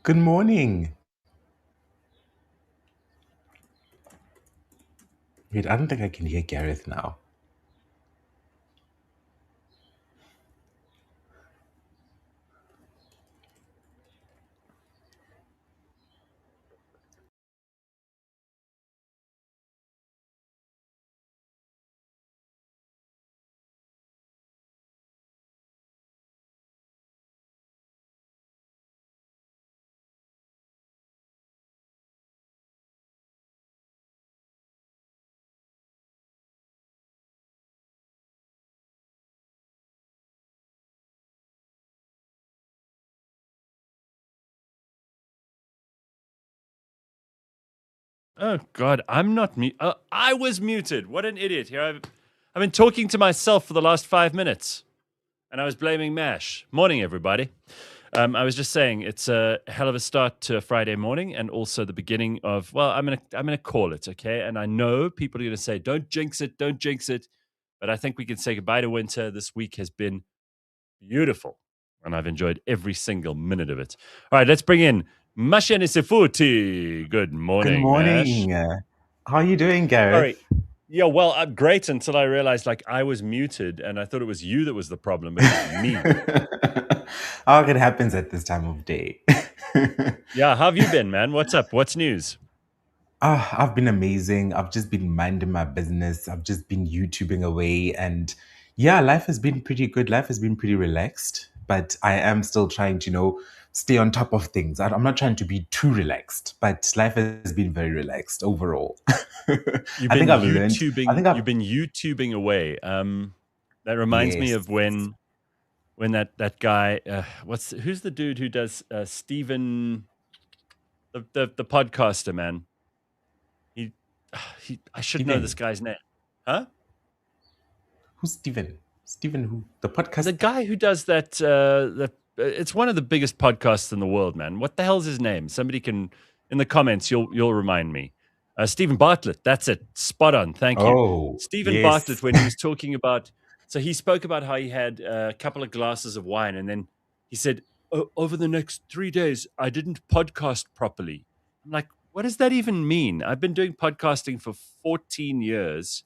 Good morning. Wait, I don't think I can hear Gareth now. Oh God, I'm not mute. I was muted. What an idiot! I've been talking to myself for the last 5 minutes, and I was blaming Mash. Morning, everybody. I was just saying it's a hell of a start to a Friday morning, and also the beginning of. Well, I'm gonna call it okay. And I know people are gonna say, "Don't jinx it, don't jinx it," but I think we can say goodbye to winter. This week has been beautiful, and I've enjoyed every single minute of it. All right, let's bring in Mashani Sifuti. Good Good morning, Mash. morning. How are you doing, Gareth? Sorry. Yeah, well, great until I realized like I was muted and I thought it was you that was the problem, but it was me. Oh, it happens at this time of day. Yeah, how have you been, man? What's up? What's news? I've been amazing. I've just been minding my business. I've just been YouTubing away. And yeah, life has been pretty good. Life has been pretty relaxed. But I am still trying to, stay on top of things. I'm not trying to be too relaxed, but life has been very relaxed overall. You've I think been I've learned, I YouTubing. think I've, You've been YouTubing away. That reminds me yes. of when that guy. Who's the dude who does Steven, the podcaster man? He he. I should know this Steven. guy's name, huh? Who's Steven? Steven who? The The podcast? guy who does that. It's one of the biggest podcasts in the world, man. What the hell's his name? Somebody can in the comments. You'll remind me. Stephen Bartlett. That's it. Spot on. Thank you, Oh, Stephen Bartlett. yes. When he was talking about, so he spoke about how he had a couple of glasses of wine, and then he said, Over the next 3 days, I didn't podcast properly." I'm like, what does that even mean? I've been doing podcasting for 14 years.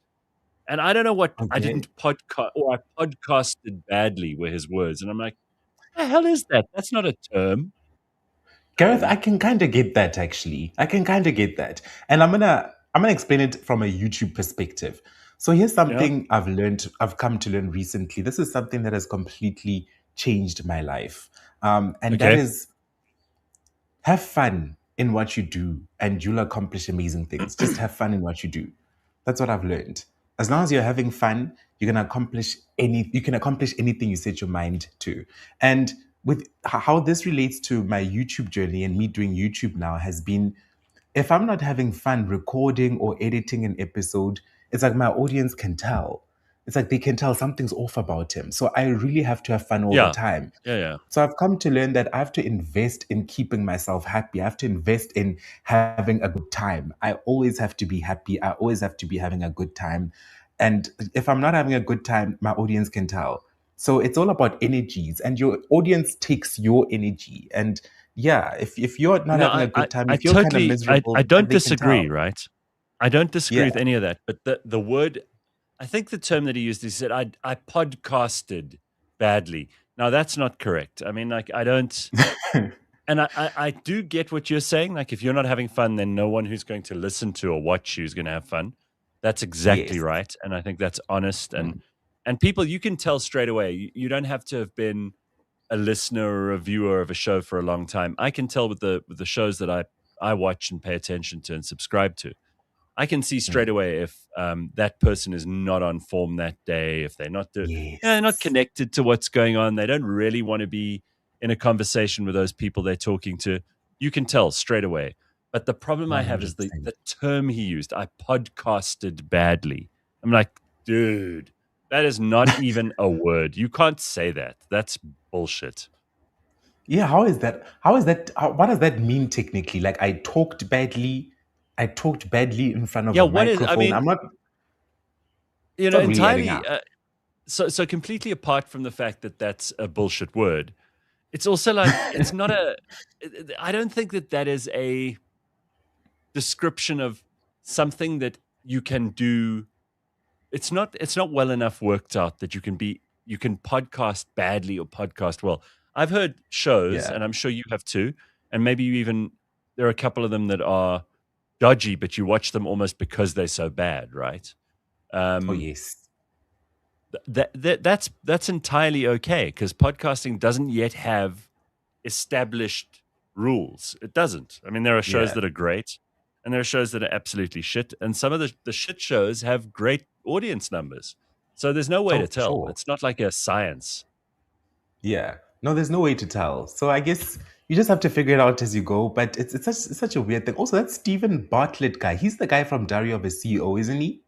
And I don't know what I Okay. didn't podcast or I podcasted badly were his words. And I'm like, the hell is that? That's not a term. Gareth, I can kind of get that actually. I can kind of get that. And I'm gonna explain it from a YouTube perspective. So here's Yeah. something I've come to learn recently. This is something that has completely changed my life. And that Okay. is have fun in what you do and you'll accomplish amazing things. Just have fun in what you do. That's what I've learned. As long as you're having fun, you can accomplish anything you set your mind to. And with how this relates to my YouTube journey and me doing YouTube now has been, if I'm not having fun recording or editing an episode, it's like my audience can tell. It's like they can tell something's off about him. So I really have to have fun all the Yeah. time. Yeah. Yeah. So I've come to learn that I have to invest in keeping myself happy. I have to invest in having a good time. I always have to be happy. I always have to be having a good time. And if I'm not having a good time, my audience can tell. So it's all about energies, and your audience takes your energy. And yeah, if you're not No, having a good time, I if you're kind of totally, I miserable, don't they can disagree, tell. right? I don't disagree Yeah. with any of that. But the word, I think the term that he used, he said, I podcasted badly. Now, that's not correct. I mean, like, I don't, and I do get what you're saying. Like, if you're not having fun, then no one who's going to listen to or watch you is going to have fun. That's exactly Yes. right, and I think that's honest. Mm. And people, you can tell straight away. You don't have to have been a listener or a viewer of a show for a long time. I can tell with the shows that I watch and pay attention to and subscribe to. I can see straight Mm. away if that person is not on form that day, if they're not Yes. connected to what's going on, they don't really want to be in a conversation with those people they're talking to. You can tell straight away. But the problem I have is the 100%. term he used. I podcasted badly. I'm like, dude, that is not even a word. You can't say that. That's bullshit. Yeah, how is that? What does that mean technically? Like I talked badly. I talked badly in front of Yeah, a what is? I microphone. mean, It's not really adding entirely. up. So completely apart from the fact that that's a bullshit word, it's also like it's not a. I don't think that is a description of something that you can do. It's not well enough worked out that you can podcast badly or podcast well. I've heard shows, Yeah. and I'm sure you have too, and maybe you even there are a couple of them that are dodgy, but you watch them almost because they're so bad, right? Oh, Um, yes. that's entirely okay because podcasting doesn't yet have established rules. It doesn't. I mean, there are shows Yeah. that are great, and there are shows that are absolutely shit, and some of the shit shows have great audience numbers. So there's no way Oh, to for tell. sure. It's not like a science. Yeah. No, there's no way to tell. So I guess you just have to figure it out as you go. But it's such a weird thing. Also, that Stephen Bartlett guy, he's the guy from Diary of a CEO, isn't he?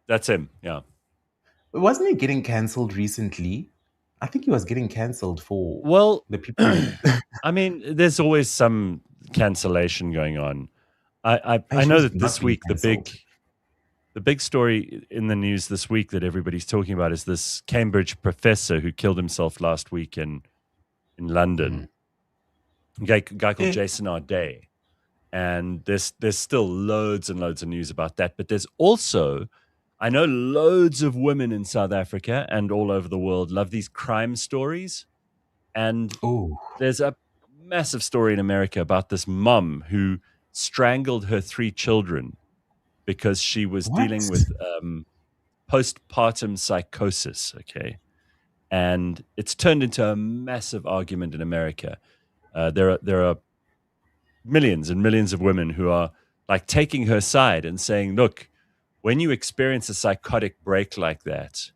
That's him. Yeah. Wasn't he getting cancelled recently? I think he was getting cancelled for Well, the people. I mean, there's always some cancellation going on. I I know choose that not this being week cancelled. the big story in the news this week that everybody's talking about is this Cambridge professor who killed himself last week in London. A guy called Eh. Jason Arday. And there's still loads and loads of news about that. But there's also, I know loads of women in South Africa and all over the world love these crime stories. And Oh, there's a massive story in America about this mum who strangled her 3 children because she was dealing what? with postpartum psychosis. Okay. And it's turned into a massive argument in America. There are millions and millions of women who are like taking her side and saying, look, when you experience a psychotic break like that,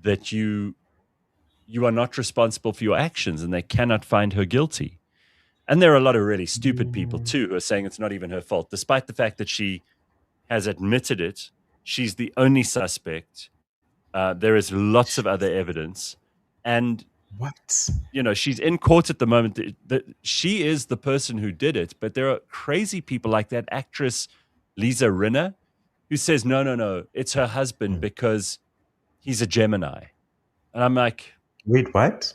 that you are not responsible for your actions and they cannot find her guilty. And there are a lot of really stupid people Mm. too who are saying it's not even her fault, despite the fact that she has admitted it. She's the only suspect. There is lots of other evidence. And What? she's in court at the moment. She is the person who did it, but there are crazy people like that actress Lisa Rinna, who says, no, no, no, it's her husband Mm. because he's a Gemini. And I'm like, Wait, what?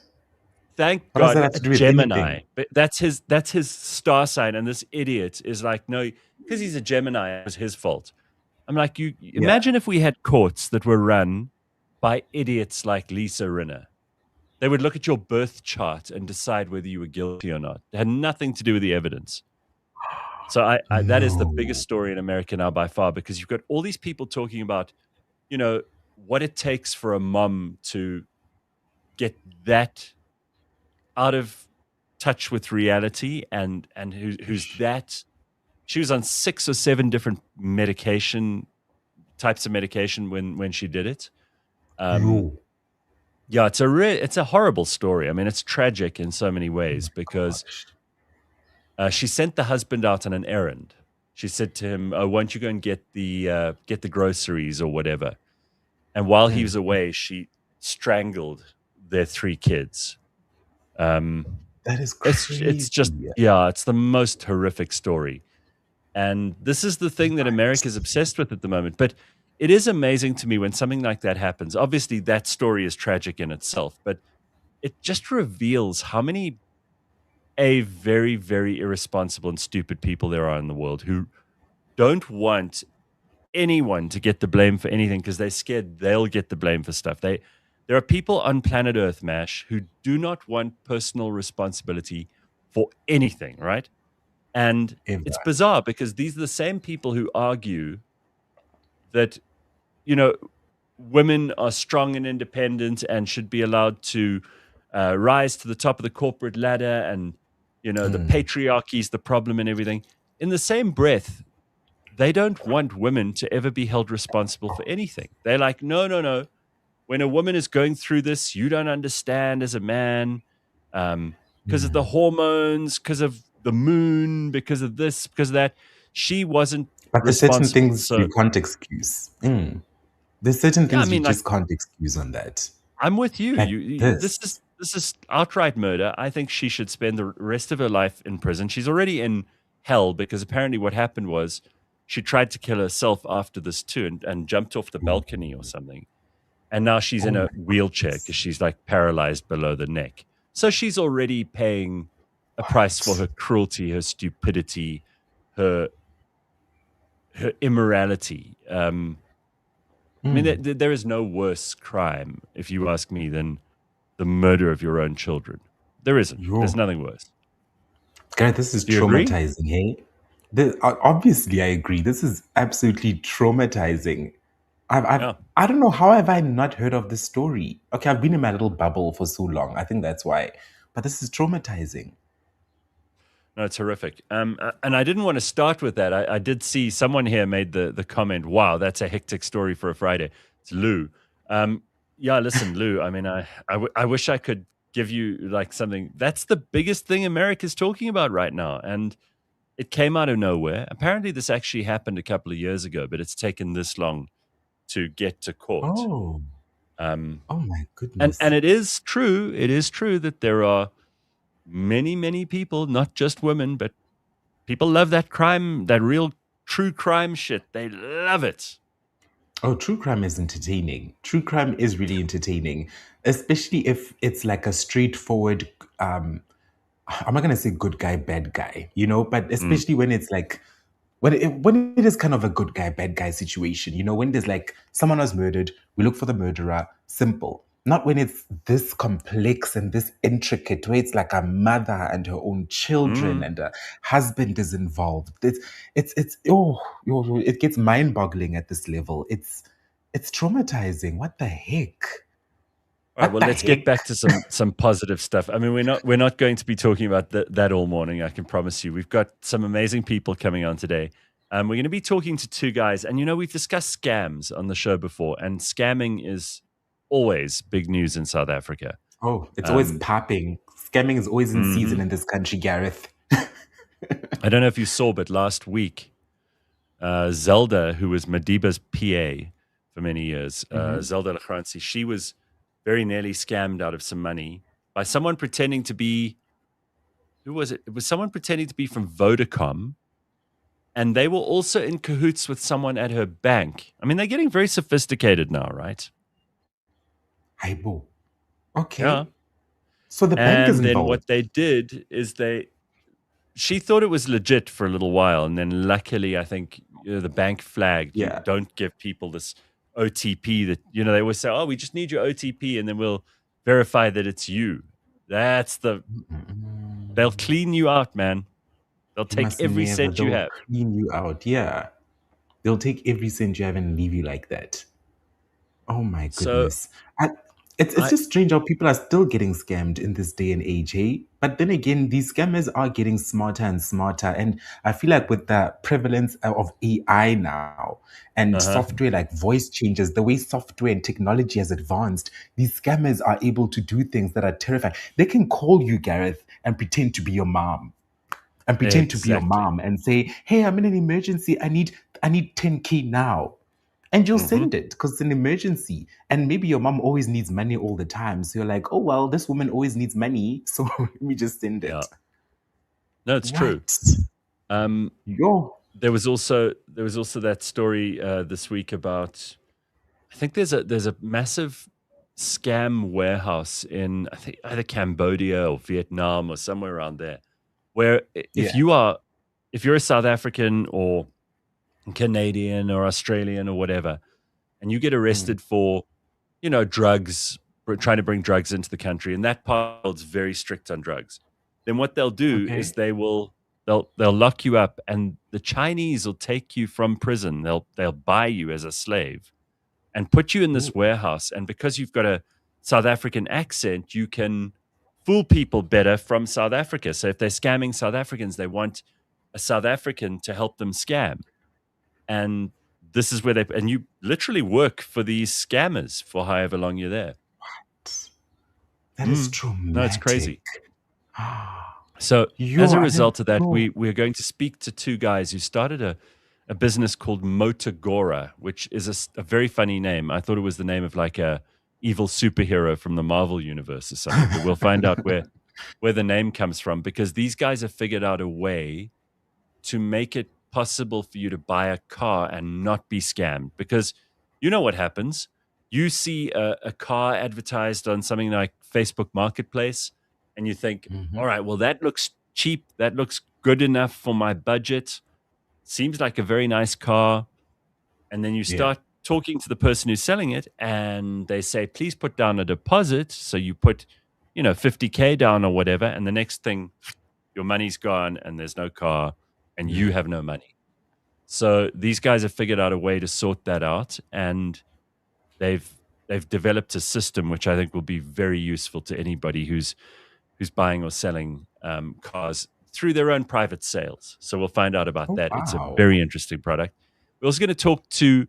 thank What does that God, have a to do with Gemini. anything? But that's his star sign. And this idiot is like, no, because he's a Gemini, it was his fault. I'm like, you Yeah. imagine if we had courts that were run by idiots like Lisa Rinna. They would look at your birth chart and decide whether you were guilty or not. It had nothing to do with the evidence. So that is the biggest No. story in America now by far, because you've got all these people talking about, you know, what it takes for a mom to get that out of touch with reality and who's that. She was on 6 or 7 different types of medication when she did it. Um, No. yeah, it's a horrible story. I mean, it's tragic in so many Oh ways my because gosh. she sent the husband out on an errand. She said to him, "Oh, won't you go and get the groceries or whatever?" And while he was Mm. away, she strangled their 3 kids. Um, That is it's just crazy. yeah, it's the most horrific story. And this is the thing that America is What? obsessed with at the moment. But it is amazing to me when something like that happens. Obviously, that story is tragic in itself, but it just reveals how many very, very irresponsible and stupid people there are in the world who don't want anyone to get the blame for anything because they're scared they'll get the blame for stuff. There are people on planet Earth, Mash, who do not want personal responsibility for anything, right? And it's Ever. bizarre because these are the same people who argue that, you know, women are strong and independent and should be allowed to rise to the top of the corporate ladder, and the Mm. patriarchy is the problem and everything. In the same breath, they don't want women to ever be held responsible for anything. They're like, no, no, no. When a woman is going through this, you don't understand as a man, because of the Mm. hormones, because of the moon, because of this, because of that. She wasn't But there's certain responsible. things So you can't excuse. Mm. There's certain yeah, I things you mean, like, just can't excuse on that. I'm with you. Like This this. is outright murder. I think she should spend the rest of her life in prison. She's already in hell because apparently what happened was she tried to kill herself after this too, and jumped off the Oh, balcony or something. And now she's oh in my a wheelchair because goodness. she's like paralyzed below the neck. So she's already paying a price for What? her cruelty, her stupidity, her immorality. I mean, Mm. there is no worse crime, if you ask me, than the murder of your own children. There isn't. There's Yo. nothing worse. God, this is Do you agree? traumatizing, hey? Obviously, I agree. This is absolutely traumatizing. Yeah. I don't know how have I not heard of this story. Okay, I've been in my little bubble for so long. I think that's why. But this is traumatizing. No, it's horrific. And I didn't want to start with that. I did see someone here made the comment, wow, that's a hectic story for a Friday. It's Lou. Um, yeah, listen, Lou, I mean, I wish I could give you like something. That's the biggest thing America's talking about right now. And it came out of nowhere. Apparently, this actually happened a couple of years ago, but it's taken this long to get to court. Oh, Um, oh my and goodness. it is true. It is true that there are many people, not just women, but people love that crime, that real true crime shit. They love it. Oh, true crime is entertaining. True crime is really entertaining, especially if it's like a straightforward I'm not gonna say good guy, bad guy, but Mm, especially when it's like when it is kind of a good guy, bad guy situation, when there's like someone was murdered, we look for the murderer, simple. Not when it's this complex and this intricate, where it's like a mother and her own children mm. and a husband is involved. It gets mind-boggling at this level. It's traumatizing. What the heck? All right, What well, the let's get heck? back to some positive stuff. I mean, we're not going to be talking about that all morning. I can promise you. We've got some amazing people coming on today. We're going to be talking to two guys, and we've discussed scams on the show before, and scamming is always big news in South Africa. Oh, it's always Um, popping. Scamming is always in season mhm. in this country, Gareth. I don't know if you saw, but last week Zelda, who was Madiba's PA for many years, Hmm. Zelda Lachransi, she was very nearly scammed out of some money by someone pretending to be, who was it? It was someone pretending to be from Vodacom. And they were also in cahoots with someone at her bank. I mean, they're getting very sophisticated now, right? Aibo. Yeah. Okay. So the bank is And then involved. what they did is she thought it was legit for a little while, and then luckily, I think the bank flagged you Yeah. don't give people this OTP that they always say, "Oh, we just need your OTP, and then we'll verify that it's you." That's they'll Mm. clean you out, man. They'll You take must every never. cent you They'll have. clean you out. Yeah. They'll take every cent you have and leave you like that. Oh my So goodness. I, it's I just strange how people are still getting scammed in this day and age, hey? But then again, these scammers are getting smarter and smarter. And I feel like with the prevalence of AI now and uh-huh. software like voice changes, the way software and technology has advanced, these scammers are able to do things that are terrifying. They can call you, Gareth, and pretend to be your Exactly. mom and say, "Hey, I'm in an emergency. I need 10K now." And you'll Hmm. send it because it's an emergency. And maybe your mom always needs money all the time. So you're like, "Oh well, this woman always needs money, so let me just send Yeah. it." No, it's true. What? Um, Yo. there was also that story this week about, I think there's a massive scam warehouse in, I think, either Cambodia or Vietnam or somewhere around there, where Yeah. if you're a South African or Canadian or Australian or whatever, and you get Mm. arrested for drugs, trying to bring drugs into the country, and that part's very strict on drugs, then what they'll do is Okay. they'll lock you up, and the Chinese will take you from prison. They'll buy you as a slave and put you in Ooh. this warehouse. And because you've got a South African accent, you can fool people better from South Africa. So if they're scamming South Africans, they want a South African to help them scam. And this is where and you literally work for these scammers for however long you're there. That is Mm. No, it's traumatic. crazy. So as Yo, a I didn't. result of that, Yo. we're going to speak to two guys who started a business called Motogora, which is a very funny name. I thought it was the name of like a evil superhero from the Marvel universe or something, but we'll find out where the name comes from, because these guys have figured out a way to make it possible for you to buy a car and not be scammed. Because you know what happens? You see a car advertised on something like Facebook Marketplace, and you think, Mm-hmm. all right, well, that looks cheap. That looks good enough for my budget. Seems like a very nice car. And then you Yeah. start talking to the person who's selling it, and they say, please put down a deposit. So you put, 50K down or whatever. And the next thing, your money's gone and there's no car and you Yeah. have no money. So these guys have figured out a way to sort that out, and they've they've developed a system which I think will be very useful to anybody who's buying or selling cars through their own private sales. So we'll find out about Oh, that. It's a wow. very interesting product. We're also going to talk to.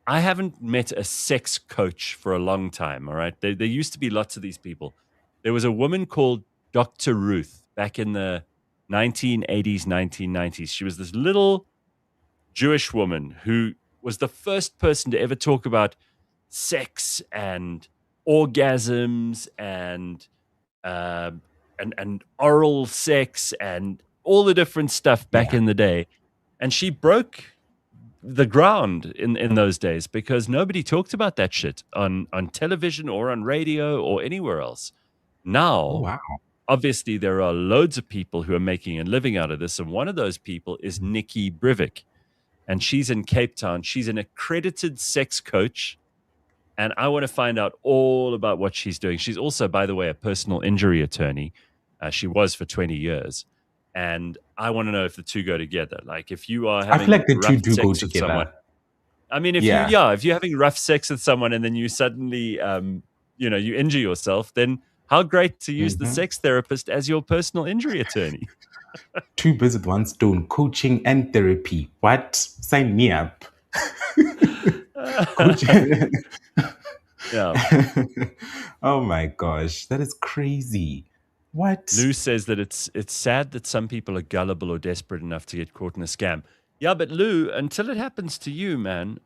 I haven't met a sex coach for a long time. All right, there used to be lots of these people. There was a woman called Dr. Ruth back in the 1980s, 1990s. She was this little Jewish woman who was the first person to ever talk about sex and orgasms and oral sex and all the different stuff back Yeah. in the day. And she broke the ground in those days because nobody talked about that shit on television or on radio or anywhere else. Oh, Now, wow. obviously, there are loads of people who are making a living out of this. And one of those people is Nicki Brivik, and she's in Cape Town. She's an accredited sex coach, and I want to find out all about what she's doing. She's also, by the way, a personal injury attorney. She was for 20 years. And I want to know if the two go together. Like if you are I feel having like the two rough do go sex with someone. together. I mean, Yeah. if you're having rough sex with someone and then you suddenly, you injure yourself, then how great to use the Mm-hmm. sex therapist as your personal injury attorney. Two birds with one stone, coaching and therapy. What? Sign me up. Coaching. Yeah. Oh my gosh, that is crazy. What? Lou says that it's sad that some people are gullible or desperate enough to get caught in a scam. Yeah, but Lou, until it happens to you, man,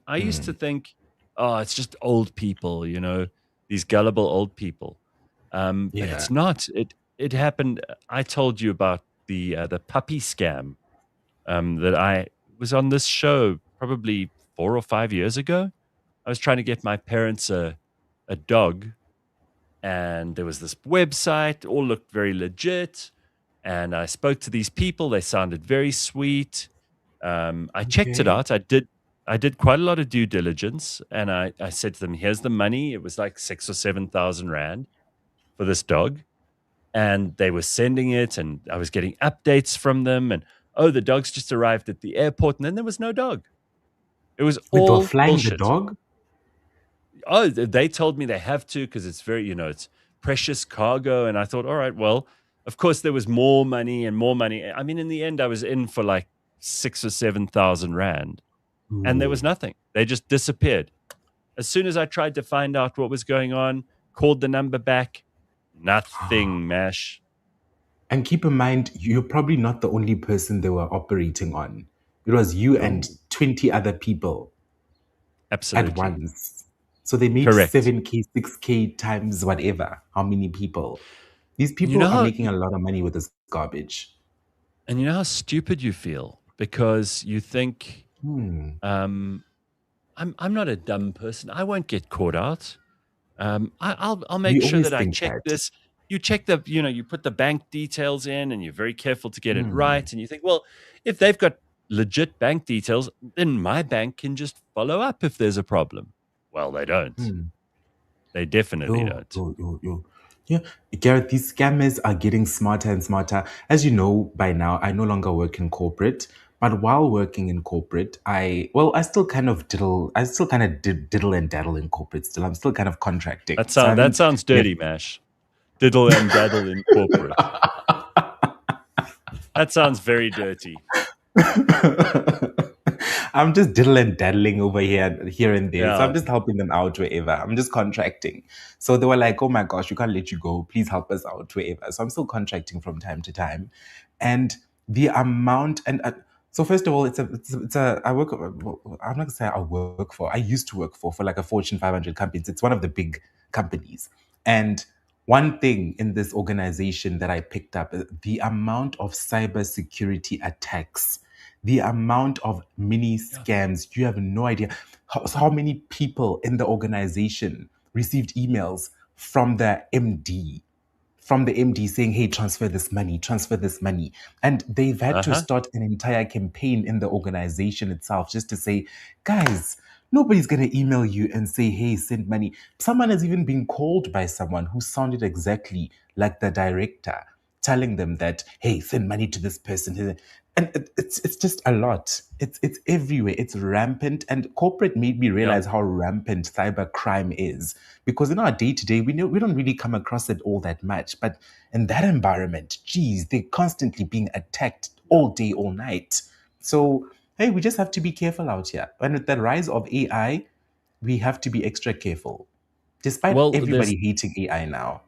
I used to Mm, think, oh, it's just old people, these gullible old people. But yeah. it's not. It happened. I told you about the puppy scam that I was on this show probably 4 or 5 years ago. I was trying to get my parents a dog, and there was this website, all looked very legit. And I spoke to these people; they sounded very sweet. I checked it Okay. out. I did quite a lot of due diligence, and I said to them, "Here's the money." It was like 6 or 7 thousand rand for this dog, and they were sending it, and I was getting updates from them. And oh, the dog's just arrived at the airport, and then there was no dog. It was Wait, they were all flying the bullshit. dog? Oh, they told me they have to because it's very, it's precious cargo. And I thought, all right, well, of course there was more money and more money. I mean, in the end, I was in for like 6 or 7 thousand rand, and there was Ooh. nothing. They just disappeared. As soon as I tried to find out what was going on, called the number back, nothing, Mash. And keep in mind, you're probably not the only person they were operating on. It was you and No, 20 other people at absolutely once. So they made correct. 7K, 6K times whatever. How many people? These And you people know are how making a lot of money with this garbage. and you know how stupid you feel because you think, Hmm. um, I'm not a dumb person. I won't get caught out. I'll We make sure always that I think check that. this. You check you put the bank details in, and you're very careful to get it Hmm. right. And you think, well, if they've got legit bank details, then my bank can just follow up if there's a problem. Well, they don't. Hmm. They definitely Yo, don't. yo, yo, yo. Yeah, Garrett, these scammers are getting smarter and smarter. As you know by now, I no longer work in corporate. But while working in corporate, I still kind of diddle and daddle in corporate still. I'm still kind of contracting. So I That haven't sounds left. dirty, Mash. Diddle and daddle in corporate. That sounds very dirty. I'm just diddle and daddling over here and there. So I'm Yeah. just helping them out wherever. I'm just contracting. So they were like, "Oh my gosh, we can't let you go. Please help us out wherever." So I'm still contracting from time to time, and the amount and so first of all, it's a I work. I'm not gonna say I work for. I used to work for like a Fortune 500 companies. It's one of the big companies, and one thing in this organization that I picked up, the amount of cybersecurity attacks, the amount of mini Yeah. scams, you have no idea how many people in the organization received emails from the MD, from the MD saying, hey, transfer this money, transfer this money. And they've had to Uh-huh. start an entire campaign in the organization itself just to say, guys, nobody's going to email you and say, hey, send money. Someone has even been called by someone who sounded exactly like the director, telling them that, hey, send money to this person. And it's just a lot. It's everywhere. It's rampant. And corporate made me Yeah. realize how rampant cyber crime is. Because in our day to day, we don't really come across it all that much. But in that environment, geez, they're constantly being attacked Yeah. all day, all night. So hey, we just have to be careful out here. And with the rise of AI, we have to be extra careful. Despite Well, there's everybody hating AI now.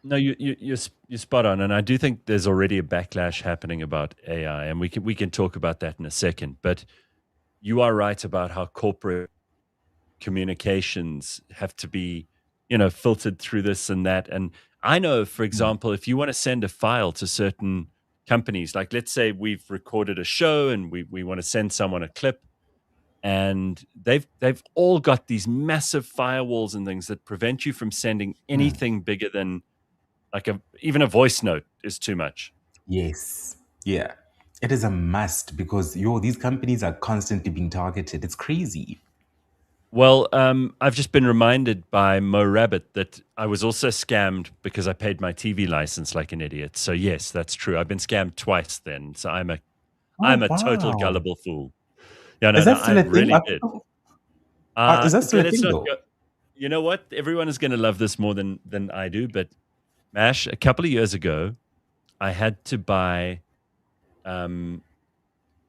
no, you're spot on, and I do think there's already a backlash happening about AI, and we can talk about that in a second. But you are right about how corporate communications have to be, filtered through this and that. And I know, for Hmm. example, if you want to send a file to certain companies, like let's say we've recorded a show and we want to send someone a clip, and they've all got these massive firewalls and things that prevent you from sending Hmm. anything bigger than like even a voice note is too much. Yes. Yeah. It is a must because these companies are constantly being targeted. It's crazy. Well, I've just been reminded by Mo Rabbit that I was also scammed because I paid my TV license like an idiot. So yes, that's true. I've been scammed twice then. So I'm Oh a total wow. gullible fool. Yeah, no, Is no, that I still a thing? really did. Is that still a Let's thing not though? go. You know what? Everyone is going to love this more than I do. But Mash, a couple of years ago, I had to buy um,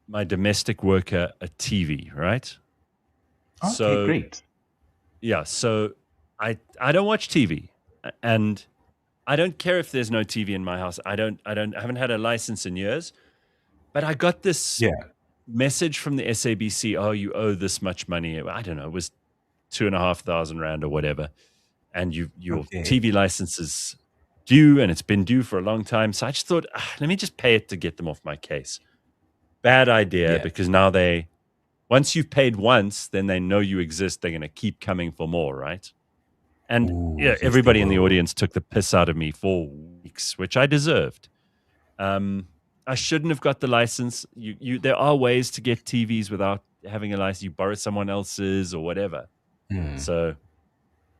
my domestic worker a TV. Right. Okay, So great. yeah, so I don't watch TV, and I don't care if there's no TV in my house. I haven't had a license in years, but I got this Yeah. message from the SABC. Oh, you owe this much money. I don't know. It was 2,500 rand or whatever, and your Okay. TV license is due, and it's been due for a long time. So I just thought, let me just pay it to get them off my case. Bad idea, Yeah. because now once you've paid once, then they know you exist. They're going to keep coming for more, right? And Ooh, yeah, yes, they everybody in the will. audience took the piss out of me for weeks, which I deserved. Um, I shouldn't have got the license. There are ways to get TVs without having a license. You borrow someone else's or whatever. Hmm. So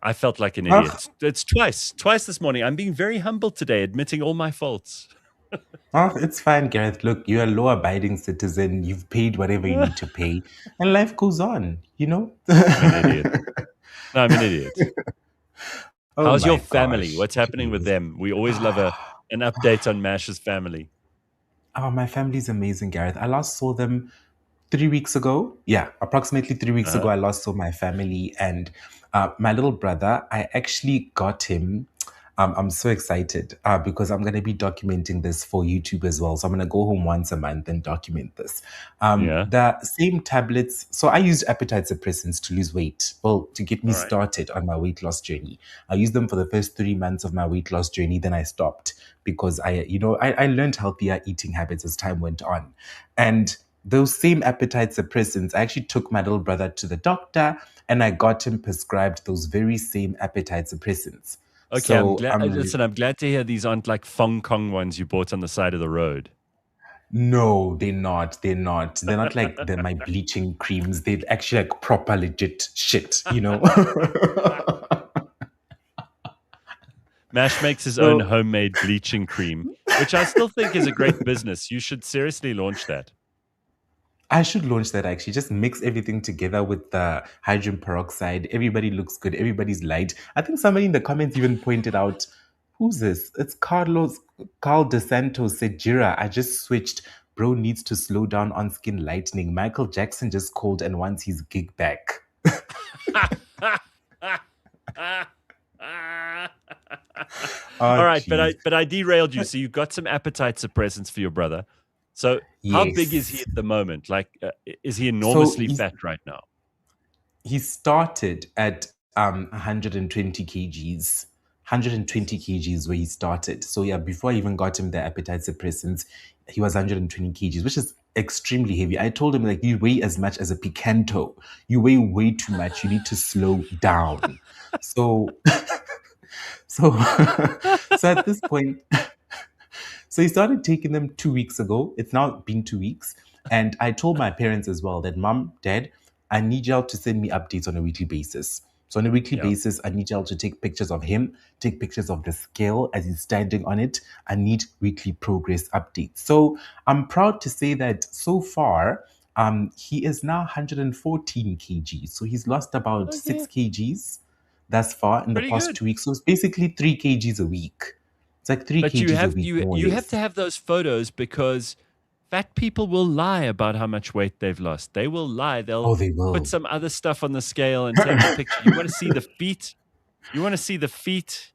I felt like an Ah, idiot. It's twice this morning. I'm being very humble today, admitting all my faults. it's fine, Gareth. Look, you're a law-abiding citizen. You've paid whatever you I'm need to pay, and life goes on, you know? an idiot. No, I'm an idiot. Oh How's your my family? gosh. What's happening with Jeez. them? We always love an update on Mash's family. Oh, my family's amazing, Gareth. I last saw them 3 weeks ago. Yeah, approximately 3 weeks ago, Uh-huh. I last saw my family and my little brother. I actually got him. I'm so excited because I'm going to be documenting this for YouTube as well. So I'm going to go home once a month and document this. Yeah. The same tablets. So I used appetite suppressants to lose weight. Well, to get me All right. started on my weight loss journey. I used them for the first 3 months of my weight loss journey. Then I stopped because I learned healthier eating habits as time went on. And those same appetite suppressants, I actually took my little brother to the doctor and I got him prescribed those very same appetite suppressants. Okay, I'm So glad. Listen, I'm glad to hear these aren't like Fong Kong ones you bought on the side of the road. no, they're not. They're not. They're not like my bleaching creams. They're actually like proper legit shit, you know? Mash makes his own So homemade bleaching cream, which I still think is a great business. You should seriously launch that. I should launch that actually. Just mix everything together with the hydrogen peroxide. Everybody looks good. Everybody's light. I think somebody in the comments even pointed out, who's this? It's Carl DeSantos said, Jira, I just switched. Bro needs to slow down on skin lightening. Michael Jackson just called and wants his gig back. All Oh, right, but I jeez. but I derailed you. So you got some appetite suppressants for your brother. So how big is he Yes. at the moment? Like, is he So enormously fat right now? he started at 120 kgs. 120 Jesus. kgs where he started. So yeah, before I even got him the appetite suppressants, he was 120 kgs, which is extremely heavy. I told him like you weigh as much as a picanto. You weigh way too much. You need to slow down. So So, so at this point, so he started taking them 2 weeks ago. It's now been 2 weeks. And I told my parents as well that, Mom, Dad, I need y'all to send me updates on a weekly basis. So on a weekly Yeah. basis, I need y'all to take pictures of him, take pictures of the scale as he's standing on it. I need weekly progress updates. So I'm proud to say that so far, he is now 114 kgs. So he's lost about Okay. 6 kgs thus far in the Pretty past good. 2 weeks. So it's basically 3 kgs a week. It's like 3 But you kgs a have week, you more or you have to less. have those photos because fat people will lie about how much weight they've lost. They will lie. They'll Oh, they put will. some other stuff on the scale and take a picture. You want to see the feet. You want to see the feet.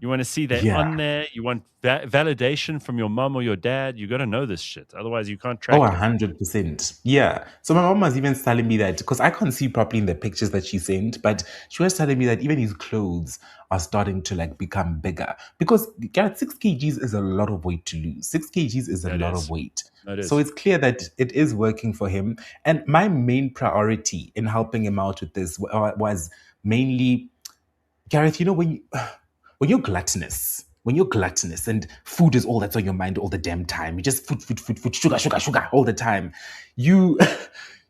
You want to see they're Yeah. on there. You want validation from your mom or your dad. You got to know this shit. Otherwise, you can't Oh, track him. 100%. Yeah. So my mom was even telling me that because I can't see properly in the pictures that she sent, but she was telling me that even his clothes are starting to like become bigger. Because Garrett, 6 kgs is a lot of weight to lose. 6 kgs is a That lot of is. weight. That So is. it's clear that it is working for him. And my main priority in helping him out with this was mainly Gareth, when you're gluttonous and food is all that's on your mind all the damn time, you just food, sugar, sugar, sugar all the time. You,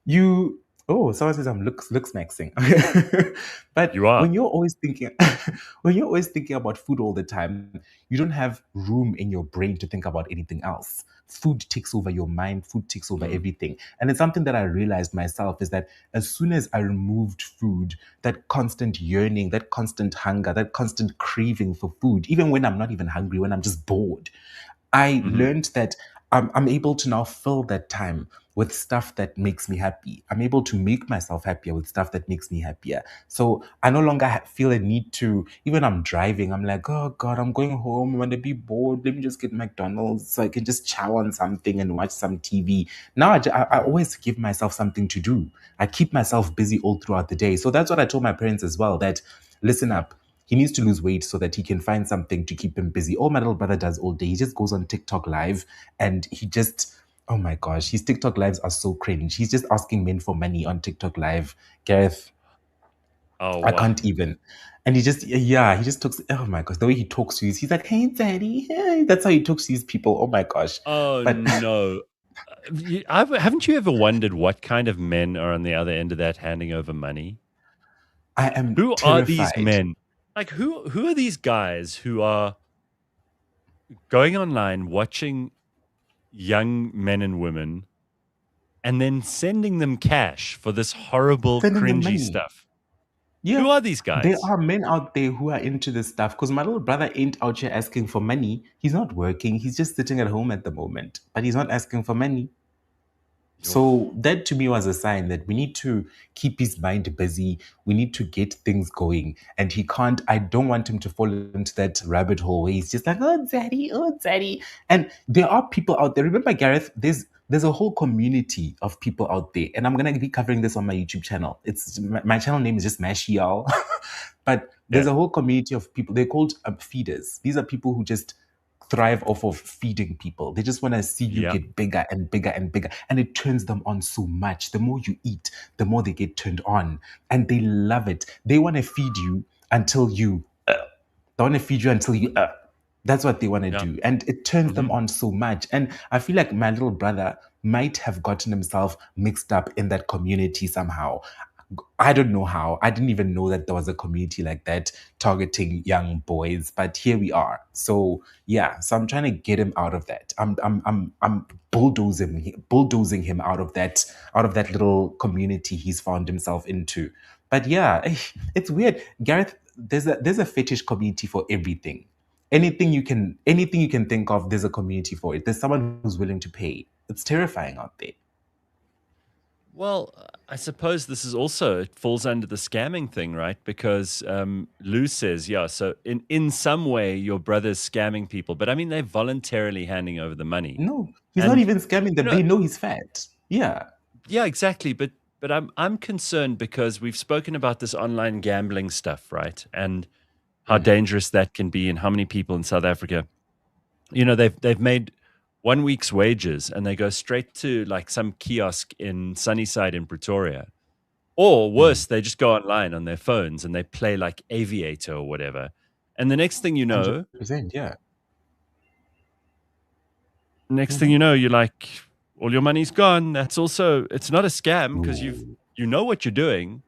you. Oh, someone says I'm looks maxing. But You are. when you're always thinking about food all the time, you don't have room in your brain to think about anything else. Food takes over your mind. Food takes over Mm. everything, and it's something that I realized myself is that as soon as I removed food, that constant yearning, that constant hunger, that constant craving for food, even when I'm not even hungry, when I'm just bored, I Hmm. learned that I'm able to now fill that time with stuff that makes me happy. I'm able to make myself happier with stuff that makes me happier. So I no longer feel a need to, even I'm driving, I'm like, oh God, I'm going home. I want to be bored. Let me just get McDonald's so I can just chow on something and watch some TV. Now I always give myself something to do. I keep myself busy all throughout the day. So that's what I told my parents as well, that listen Yeah. up. He needs to lose weight so that he can find something to keep him busy. All my little brother does all day, he just goes on TikTok live and he just, oh my gosh, his TikTok lives are so cringe. He's just asking men for money on TikTok live. Gareth, Oh, I wow. can't even. And he just, yeah, he just talks, oh my gosh, the way he talks to you, he's like, hey, daddy. Hey. That's how he talks to these people. Oh my gosh. Oh, But no. Haven't you ever wondered what kind of men are on the other end of that handing over money? I am Who are these terrified. men? Like who are these guys who are going online watching young men and women and then sending them cash for this horrible Sending them cringy money. stuff? Yeah, Who are these there guys? are men out there who are into this stuff because my little brother ain't out here asking for money. He's not working. He's just sitting at home at the moment, but he's not asking for money. Yo. So that to me was a sign that we need to keep his mind busy. We need to get things going. And he can't, I don't want him to fall into that rabbit hole where he's just like, oh, daddy. And there are people out there. Remember, Gareth, there's a whole community of people out there. And I'm gonna be covering this on my YouTube channel. It's my channel name is just Mashy Y'all. But there's Yeah. a whole community of people. They're called feeders. These are people who just thrive off of feeding people. They just want to see you Yeah. get bigger and bigger and bigger. And it turns them on so much. The more you eat, the more they get turned on. And they love it. They want to feed you until you, they want to feed you until you, that's what they want to Yeah. do. And it turns Hmm. them on so much. And I feel like my little brother might have gotten himself mixed up in that community somehow. I don't know how. I didn't even know that there was a community like that targeting young boys, but here we are. So yeah, so I'm trying to get him out of that. I'm bulldozing him out of that little community he's found himself into. But yeah, it's weird. Gareth, there's a fetish community for everything. Anything you can think of, there's a community for it. There's someone who's willing to pay. It's terrifying out there. Well, I suppose this is also it falls under the scamming thing, right? Because Lou says, yeah, so in some way your brother's scamming people, but I mean they're voluntarily handing over the money. No, he's not And even scamming you them. know, They know he's fat. Yeah. yeah, exactly. But I'm concerned because we've spoken about this online gambling stuff, right? And how dangerous that can be and how many people in South Africa, they've made 1 week's wages and they go straight to like some kiosk in Sunnyside in Pretoria. Or Mm. worse, they just go online on their phones and they play like Aviator or whatever. And the next thing you know, 100%, yeah. you're like, all your money's gone. That's also, it's not a scam because Ooh. you know what you're doing.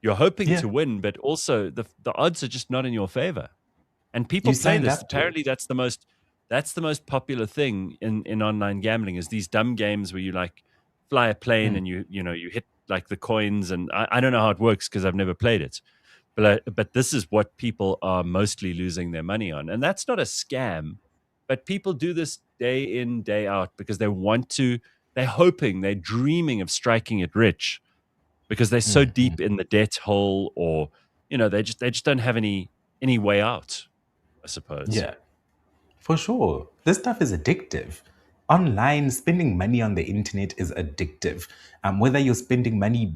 You're hoping Yeah, to win, but also the odds are just not in your favor. And people you play signed this. up to Apparently, it. that's the most popular thing in online gambling is these dumb games where you like fly a plane Mm, and you hit like the coins. And I don't know how it works because I've never played it. But this is what people are mostly losing their money on, and that's not a scam. But people do this day in day out because they want to. They're hoping, they're dreaming of striking it rich because they're so mm, mm. deep in the debt hole, or they just don't have any way out, I suppose. Yeah. For sure. This stuff is addictive. Online, spending money on the internet is addictive. Whether you're spending money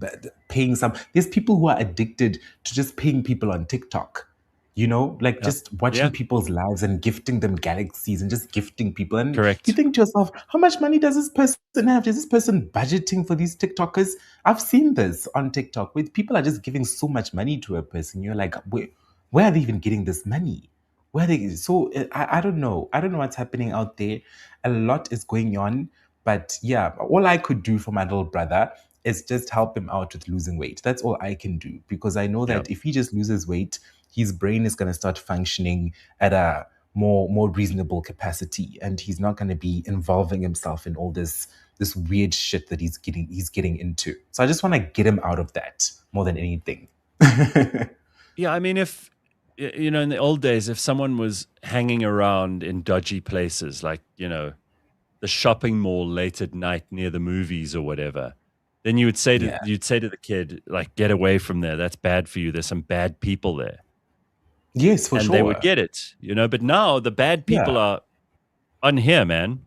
paying there's people who are addicted to just paying people on TikTok. Like Yeah. just watching Yeah. people's lives and gifting them galaxies and just gifting people. And you Correct. think to yourself, how much money does this person have? Is this person budgeting for these TikTokers? I've seen this on TikTok where people are just giving so much money to a person. You're like, where are they even getting this money? Where they so I don't know. I don't know what's happening out there. A lot is going on, but yeah, all I could do for my little brother is just help him out with losing weight. That's all I can do because I know Yeah. that if he just loses weight, his brain is going to start functioning at a more reasonable capacity, and he's not going to be involving himself in all this weird shit that he's getting into. So I just want to get him out of that more than anything. Yeah. I mean, if in the old days, if someone was hanging around in dodgy places, like the shopping mall late at night near the movies or whatever, then Yeah. you'd say to the kid, like, get away from there. That's bad for you. There's some bad people there. Yes, for And they would sure. get it, but now the bad people Yeah. are on here, man.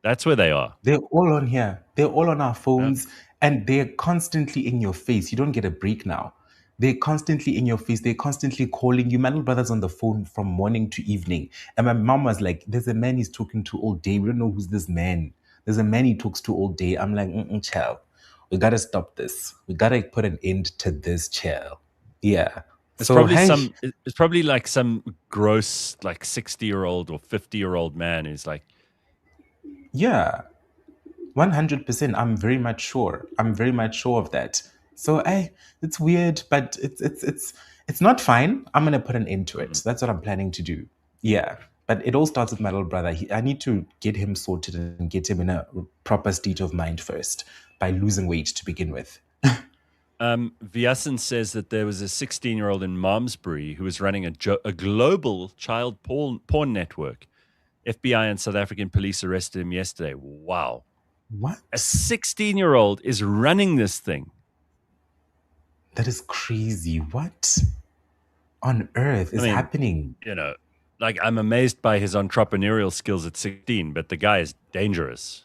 That's where they are. They're all on here. They're all on our Yeah. phones and they're constantly in your face. You don't get a break now. They're constantly in your face. They're constantly calling you. My little brother's on the phone from morning to evening. And my mom was like, there's a man he's talking to all day. We don't know who's this man. There's a man he talks to all day. I'm like, child, we got to stop this. We got to put an end to this, child. Yeah. So, hey, It's probably like some gross, like 60-year-old or 50-year-old man who's like, yeah. 100%. I'm very much sure. I'm very much sure of that. So it's weird, but it's not fine. I'm gonna put an end to it. "Mm, That's what I'm planning to do. Yeah. But it all starts with my little brother. I need to get him sorted and get him in a proper state of mind first by losing weight to begin with. Vyasan says that there was a 16-year-old in Malmesbury who was running a global child porn network. FBI and South African police arrested him yesterday. Wow. A What? 16-year-old is running this thing. That is crazy. What on earth I is mean, happening? like I'm amazed by his entrepreneurial skills at 16, but the guy is dangerous.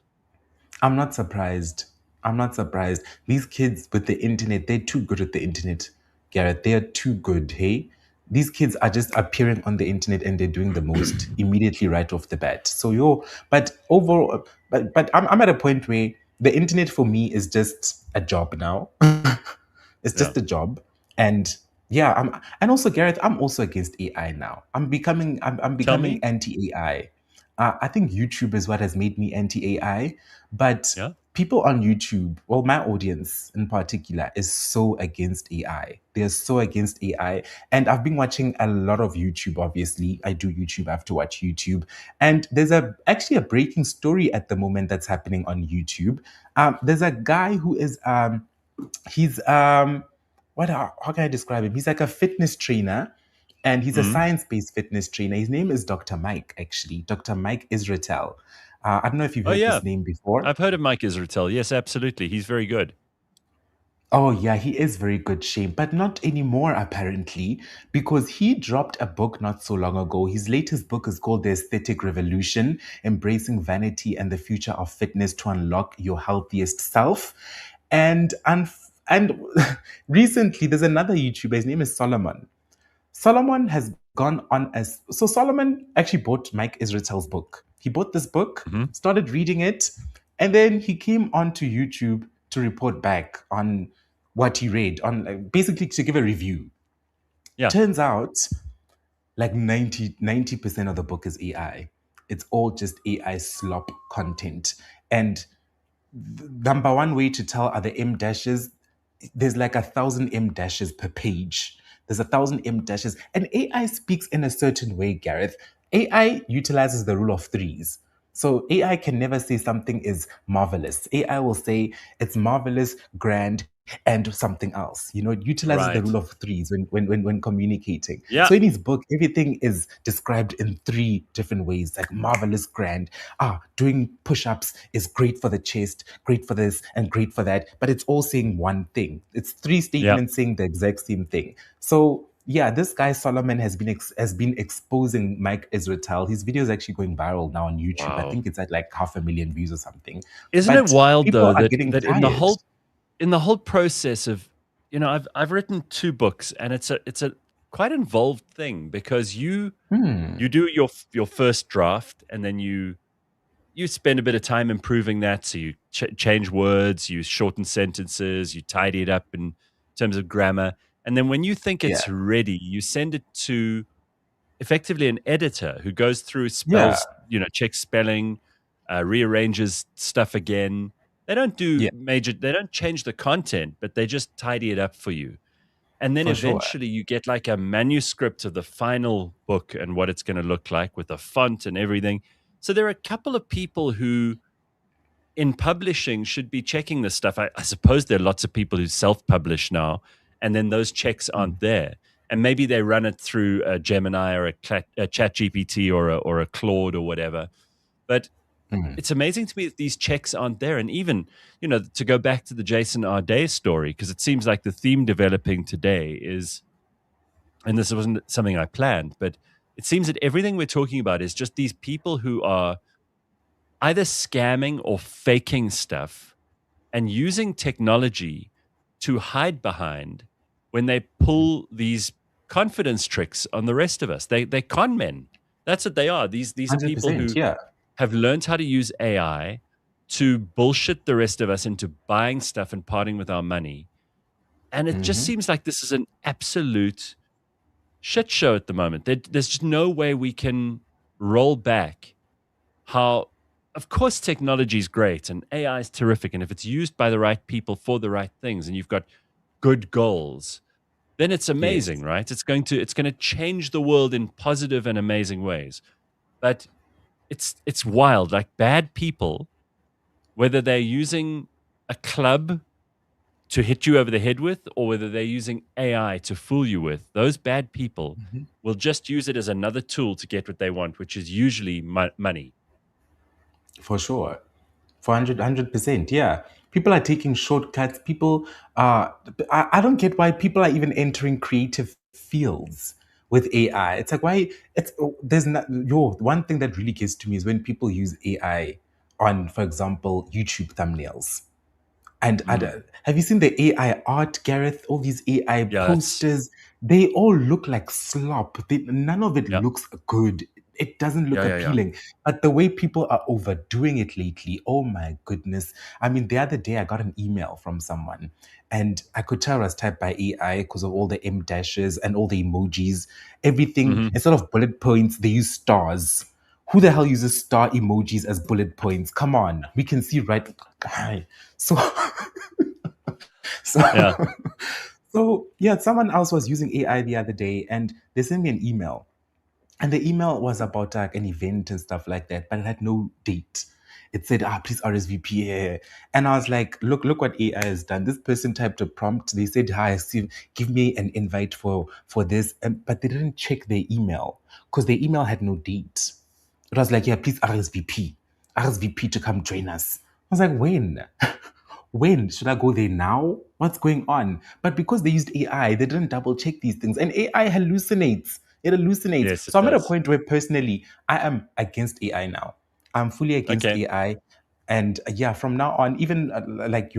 I'm not surprised. I'm not surprised. These kids with the internet, they're too good at the internet, Garrett. They're too good, hey? These kids are just appearing on the internet and they're doing the most immediately right off the bat. So but overall, but I'm at a point where the internet for me is just a job now. It's Yeah. just a job. And yeah, and also Gareth, I'm also against AI now. I'm Tell becoming me. anti-AI. I think YouTube is what has made me anti-AI, but Yeah. people on YouTube, well, my audience in particular, is so against AI. They're so against AI. And I've been watching a lot of YouTube, obviously. I do YouTube, I have to watch YouTube. And there's actually a breaking story at the moment that's happening on YouTube. There's a guy who is he's how can I describe him? He's like a fitness trainer and he's a Mhm. science-based fitness trainer. His name is Dr. Mike, actually. Dr. Mike Israetel. I don't know if you've Oh heard yeah. this name before. I've heard of Mike Israetel. Yes, absolutely. He's very good. Oh, yeah, he is very good shape, but not anymore, apparently, because he dropped a book not so long ago. His latest book is called The Aesthetic Revolution: Embracing Vanity and the Future of Fitness to Unlock Your Healthiest Self. And recently, there's another YouTuber, his name is Solomon. Solomon has gone on as so Solomon actually bought Mike Israel's book. He bought this book, Mhm. started reading it, and then he came onto YouTube to report back on what he read, on basically to give a review. Yeah. Turns out Like 90% of the book is AI. It's all just AI slop content. And number one way to tell are the M dashes. There's like 1,000 M dashes per page. There's 1,000 M dashes. And AI speaks in a certain way, Gareth. AI utilizes the rule of threes. So AI can never say something is marvelous. AI will say it's marvelous, grand, and something else. It utilizes the Right. rule of threes when communicating. Yeah. So in his book, everything is described in three different ways, like marvelous, grand. Doing push-ups is great for the chest, great for this, and great for that. But it's all saying one thing. It's three Yeah. statements saying the exact same thing. So yeah, this guy Solomon has been exposing Mike Israel. His video is actually going viral now on YouTube. I Wow. think it's at like 500,000 views or something. Isn't it But wild people though are that getting that tired. in the whole process of, I've written two books, and it's a quite involved thing because you do your first draft, and then you spend a bit of time improving that. So you change words, you shorten sentences, you tidy it up in terms of grammar, and then when you think Yeah, it's ready, you send it to effectively an editor who goes through, yeah, spells, checks spelling, rearranges stuff again. They don't do yeah, major, they don't change the content, but they just tidy it up for you. And then for sure. eventually you get like a manuscript of the final book and what it's going to look like with a font and everything. So there are a couple of people who in publishing should be checking this stuff. I suppose there are lots of people who self-publish now, and then those checks Mm, aren't there. And maybe they run it through a Gemini or a Chat GPT or a Claude or whatever. But mm, it's amazing to me that these checks aren't there. And even, to go back to the Jason R. Day story, because it seems like the theme developing today is, and this wasn't something I planned, but it seems that everything we're talking about is just these people who are either scamming or faking stuff and using technology to hide behind when they pull these confidence tricks on the rest of us. They con men. That's what they are. These are people 100%. who Yeah. have learned how to use AI to bullshit the rest of us into buying stuff and parting with our money. And it just Hmm. seems like this is an absolute shit show at the moment. There's just no way we can roll back how, of course, technology is great and AI is terrific. And if it's used by the right people for the right things and you've got good goals, then it's amazing, Yes. right? It's going to change the world in positive and amazing ways. But it's wild. Like bad people, whether they're using a club to hit you over the head with, or whether they're using AI to fool you with, those bad people Mhm. will just use it as another tool to get what they want, which is usually money. For sure. For 100%. Yeah. People are taking shortcuts. People are, I don't get why people are even entering creative fields with AI. It's like, why? There's not, one thing that really gets to me is when people use AI on, for example, YouTube thumbnails. And Mm. have you seen the AI art, Gareth? All these AI Yeah, that's posters, they all look like slop. None of it yeah, looks good. It doesn't look yeah, yeah, yeah. appealing. But the way people are overdoing it lately, oh my goodness. I mean, the other day I got an email from someone and I could tell it was typed by AI because of all the M dashes and all the emojis. Everything, Mhm. instead of bullet points, they use stars. Who the hell uses star emojis as bullet points? Come on, we can see right. Guy. So, so, Yeah. so yeah, someone else was using AI the other day, and they sent me an email, and the email was about like an event and stuff like that, but it had no date. It said, please RSVP here. And I was like, look what AI has done. This person typed a prompt. They said, hi, Steve, give me an invite for this. But they didn't check their email because their email had no date. It was like, yeah, please RSVP. RSVP to come join us. I was like, when? When? Should I go there now? What's going on? But because they used AI, they didn't double check these things. And AI hallucinates. It hallucinates. Yes, it So I'm at a does. point where personally, I am against AI now. I'm fully against Okay. AI. And yeah, from now on, even like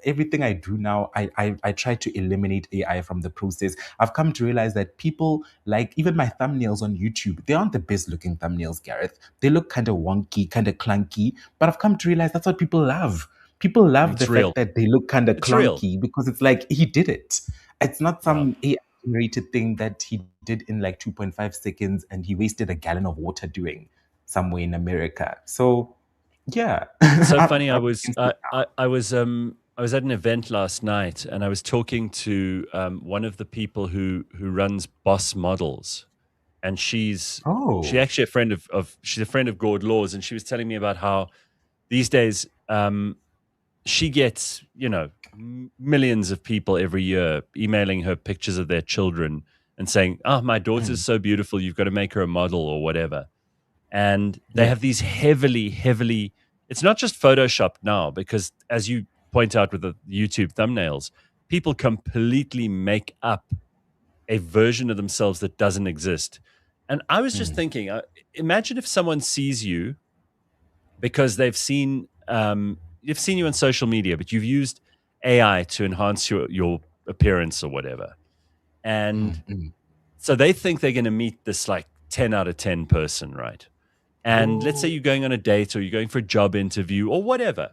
everything I do now, I try to eliminate AI from the process. I've come to realize that people like even my thumbnails on YouTube, they aren't the best looking thumbnails, Gareth. They look kind of wonky, kind of clunky, but I've come to realize that's what people love. People love the It's fact real. that they look kind of It's real. clunky because it's like he did it. It's not Yeah. some AI generated thing that he did in like 2.5 seconds, and he wasted a gallon of water doing somewhere in America. So, yeah, It's so I'm funny. I was against it I was at an event last night, and I was talking to one of the people who runs Boss Models, and now. she Oh, actually a friend of she's a friend of Gord Laws, and she was telling me about how these days she gets millions of people every year emailing her pictures of their children and saying, "Oh, my daughter's mm, so beautiful, you've got to make her a model or whatever." And they yeah. have these heavily, it's not just photoshopped now, because as you point out with the YouTube thumbnails, people completely make up a version of themselves that doesn't exist. And I was just Mm, thinking, imagine if someone sees you because they've seen you on social media, but you've used AI to enhance your appearance or whatever. And mm, mm. so they think they're going to meet this like 10 out of 10 person, right? And let's say Oh, you're going on a date or you're going for a job interview or whatever,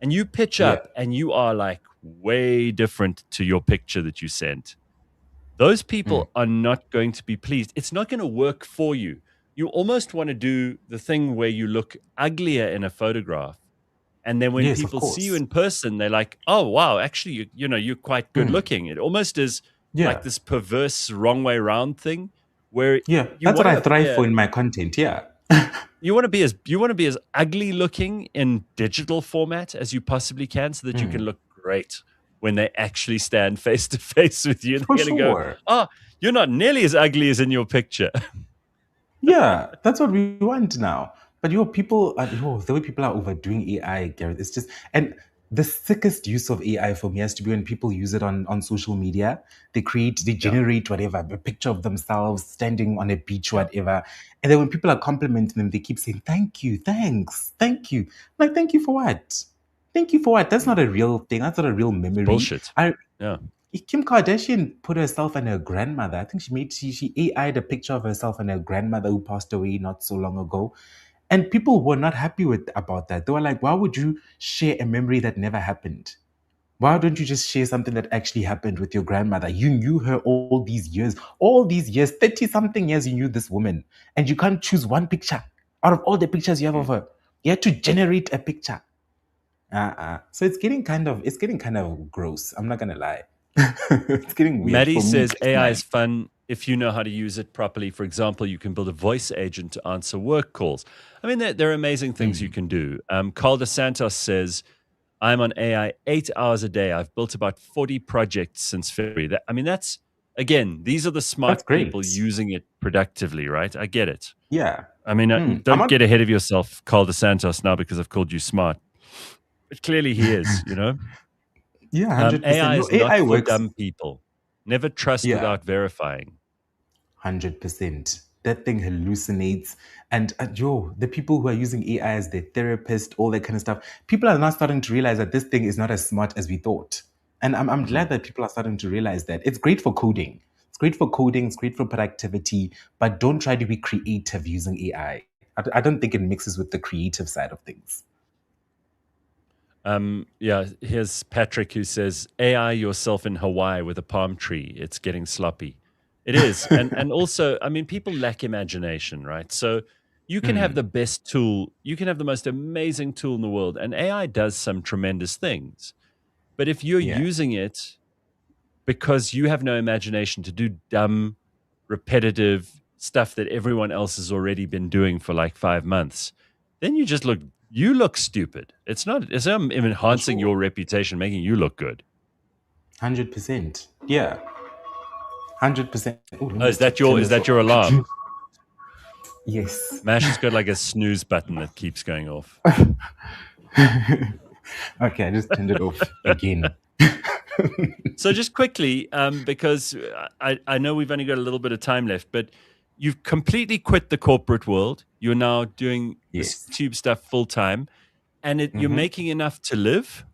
and you pitch yeah. up and you are like way different to your picture that you sent. Those Mm, people are not going to be pleased. It's not going to work for you. You almost want to do the thing where you look uglier in a photograph. And then when yes, of people see you course. in person, they're like, "Oh, wow, actually, you're quite good Mm, looking." It almost is like yeah. this perverse wrong way round thing where Yeah. you That's what want I to thrive for appear in my content. Yeah. you want to be as ugly looking in digital format as you possibly can, so that you can Mm, look great when they actually stand face to face with you. for They're going to go, sure. "Oh, you're not nearly as ugly as in your picture." Yeah, that's what we want now. But the way people are overdoing AI, Gareth, it's just, and the sickest use of AI for me has to be when people use it on social media. They Yeah, generate whatever, a picture of themselves standing on a beach, yeah, whatever. And then when people are complimenting them, they keep saying, thank you, thanks, thank you. Like, thank you for what? Thank you for what? That's not mm, a real thing. That's not a real it's memory. bullshit. I Yeah, Kim Kardashian put herself and her grandmother. I think she AI'd a picture of herself and her grandmother who passed away not so long ago. And people were not happy with about that. They were like, why would you share a memory that never happened? Why don't you just share something that actually happened with your grandmother? You knew her all these years, 30 something years, you knew this woman. And you can't choose one picture out of all the pictures you have of mm. her. You had to generate a picture. So it's getting kind of gross. I'm not gonna lie. It's getting weird Maddie for me says AI personally. is fun if you know how to use it properly. For example, you can build a voice agent to answer work calls. I mean, there are amazing things you Mm, can do. Carl DeSantos says, "I'm on AI 8 hours a day. I've built about 40 projects since February." I mean, that's, again, these are the that's smart people great. using it productively, right? I get it. Yeah. I mean, I'm don't on. get ahead of yourself, Carl DeSantos, now because I've called you smart. But clearly he is, you know? Yeah, 100%. AI No, is not AI for works. dumb people. Never trust Yeah, without verifying. 100%. That thing hallucinates. And the people who are using AI as their therapist, all that kind of stuff, people are now starting to realize that this thing is not as smart as we thought. And I'm Mhm. glad that people are starting to realize that. It's great for coding. It's great for coding, it's great for productivity, but don't try to be creative using AI. I don't think it mixes with the creative side of things. Yeah, here's Patrick who says, "AI yourself in Hawaii with a palm tree. It's getting sloppy." It is. And also, I mean, people lack imagination, right? So you can have Mm, the best tool, you can have the most amazing tool in the world, and AI does some tremendous things. But if you're yeah, using it because you have no imagination to do dumb, repetitive stuff that everyone else has already been doing for like 5 months, then you look stupid. It's not for enhancing sure. your reputation, making you look good. 100%. Yeah, 100%. Oh, let me Oh, just turn is this that off. your alarm? Yes. Mash has got like a snooze button that keeps going off. Okay, I just turned it off again. So just quickly, because I know we've only got a little bit of time left, but you've completely quit the corporate world. You're now doing this Yes. YouTube stuff full time, and you're Hmm. making enough to live.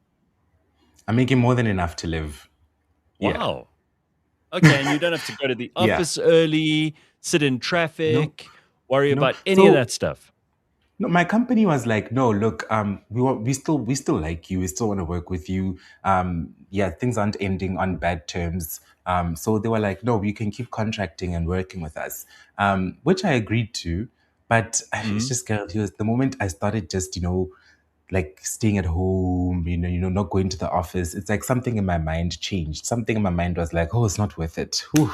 I'm making more than enough to live. Yeah. Wow. Okay, and you don't have to go to the Yeah. office early, sit in Nope. traffic, worry No. about any of that So stuff. No, my company was like, no, look, we still like you, we still want to work with you. Yeah, things aren't ending on bad terms. So they were like, no, you can keep contracting and working with us, which I agreed to. But it's Mm. just kind of, he was the moment I started just, like staying at home, not going to the office. It's like something in my mind changed. Something in my mind was like, oh, it's not worth it. Whew.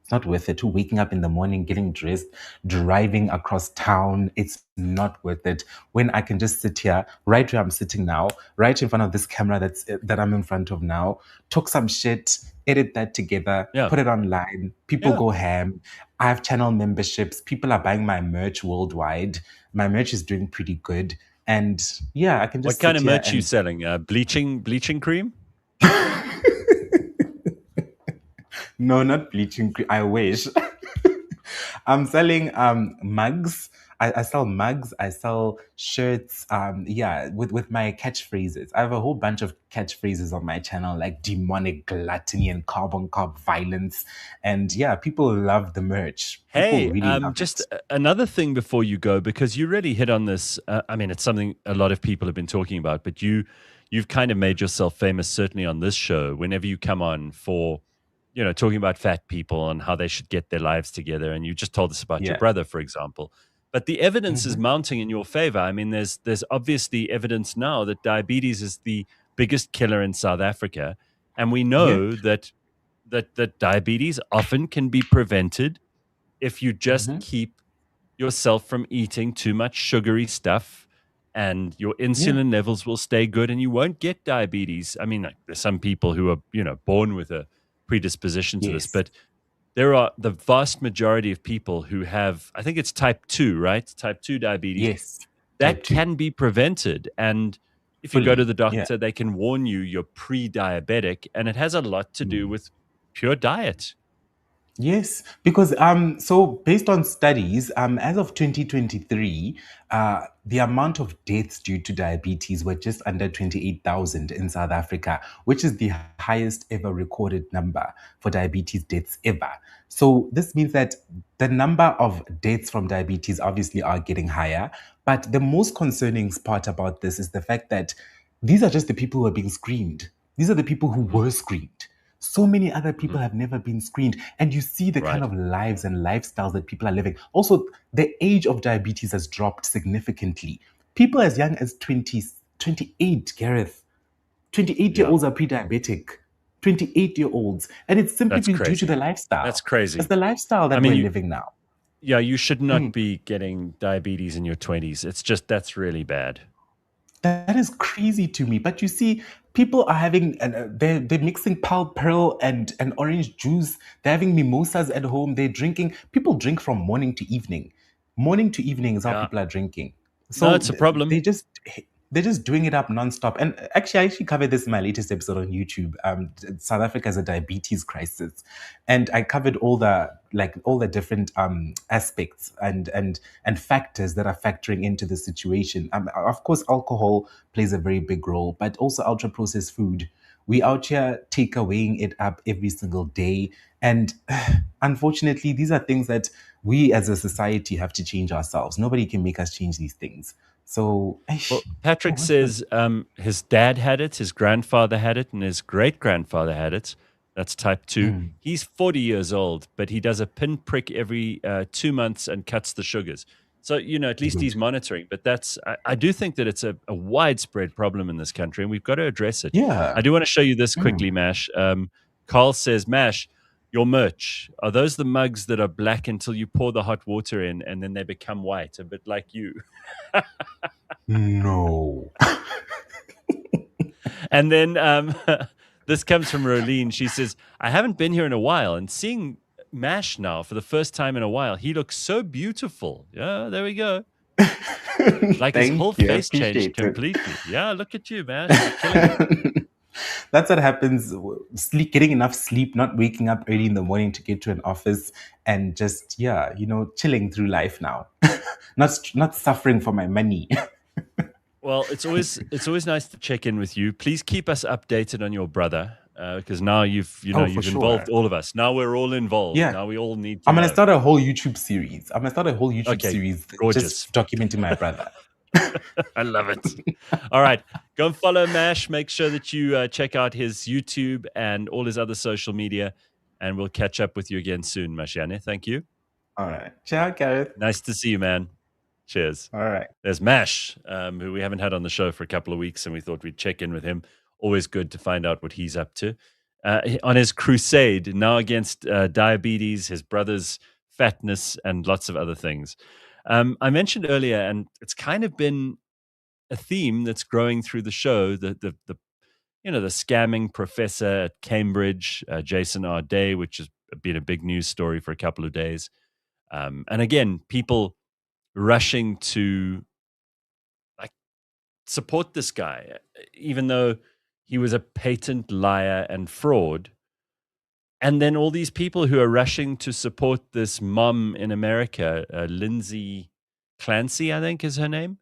It's not worth it. Waking up in the morning, getting dressed, driving across town. It's not worth it when I can just sit here, right where I'm sitting now, right in front of this camera that I'm in front of now, talk some shit, edit that together, Yeah. put it online. People Yeah. go ham. I have channel memberships. People are buying my merch worldwide. My merch is doing pretty good. And yeah, I can What just kind sit of here merch you and selling? Bleaching cream? no, not bleaching cream. I wish. I'm selling mugs. I sell mugs. I sell shirts. Yeah, with my catchphrases. I have a whole bunch of catchphrases on my channel, like demonic gluttony and carbon carb violence. And yeah, people love the merch. People Hey, really love just it. another thing before you go, because you really hit on this. I mean, it's something a lot of people have been talking about, but you've kind of made yourself famous, certainly on this show. Whenever you come on for, talking about fat people and how they should get their lives together, and you just told us about your Yeah. brother, for example. But the evidence is Hmm. mounting in your favor. I mean, there's obviously evidence now that diabetes is the biggest killer in South Africa, and we Yep. know that diabetes often can be prevented if you just Hmm. keep yourself from eating too much sugary stuff, and your Yeah. insulin levels will stay good and you won't get diabetes. I mean, like, there's some people who are, born with a predisposition to this, Yes. but there are the vast majority of people who have, I think it's type 2, right? Type 2 diabetes. Yes. Type That 2. can be prevented. And if you go to Fully. the Yeah. doctor, they can warn you you're pre diabetic, and it has a lot to do with pure diet. Yes, because so based on studies, as of 2023, the amount of deaths due to diabetes were just under 28,000 in South Africa, which is the highest ever recorded number for diabetes deaths ever. So this means that the number of deaths from diabetes obviously are getting higher, but the most concerning part about this is the fact that these are just the people who are being screened. These are the people who Mhm, were screened. So many other mhm. people have never been screened, and you see the kind Right. of lives and lifestyles that people are living. Also, the age of diabetes has dropped significantly. People as young as 20, 28, Gareth, 28-year Yeah. olds are pre-diabetic. 28-year-olds, and it's simply That's been due to the crazy. That's lifestyle. It's crazy. the lifestyle I that mean, we're living now. yeah, you should not Mm. be getting diabetes in your 20s. It's just, that's really bad. That is crazy to me. But you see, people are having, they're mixing pearl and orange juice. They're having mimosas at home. They're drinking. People drink from morning to evening. Morning to evening is how Yeah. people are drinking. No, So it's a problem. they just they're just doing it up nonstop. And actually, I actually covered this in my latest episode on YouTube. South Africa has a diabetes crisis, and I covered all the different aspects and factors that are factoring into the situation. Of course, alcohol plays a very big role, but also ultra processed food. We out here takeawaying it up every single day, and unfortunately, these are things that we as a society have to change ourselves. Nobody can make us change these things. So, Well, oh, Patrick what's the says his dad had it, his grandfather had it, and his great grandfather had it. That's type 2. mm, He's 40 years old, but he does a pinprick every 2 months and cuts the sugars. So, at least good? he's monitoring. But I do think that it's a widespread problem in this country, and we've got to address it. I Yeah. do want to show you this Mm. quickly, Mash. Carl says, Mash, your merch, are those the mugs that are black until you pour the hot water in and then they become white, a bit like you? No. And then this comes from Rolene. She says, I haven't been here in a while, and seeing Mash now for the first time in a while, he looks so beautiful. Yeah, there we go. Like his whole Thank you. I face changed appreciate it. completely. Yeah, look at you, Mash. You're killing it. That's what happens. Sleep, getting enough sleep, not waking up early in the morning to get to an office, and just yeah, chilling through life now. Not suffering for my money. Well, it's always nice to check in with you. Please keep us updated on your brother. because now you've Oh, for you've involved sure. all of us. Now we're all involved. Yeah. Now we all need to I'm gonna know. start a whole YouTube series. I'm gonna start a whole YouTube Okay, series gorgeous. just documenting my brother. I love it. All right, go and follow Mash. Make sure that you check out his YouTube and all his other social media, and we'll catch up with you again soon, Mashiane. Thank you. All right. Ciao, Gareth. Nice to see you, man. Cheers. All right. There's Mash, who we haven't had on the show for a couple of weeks, and we thought we'd check in with him. Always good to find out what he's up to. On his crusade, now against diabetes, his brother's fatness, and lots of other things. I mentioned earlier, and it's kind of been a theme that's growing through the show, the scamming professor at Cambridge, Jason R. Day, which has been a big news story for a couple of days. And again, people rushing to like support this guy, even though he was a patent liar and fraud. And then all these people who are rushing to support this mom in America, Lindsay Clancy, I think is her name,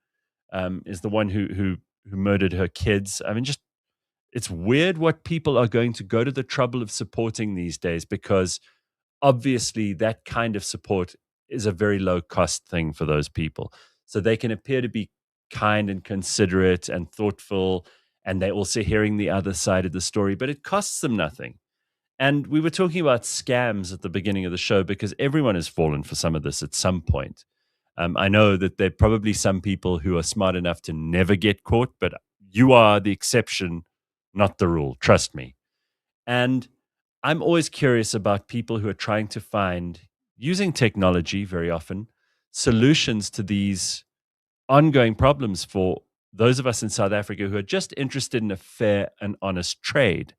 is the one who murdered her kids. I mean, just it's weird what people are going to go to the trouble of supporting these days, because obviously that kind of support is a very low cost thing for those people. So they can appear to be kind and considerate and thoughtful, and they're also hearing the other side of the story, but it costs them nothing. And we were talking about scams at the beginning of the show because everyone has fallen for some of this at some point. I know that there are probably some people who are smart enough to never get caught, but you are the exception, not the rule. Trust me. And I'm always curious about people who are trying to find, using technology very often, solutions to these ongoing problems for those of us in South Africa who are just interested in a fair and honest trade.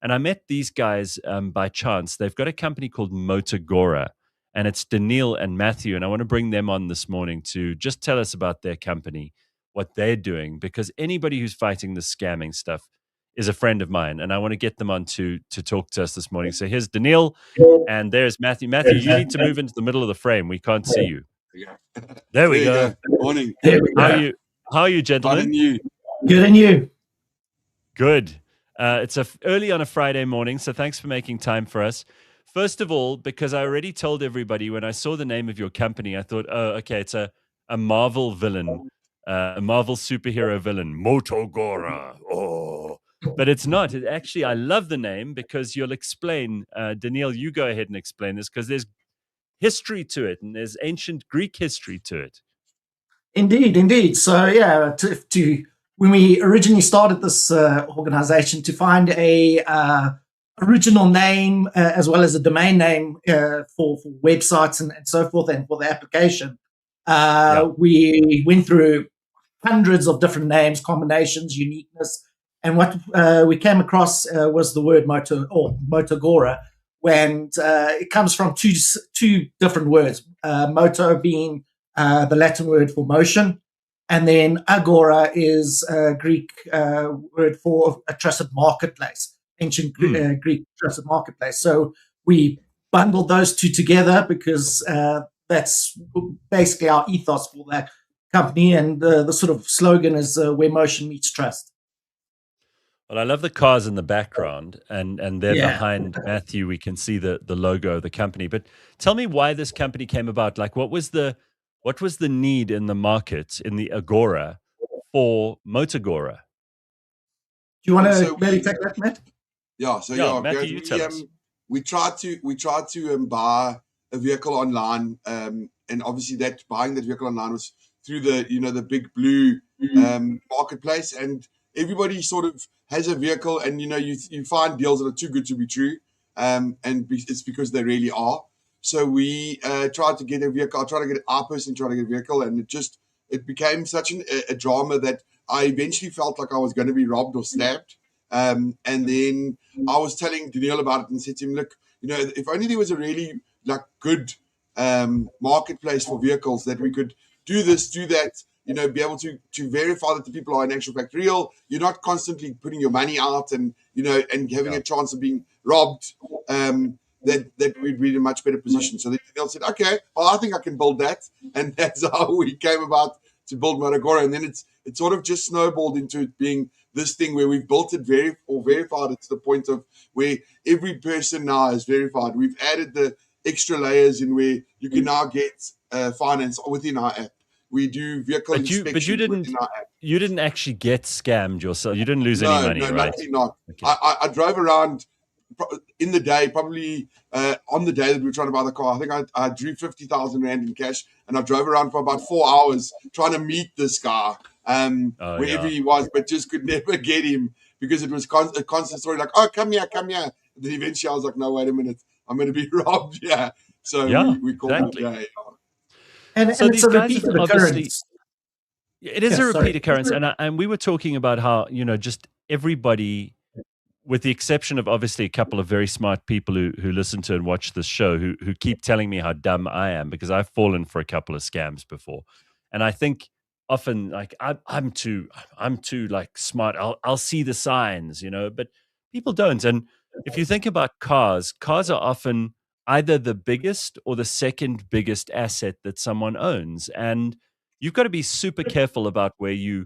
And I met these guys by chance. They've got a company called Motogora, and it's Daniil and Matthew. And I want to bring them on this morning to just tell us about their company, what they're doing, because anybody who's fighting the scamming stuff is a friend of mine, and I want to get them on to talk to us this morning. So here's Daniil, and there's Matthew. Matthew, you need to move into the middle of the frame. We can't see you. There we go. Morning. How are you? How are you, Fine gentlemen? and you? Good, and you? Good. It's early on a Friday morning, so thanks for making time for us. First of all, because I already told everybody when I saw the name of your company, I thought, oh, okay, it's a Marvel villain, a Marvel superhero villain, Motogora. Oh, but it's not. Actually, I love the name because you'll explain. Daniil, you go ahead and explain this because there's history to it, and there's ancient Greek history to it. Indeed, indeed. So, yeah, when we originally started this organization, to find a original name as well as a domain name for websites and so forth, and for the application, we went through hundreds of different names, combinations, uniqueness, and what we came across was the word Motogora, when it comes from two different words, moto being the Latin word for motion, and then agora is a Greek word for a trusted marketplace, ancient Greek trusted marketplace. So we bundled those two together because that's basically our ethos for that company, and the sort of slogan is where motion meets trust. Well, I love the cars in the background, and there behind Matthew, we can see the logo of the company. But tell me why this company came about. Like, what was the need in the market, in the agora, for Motogora? Do you want to maybe take that, Matt? Yeah. So Matthew, you tell us. We tried to buy a vehicle online, and obviously buying that vehicle online was through the big blue marketplace, and everybody sort of has a vehicle, and you find deals that are too good to be true, and it's because they really are. So we tried to get a vehicle. Our person tried to get a vehicle, and it became such a drama that I eventually felt like I was going to be robbed or stabbed. And then I was telling Daniil about it and said to him, look, if only there was a really good marketplace for vehicles that we could do this, do that, be able to verify that the people are in actual fact real. You're not constantly putting your money out and having a chance of being robbed. That we'd be in a much better position. So Daniil said, okay, well, I think I can build that. And that's how we came about to build Motogora. And then it sort of just snowballed into it being this thing where we've built it verified it to the point of where every person now is verified. We've added the extra layers in where you can now get finance within our app. We do vehicle inspections within our app. You didn't actually get scammed yourself. You didn't lose any money, no, right? luckily not. Okay. I drove around in the day, probably on the day that we were trying to buy the car. I think I drew 50,000 Rand in cash, and I drove around for about 4 hours trying to meet this guy wherever he was, but just could never get him because it was a constant story like, oh, come here. And then eventually I was like, no, wait a minute, I'm going to be robbed. Yeah. So we called exactly. it a day. And So it's a repeated occurrence. It is a repeat occurrence. And we were talking about how, just everybody, with the exception of obviously a couple of very smart people who listen to and watch this show, who keep telling me how dumb I am because I've fallen for a couple of scams before. And I think often like I'm too like smart. I'll see the signs, but people don't. And if you think about cars are often either the biggest or the second biggest asset that someone owns. And you've got to be super careful about where you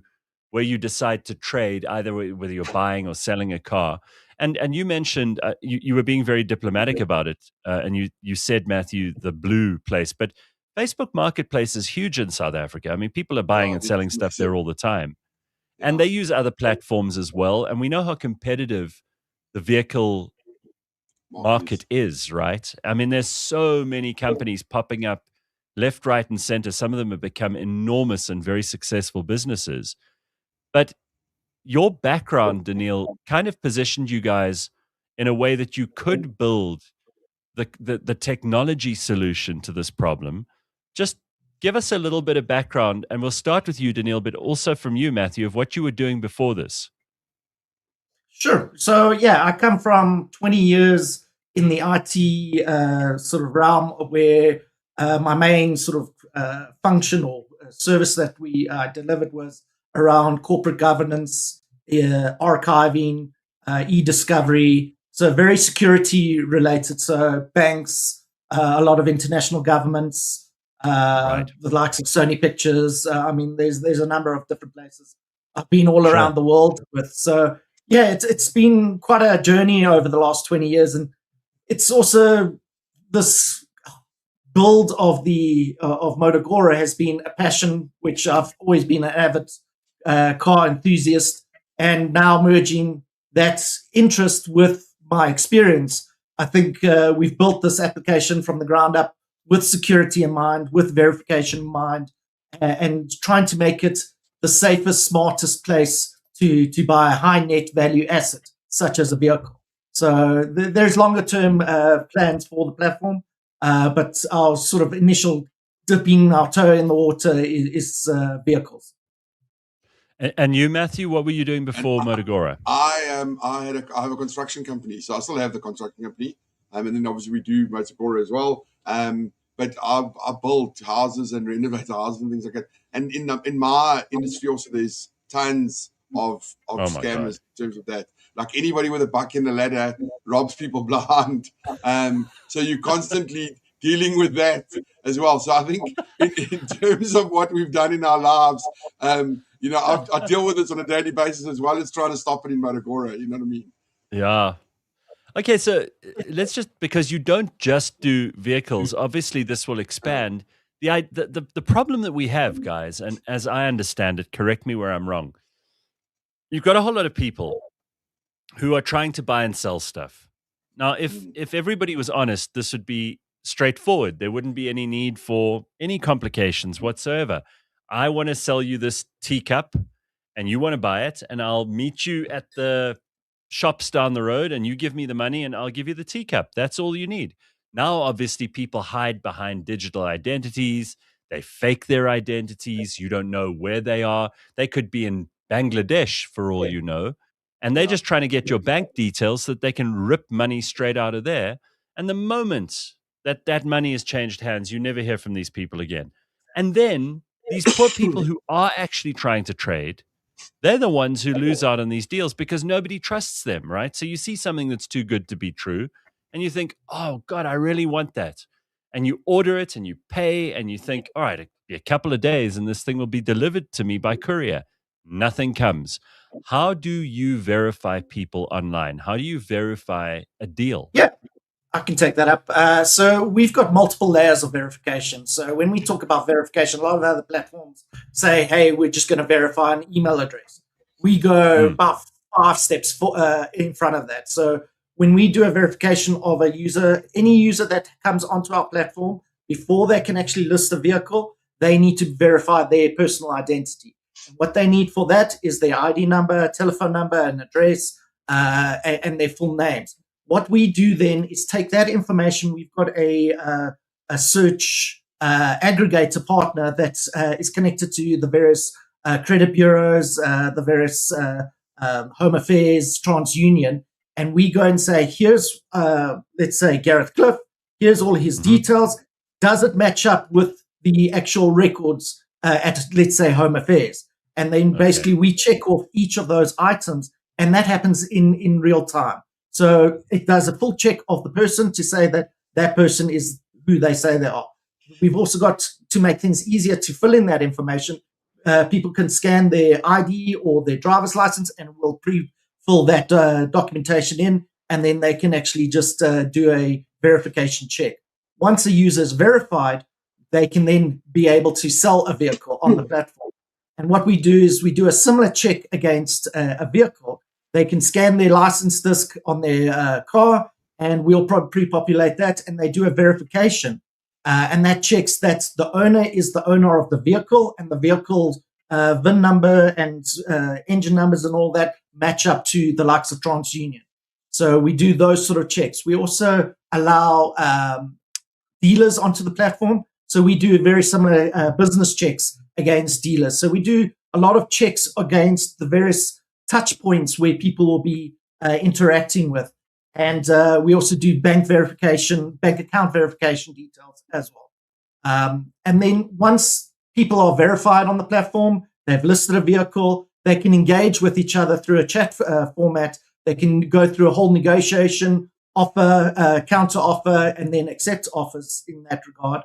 decide to trade, either whether you're buying or selling a car. And you mentioned you were being very diplomatic about it, and you said, Matthew, the blue place, but Facebook Marketplace is huge in South Africa. I mean, people are buying and selling stuff there all the time, and they use other platforms as well. And we know how competitive the vehicle market is, right? I mean, there's so many companies popping up left, right, and center. Some of them have become enormous and very successful businesses. But your background, Daniil, kind of positioned you guys in a way that you could build the technology solution to this problem. Just give us a little bit of background, and we'll start with you, Daniil, but also from you, Matthew, of what you were doing before this. Sure. So, I come from 20 years in the IT sort of realm where my main sort of function or service that we delivered was around corporate governance, archiving, e-discovery, so very security related. So banks, a lot of international governments, the likes of Sony Pictures. I mean, there's a number of different places I've been all around the world with. So it's been quite a journey over the last 20 years, and it's also this build of the of Motogora has been a passion, which I've always been an avid car enthusiast, and now merging that interest with my experience, I think we've built this application from the ground up with security in mind, with verification in mind, and trying to make it the safest, smartest place to buy a high net value asset, such as a vehicle. So there's longer term plans for the platform, but our sort of initial dipping our toe in the water is vehicles. And you, Matthew, what were you doing before Motogora? I have a construction company, so I still have the construction company, and then obviously we do Motogora as well. But I build houses and renovate houses and things like that. And in my industry also, there's tons of scammers in terms of that. Like anybody with a buck in the ladder robs people blind. So you're constantly dealing with that as well. So I think in terms of what we've done in our lives, I deal with this on a daily basis as well as trying to stop it in Motogora. You know what I mean? Yeah. Okay, so let's just, because you don't just do vehicles, obviously this will expand. The problem that we have, guys, and as I understand it, correct me where I'm wrong, you've got a whole lot of people who are trying to buy and sell stuff. Now, if everybody was honest, this would be straightforward. There wouldn't be any need for any complications whatsoever. I want to sell you this teacup and you want to buy it, and I'll meet you at the shops down the road and you give me the money and I'll give you the teacup. That's all you need. Now, obviously, people hide behind digital identities. They fake their identities. You don't know where they are. They could be in Bangladesh for all you know. And they're just trying to get your bank details so that they can rip money straight out of there. And the moment that money has changed hands, you never hear from these people again. And then these poor people who are actually trying to trade, they're the ones who lose out on these deals because nobody trusts them, right? So you see something that's too good to be true and you think, oh God, I really want that. And you order it and you pay and you think, all right, a couple of days and this thing will be delivered to me by courier. Nothing comes. How do you verify people online? How do you verify a deal? Yeah, I can take that up. So we've got multiple layers of verification. So when we talk about verification, a lot of other platforms say, "Hey, we're just going to verify an email address." We go Mm, about 5 steps in front of that. So when we do a verification of a user, any user that comes onto our platform, before they can actually list a vehicle, they need to verify their personal identity. And what they need for that is their ID number, telephone number, an address, and their full names. What we do then is take that information. We've got a search aggregator partner that is connected to the various credit bureaus, the various Home Affairs, TransUnion, and we go and say, here's, let's say, Gareth Cliff, here's all his mhm. details. Does it match up with the actual records at, let's say, Home Affairs? And then Okay. basically we check off each of those items, and that happens in real time. So it does a full check of the person to say that that person is who they say they are. We've also got to make things easier to fill in that information. People can scan their ID or their driver's license, and we'll pre-fill that documentation in, and then they can actually just do a verification check. Once a user is verified, they can then be able to sell a vehicle on the platform. And what we do is we do a similar check against a vehicle. They can scan their license disc on their car, and we'll pre-populate that, and they do a verification. And that checks that the owner is the owner of the vehicle, and the vehicle's VIN number and engine numbers and all that match up to the likes of TransUnion. So we do those sort of checks. We also allow dealers onto the platform. So we do very similar business checks against dealers. So we do a lot of checks against the various touch points where people will be interacting with. And we also do bank verification, bank account verification details as well. And then once people are verified on the platform, they've listed a vehicle, they can engage with each other through a chat format. They can go through a whole negotiation, offer, counter offer, and then accept offers in that regard.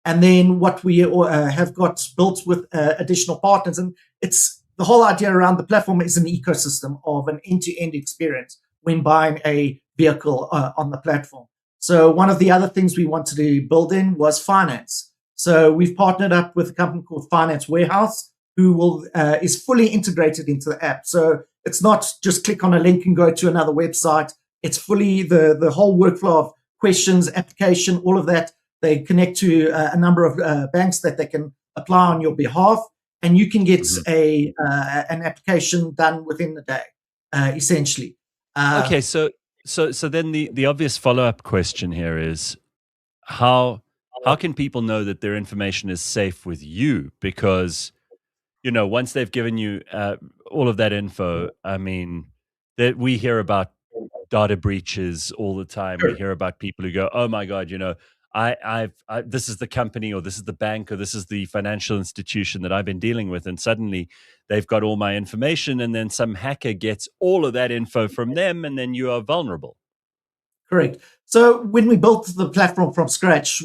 And then what we have got built with additional partners, and it's the whole idea around the platform is an ecosystem of an end-to-end experience when buying a vehicle on the platform. So one of the other things we wanted to build in was finance. So we've partnered up with a company called Finance Warehouse, who will is fully integrated into the app. So it's not just click on a link and go to another website. It's fully the whole workflow of questions, application, all of that. They connect to a number of banks that they can apply on your behalf, and you can get an application done within the day, essentially. Okay, so then the obvious follow-up question here is how can people know that their information is safe with you? Because once they've given you all of that info, I mean, that we hear about data breaches all the time. We hear about people who go, "Oh my God, this is the company, or this is the bank, or this is the financial institution that I've been dealing with," and suddenly they've got all my information, and then some hacker gets all of that info from them, and then you are vulnerable. Correct. So when we built the platform from scratch,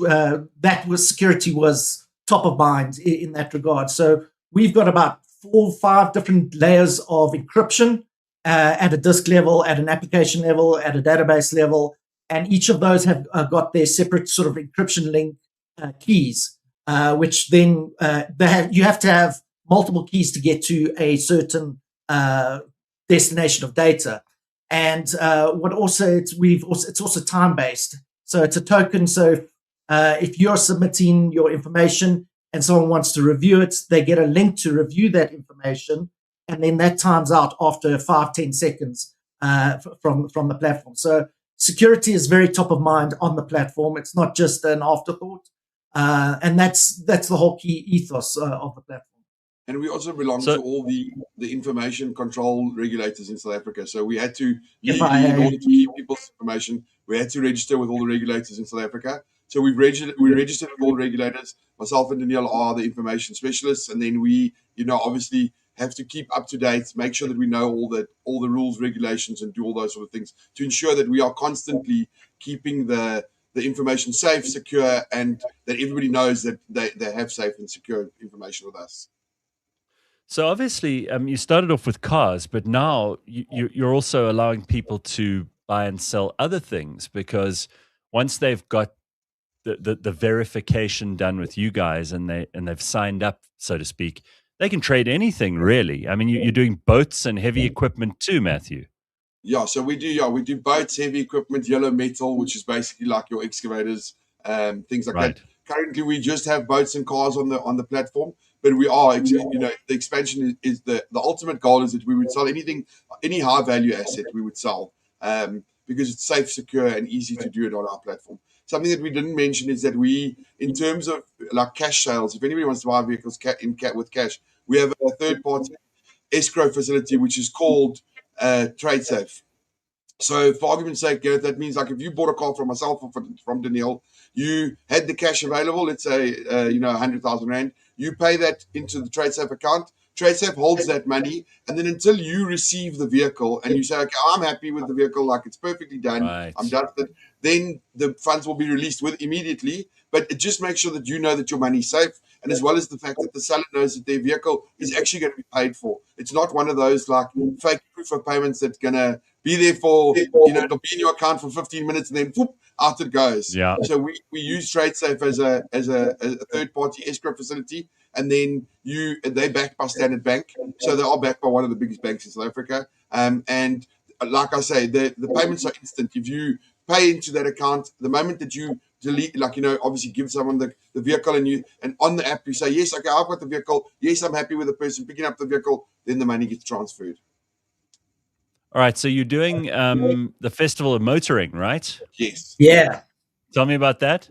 security was top of mind in that regard. So we've got about 4 or 5 different layers of encryption at a disk level, at an application level, at a database level, and each of those have got their separate sort of encryption link keys, which then you have to have multiple keys to get to a certain destination of data. And it's also time based, so it's a token. So if you're submitting your information and someone wants to review it, they get a link to review that information, and then that times out after 5-10 seconds from the platform. So security is very top of mind on the platform. It's not just an afterthought, and that's the whole key ethos of the platform. And we also belong to all the information control regulators in South Africa. So we had to, legally, in order to keep people's information, we had to register with all the regulators in South Africa. So we registered with all the regulators. Myself and Danielle are the information specialists. And then we, obviously have to keep up to date, make sure that we know all the rules, regulations, and do all those sort of things to ensure that we are constantly keeping the information safe, secure, and that everybody knows that they have safe and secure information with us. So obviously, you started off with cars, but now you're also allowing people to buy and sell other things, because once they've got the verification done with you guys, and they've signed up, so to speak, they can trade anything really. I mean, you're doing boats and heavy equipment too, Matthew. Yeah, so we do boats, heavy equipment, yellow metal, which is basically like your excavators, things like Right. that. Currently, we just have boats and cars on the platform, but we are, the expansion is the ultimate goal is that we would sell anything, any high value asset we would sell, because it's safe, secure, and easy to do it on our platform. Something that we didn't mention is that we, in terms of like cash sales, if anybody wants to buy vehicles with cash, we have a third party escrow facility which is called TradeSafe. So, for argument's sake, Gareth, that means like if you bought a car from myself or from Danielle, you had the cash available, let's say, 100,000 Rand, you pay that into the TradeSafe account. TradeSafe holds that money, and then until you receive the vehicle and you say, okay, I'm happy with the vehicle, like it's perfectly done, Right. I'm done with it, then the funds will be released immediately. But it just makes sure that you know that your money's safe, and as well as the fact that the seller knows that their vehicle is actually going to be paid for. It's not one of those like fake proof of payments that's going to be there for, it'll be in your account for 15 minutes and then whoop, out it goes. Yeah. So we use TradeSafe as a third party escrow facility, and then they backed by Standard Bank. So they are backed by one of the biggest banks in South Africa. And like I say, the payments are instant. If you pay into that account, the moment that you delete, obviously give someone the vehicle, and on the app you say, yes, okay, I've got the vehicle. Yes, I'm happy with the person picking up the vehicle. Then the money gets transferred. All right. So you're doing the Festival of Motoring, right? Yes. Yeah. Tell me about that.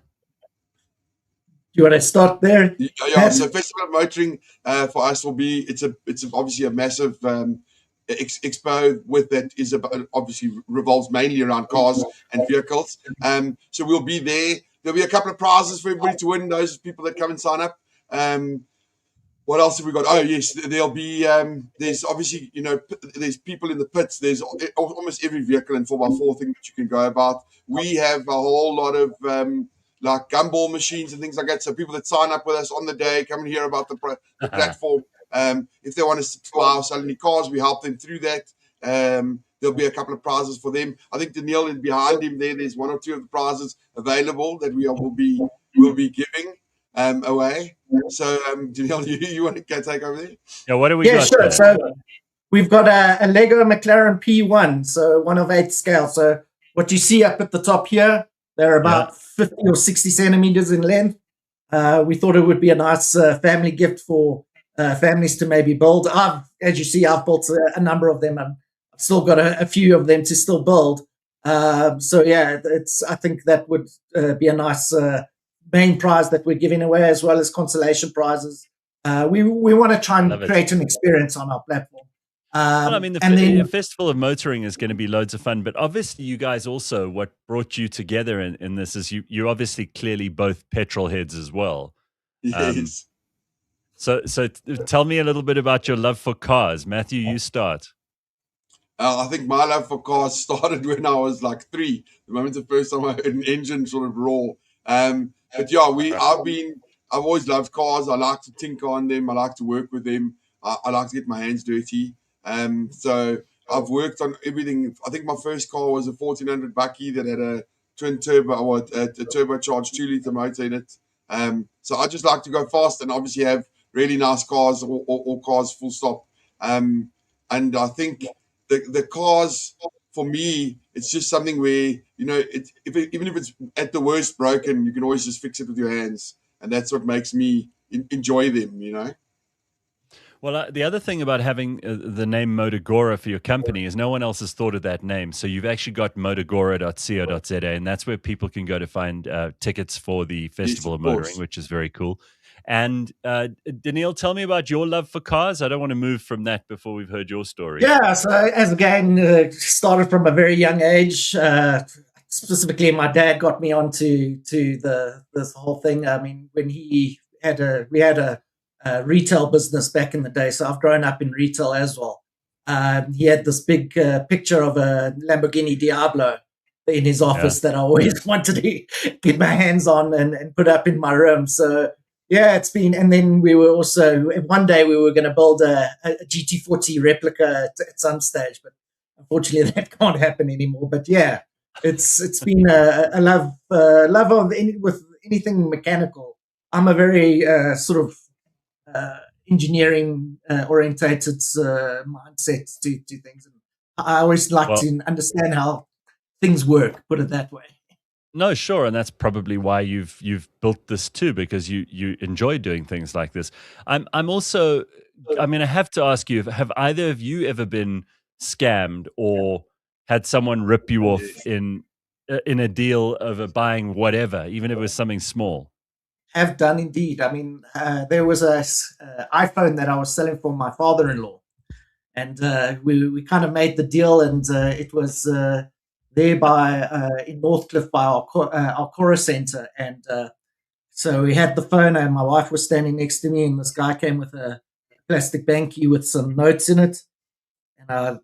You want to start there? Yeah. So Festival of Motoring for us will be it's obviously a massive expo with that is about, obviously revolves mainly around cars and vehicles. So we'll be there. There'll be a couple of prizes for everybody to win. Those people that come and sign up. What else have we got? Oh yes, there'll be. There's obviously there's people in the pits. There's almost every vehicle and 4x4 thing that you can go about. We have a whole lot of like gumball machines and things like that. So people that sign up with us on the day come and hear about the platform. If they want to buy or sell any cars, we help them through that. There'll be a couple of prizes for them. I think Danielle is behind him there. There's one or two of the prizes available that will be giving away. So Danielle, you want to go take over there? Yeah. What do we Yeah, got sure. there? So we've got a Lego McLaren P1, so 1/8 scale. So what you see up at the top here, they're about 50 or 60 centimeters in length. We thought it would be a nice family gift for families to maybe build. As you see, I've built a number of them. I've still got a few of them to still build. So yeah, I think that would be a nice main prize that we're giving away, as well as consolation prizes. We want to try and create an experience on our platform. Well, I mean, the Festival of Motoring is going to be loads of fun, but obviously you guys also, what brought you together in this is you're obviously clearly both petrol heads as well. Yes. So tell me a little bit about your love for cars. Matthew, you start. I think my love for cars started when I was like 3. The moment the first time I heard an engine sort of roar. But yeah, I've always loved cars. I like to tinker on them. I like to work with them. I like to get my hands dirty. So I've worked on everything. I think my first car was a 1400 Bucky that had a twin turbo or a turbocharged 2-liter motor in it. So I just like to go fast and obviously have really nice cars or cars full stop. And I think the cars, for me, it's just something where, even if it's at the worst broken, you can always just fix it with your hands. And that's what makes me enjoy them. Well, the other thing about having the name Motogora for your company is no one else has thought of that name. So you've actually got motogora.co.za, and that's where people can go to find tickets for the Festival of Motoring, which is very cool. And Danielle, tell me about your love for cars. I don't want to move from that before we've heard your story. Yeah, so as again, started from a very young age. Specifically, my dad got me onto this whole thing. I mean, when we had a retail business back in the day, so I've grown up in retail as well. He had this big picture of a Lamborghini Diablo in his office that I always wanted to get my hands on and put up in my room. So Yeah, it's been, and then we were also one day we were going to build a GT40 replica at some stage, but unfortunately that can't happen anymore. But yeah, it's been a love of with anything mechanical. I'm a very sort of engineering orientated mindset to things. And I always like Well, to understand how things work. Put it that way. no, sure, and that's probably why you've built this too, because you enjoy doing things like this. I'm also, I mean, I have to ask you, have either of you ever been scammed or had someone rip you off Yes. in a deal of buying whatever, even if it was something small? Have done indeed. I mean, there was a iPhone that I was selling for my father-in-law, and we kind of made the deal, and it was there by in Northcliffe by our Cora Center, and so we had the phone, and my wife was standing next to me, and this guy came with a plastic banky with some notes in it, and I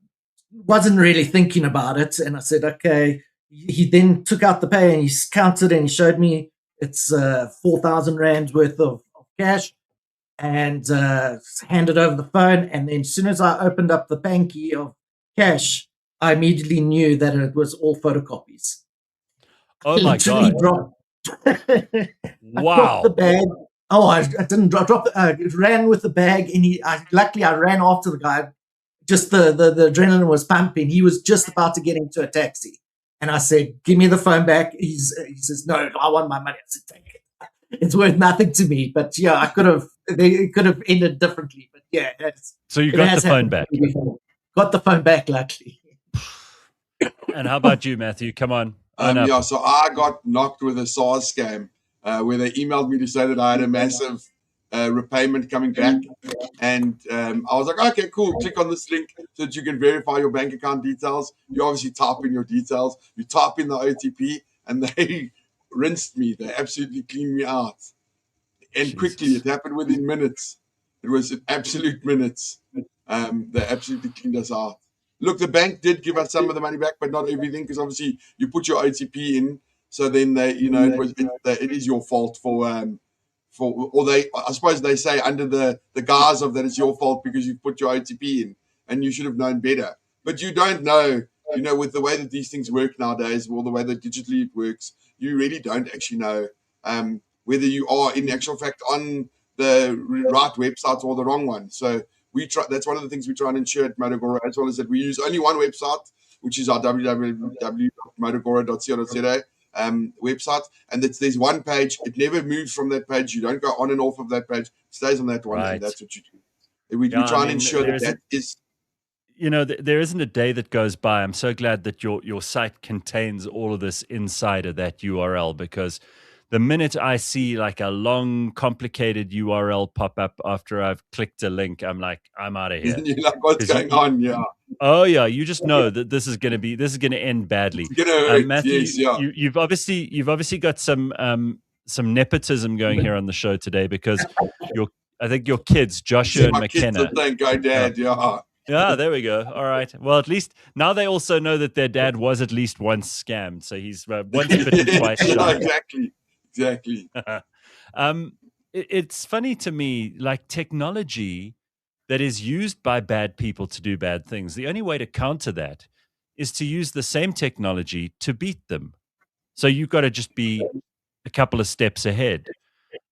wasn't really thinking about it, and I said, okay. He then took out the pay and he counted and he showed me it's 4,000 rands worth of cash, and handed over the phone. And then as soon as I opened up the banky of cash, I immediately knew that it was all photocopies. Oh my Literally god! dropped. I dropped the Wow. bag. Oh, I didn't drop. Ran with the bag, and luckily I ran after the guy. Just the adrenaline was pumping. He was just about to get into a taxi, and I said, "Give me the phone back." He says, "No, I want my money." I said, "Take it. It's worth nothing to me." But yeah, it could have ended differently. But yeah, So you it got the has phone happened to back. me before. Got the phone back, luckily. And how about you, Matthew? Come on, own up. Yeah, so I got knocked with a SARS scam where they emailed me to say that I had a massive repayment coming back. And I was like, okay, cool. Click on this link so that you can verify your bank account details. You obviously type in your details. You type in the OTP, and they rinsed me. They absolutely cleaned me out. And quickly, Jesus. it happened within minutes. It was absolute minutes. They absolutely cleaned us out. Look, the bank did give us some of the money back, but not everything, because obviously you put your OTP in, so then they, it is your fault or they, I suppose they say under the guise of that it's your fault because you put your OTP in, and you should have known better. But you don't know, with the way that these things work nowadays, or the way that digitally it works, you really don't actually know whether you are in actual fact on the right website or the wrong one. So we try. That's one of the things we try and ensure at Motogora, as well as that we use only one website, which is our www.motogora.co.za website, and there's one page. It never moves from that page. You don't go on and off of that page. It stays on that one, and Right. that's what you do. We Yeah, I try and mean, ensure that is. there isn't a day that goes by. I'm so glad that your site contains all of this inside of that URL, because the minute I see like a long, complicated URL pop up after I've clicked a link, I'm like, I'm out of here. You're like, what's 'Cause going on? Yeah, oh yeah, you just know that this is going to end badly. it's gonna hurt. Matthew, Yes, yeah. you've obviously got some nepotism going here on the show today, because I think your kids, Joshua and My kids McKenna. will think, "Go, Dad." Yeah. Yeah, there we go. All right. Well, at least now they also know that their dad was at least once scammed. So he's once bitten, twice shy. Exactly. It's funny to me, like technology that is used by bad people to do bad things. The only way to counter that is to use the same technology to beat them. So you've got to just be a couple of steps ahead.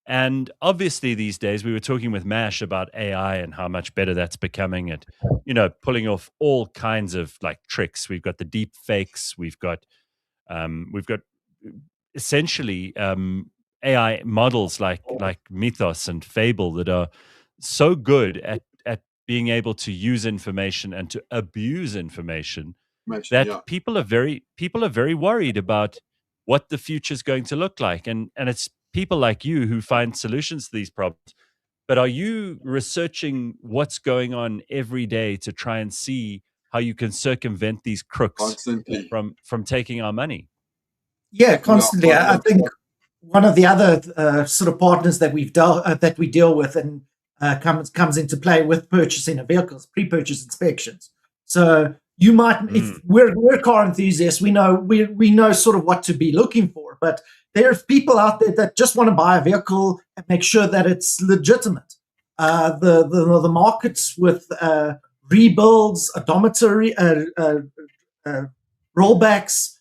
And obviously, these days, we were talking with Mash about AI and how much better that's becoming at, pulling off all kinds of like tricks. We've got the deep fakes. We've got essentially AI models like Mythos and Fable that are so good at being able to use information and to abuse information that Yeah. people are very worried about what the future is going to look like, and it's people like you who find solutions to these problems. But are you researching what's going on every day to try and see how you can circumvent these crooks Constantly. from taking our money? Yeah, constantly. I think one of the other sort of partners that that we deal with and comes into play with purchasing of vehicles, pre-purchase inspections. So You might, if we're car enthusiasts, we know sort of what to be looking for. But there's people out there that just want to buy a vehicle and make sure that it's legitimate. The markets with rebuilds, odometer rollbacks,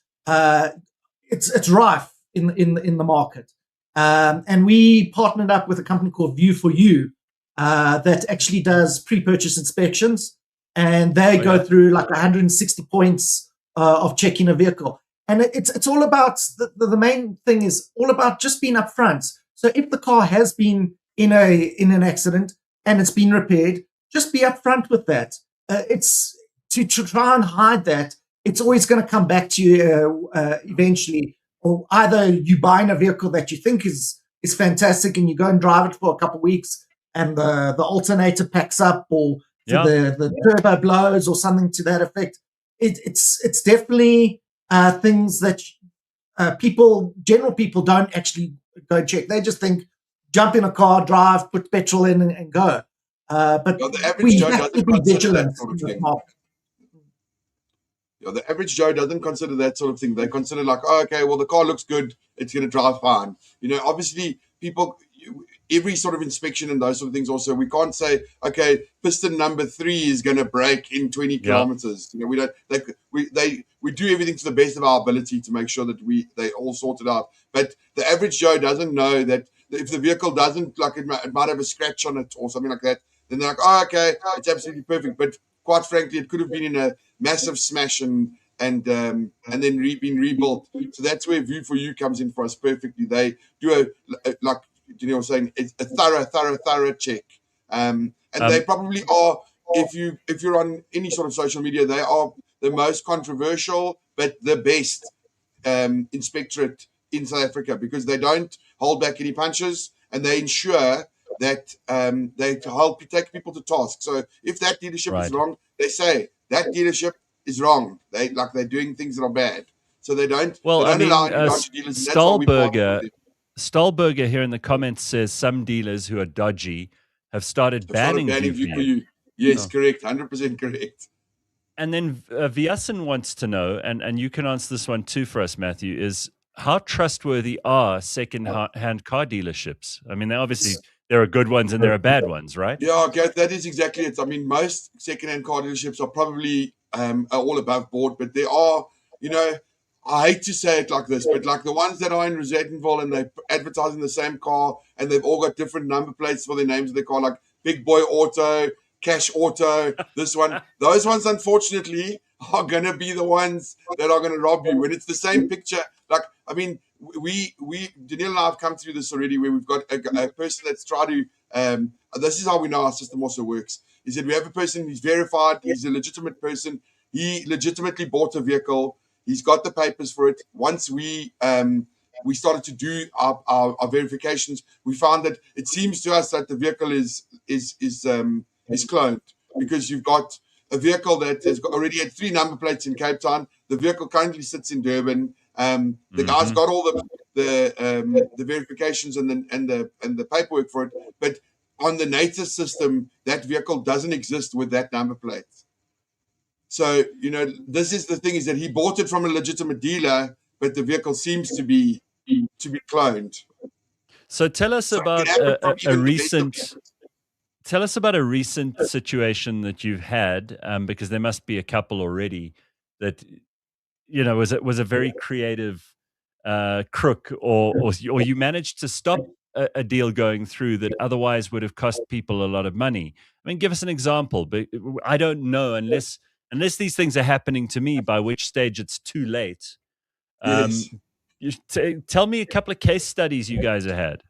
it's rife in the market. And we partnered up with a company called View for You that actually does pre-purchase inspections, and they go through like 160 points of checking a vehicle. And it's all about the main thing is all about just being upfront. So if the car has been in an accident and it's been repaired, just be upfront with that. It's to try and hide that. It's always going to come back to you eventually. Or either you buying a vehicle that you think is fantastic and you go and drive it for a couple of weeks and the alternator packs up, or the turbo blows or something to that effect. It's definitely things that general people don't actually go check. They just think, jump in a car, drive, put petrol in and go. But the average we Joe have to doesn't be consider vigilant that sort of in the thing. market. The average Joe doesn't consider that sort of thing. They consider like, oh, okay, well, the car looks good. It's going to drive fine. Obviously, people, every sort of inspection and those sort of things also, we can't say, okay, piston number 3 is going to break in 20 kilometers. We don't, we do everything to the best of our ability to make sure that they all sort it out. But the average Joe doesn't know that if the vehicle doesn't, like it might have a scratch on it or something like that, then they're like, oh, okay, it's absolutely perfect. But quite frankly, it could have been in a massive smash and then been rebuilt. So that's where View for You comes in for us perfectly. They do like Daniel was saying, it's a thorough check. And they probably are. If you're on any sort of social media, they are the most controversial but the best inspectorate in South Africa, because they don't hold back any punches and they ensure that they take people to task. So if that dealership is wrong, they say that dealership is wrong. They're doing things that are bad. So they don't. Well, they don't allow any dodgy dealers. And that's why we partner with them. Stallberger here in the comments says some dealers who are dodgy have started banning View for You. Yes, correct. 100% correct. And then Vyasan wants to know, and you can answer this one too for us, Matthew, is how trustworthy are second-hand car dealerships? I mean, obviously there are good ones and there are bad ones, right? Yeah, that is exactly it. I mean, most second-hand car dealerships are probably are all above board, but there are, I hate to say it like this, but like the ones that are in Rosettenville and they advertising the same car and they've all got different number plates for the names of the car, like Big Boy Auto, Cash Auto, this one. Those ones, unfortunately, are going to be the ones that are going to rob you. When it's the same picture, like, I mean, Daniel and I have come through this already, where we've got a person that's tried to, this is how we know our system also works, is that we have a person who's verified, he's a legitimate person, he legitimately bought a vehicle, he's got the papers for it. Once we started to do our verifications, we found that it seems to us that the vehicle is cloned, because you've got a vehicle that has already had 3 number plates in Cape Town. The vehicle currently sits in Durban. The guy's got all the verifications and the paperwork for it, but on the native system, that vehicle doesn't exist with that number plate. So, this is the thing, is that he bought it from a legitimate dealer, but the vehicle seems to be cloned. So tell us about a recent situation that you've had, because there must be a couple already that was a very creative crook, or you managed to stop a deal going through that otherwise would have cost people a lot of money. I mean, give us an example. But I don't know unless these things are happening to me, by which stage it's too late. Yes. Tell me a couple of case studies you guys have had.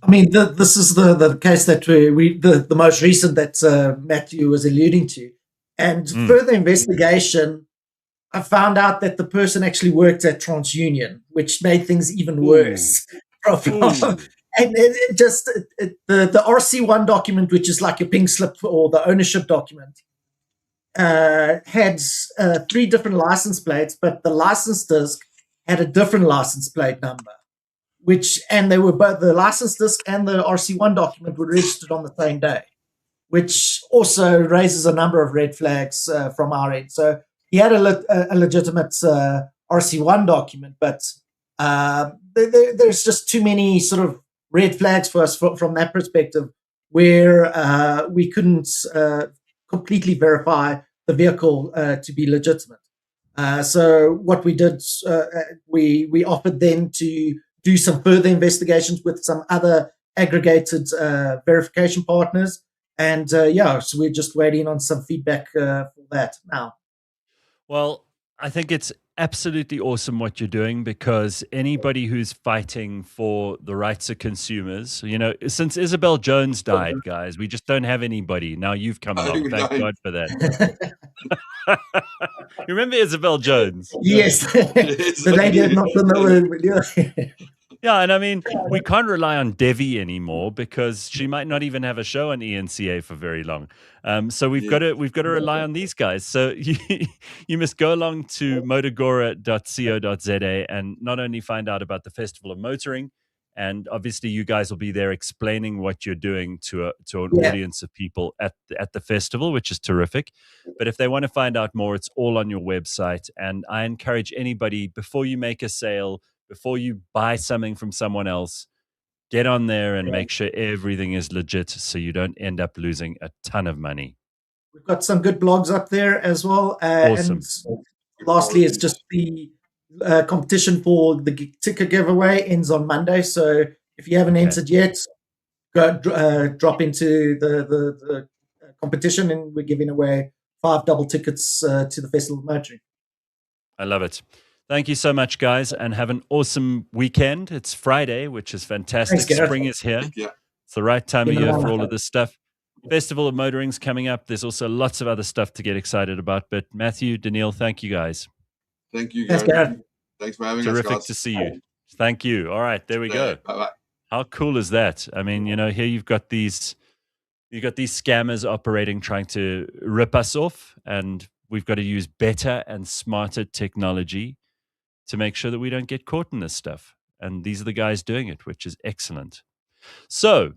I mean, this is the case that the most recent that Matthew was alluding to. And further investigation, I found out that the person actually worked at TransUnion, which made things even worse. And the RC1 document, which is like a pink slip or the ownership document, had 3 different license plates, but the license disc had a different license plate number, and they were both, the license disc and the RC1 document were registered on the same day, which also raises a number of red flags from our end. So he had a legitimate RC1 document, but there's just too many sort of red flags for us from that perspective, where we couldn't completely verify the vehicle to be legitimate. So what we did, we offered then to do some further investigations with some other aggregated verification partners. And so we're just waiting on some feedback for that now. Well, I think it's absolutely awesome what you're doing, because anybody who's fighting for the rights of consumers, since Isabel Jones died, guys, we just don't have anybody. Now you've come along. Thank God for that. You remember Isabel Jones? Yes. The lady had not done the Yeah, and I mean, we can't rely on Devi anymore because she might not even have a show on ENCA for very long. So we've got to rely on these guys. So you must go along to motogora.co.za and not only find out about the Festival of Motoring, and obviously you guys will be there explaining what you're doing to an audience of people at the festival, which is terrific. But if they want to find out more, it's all on your website. And I encourage anybody, before you make a sale, before you buy something from someone else, get on there and make sure everything is legit so you don't end up losing a ton of money. We've got some good blogs up there as well. Awesome. And lastly, it's just the competition for the ticket giveaway ends on Monday. So if you haven't entered yet, go drop into the competition, and we're giving away 5 double tickets to the Festival of Motoring. I love it. Thank you so much, guys, and have an awesome weekend. It's Friday, which is fantastic. Thanks, Spring is here. It's the right time of year for all of this stuff. Festival of Motoring's coming up. There's also lots of other stuff to get excited about. But Matthew, Daniil, thank you, guys. Thank you, Thanks, Gareth. Gareth. Thanks for having us, Terrific guys. to see you. Thank you. All right, there we go. Bye-bye. How cool is that? I mean, here you've got these scammers operating, trying to rip us off, and we've got to use better and smarter technology to make sure that we don't get caught in this stuff. And these are the guys doing it, which is excellent. So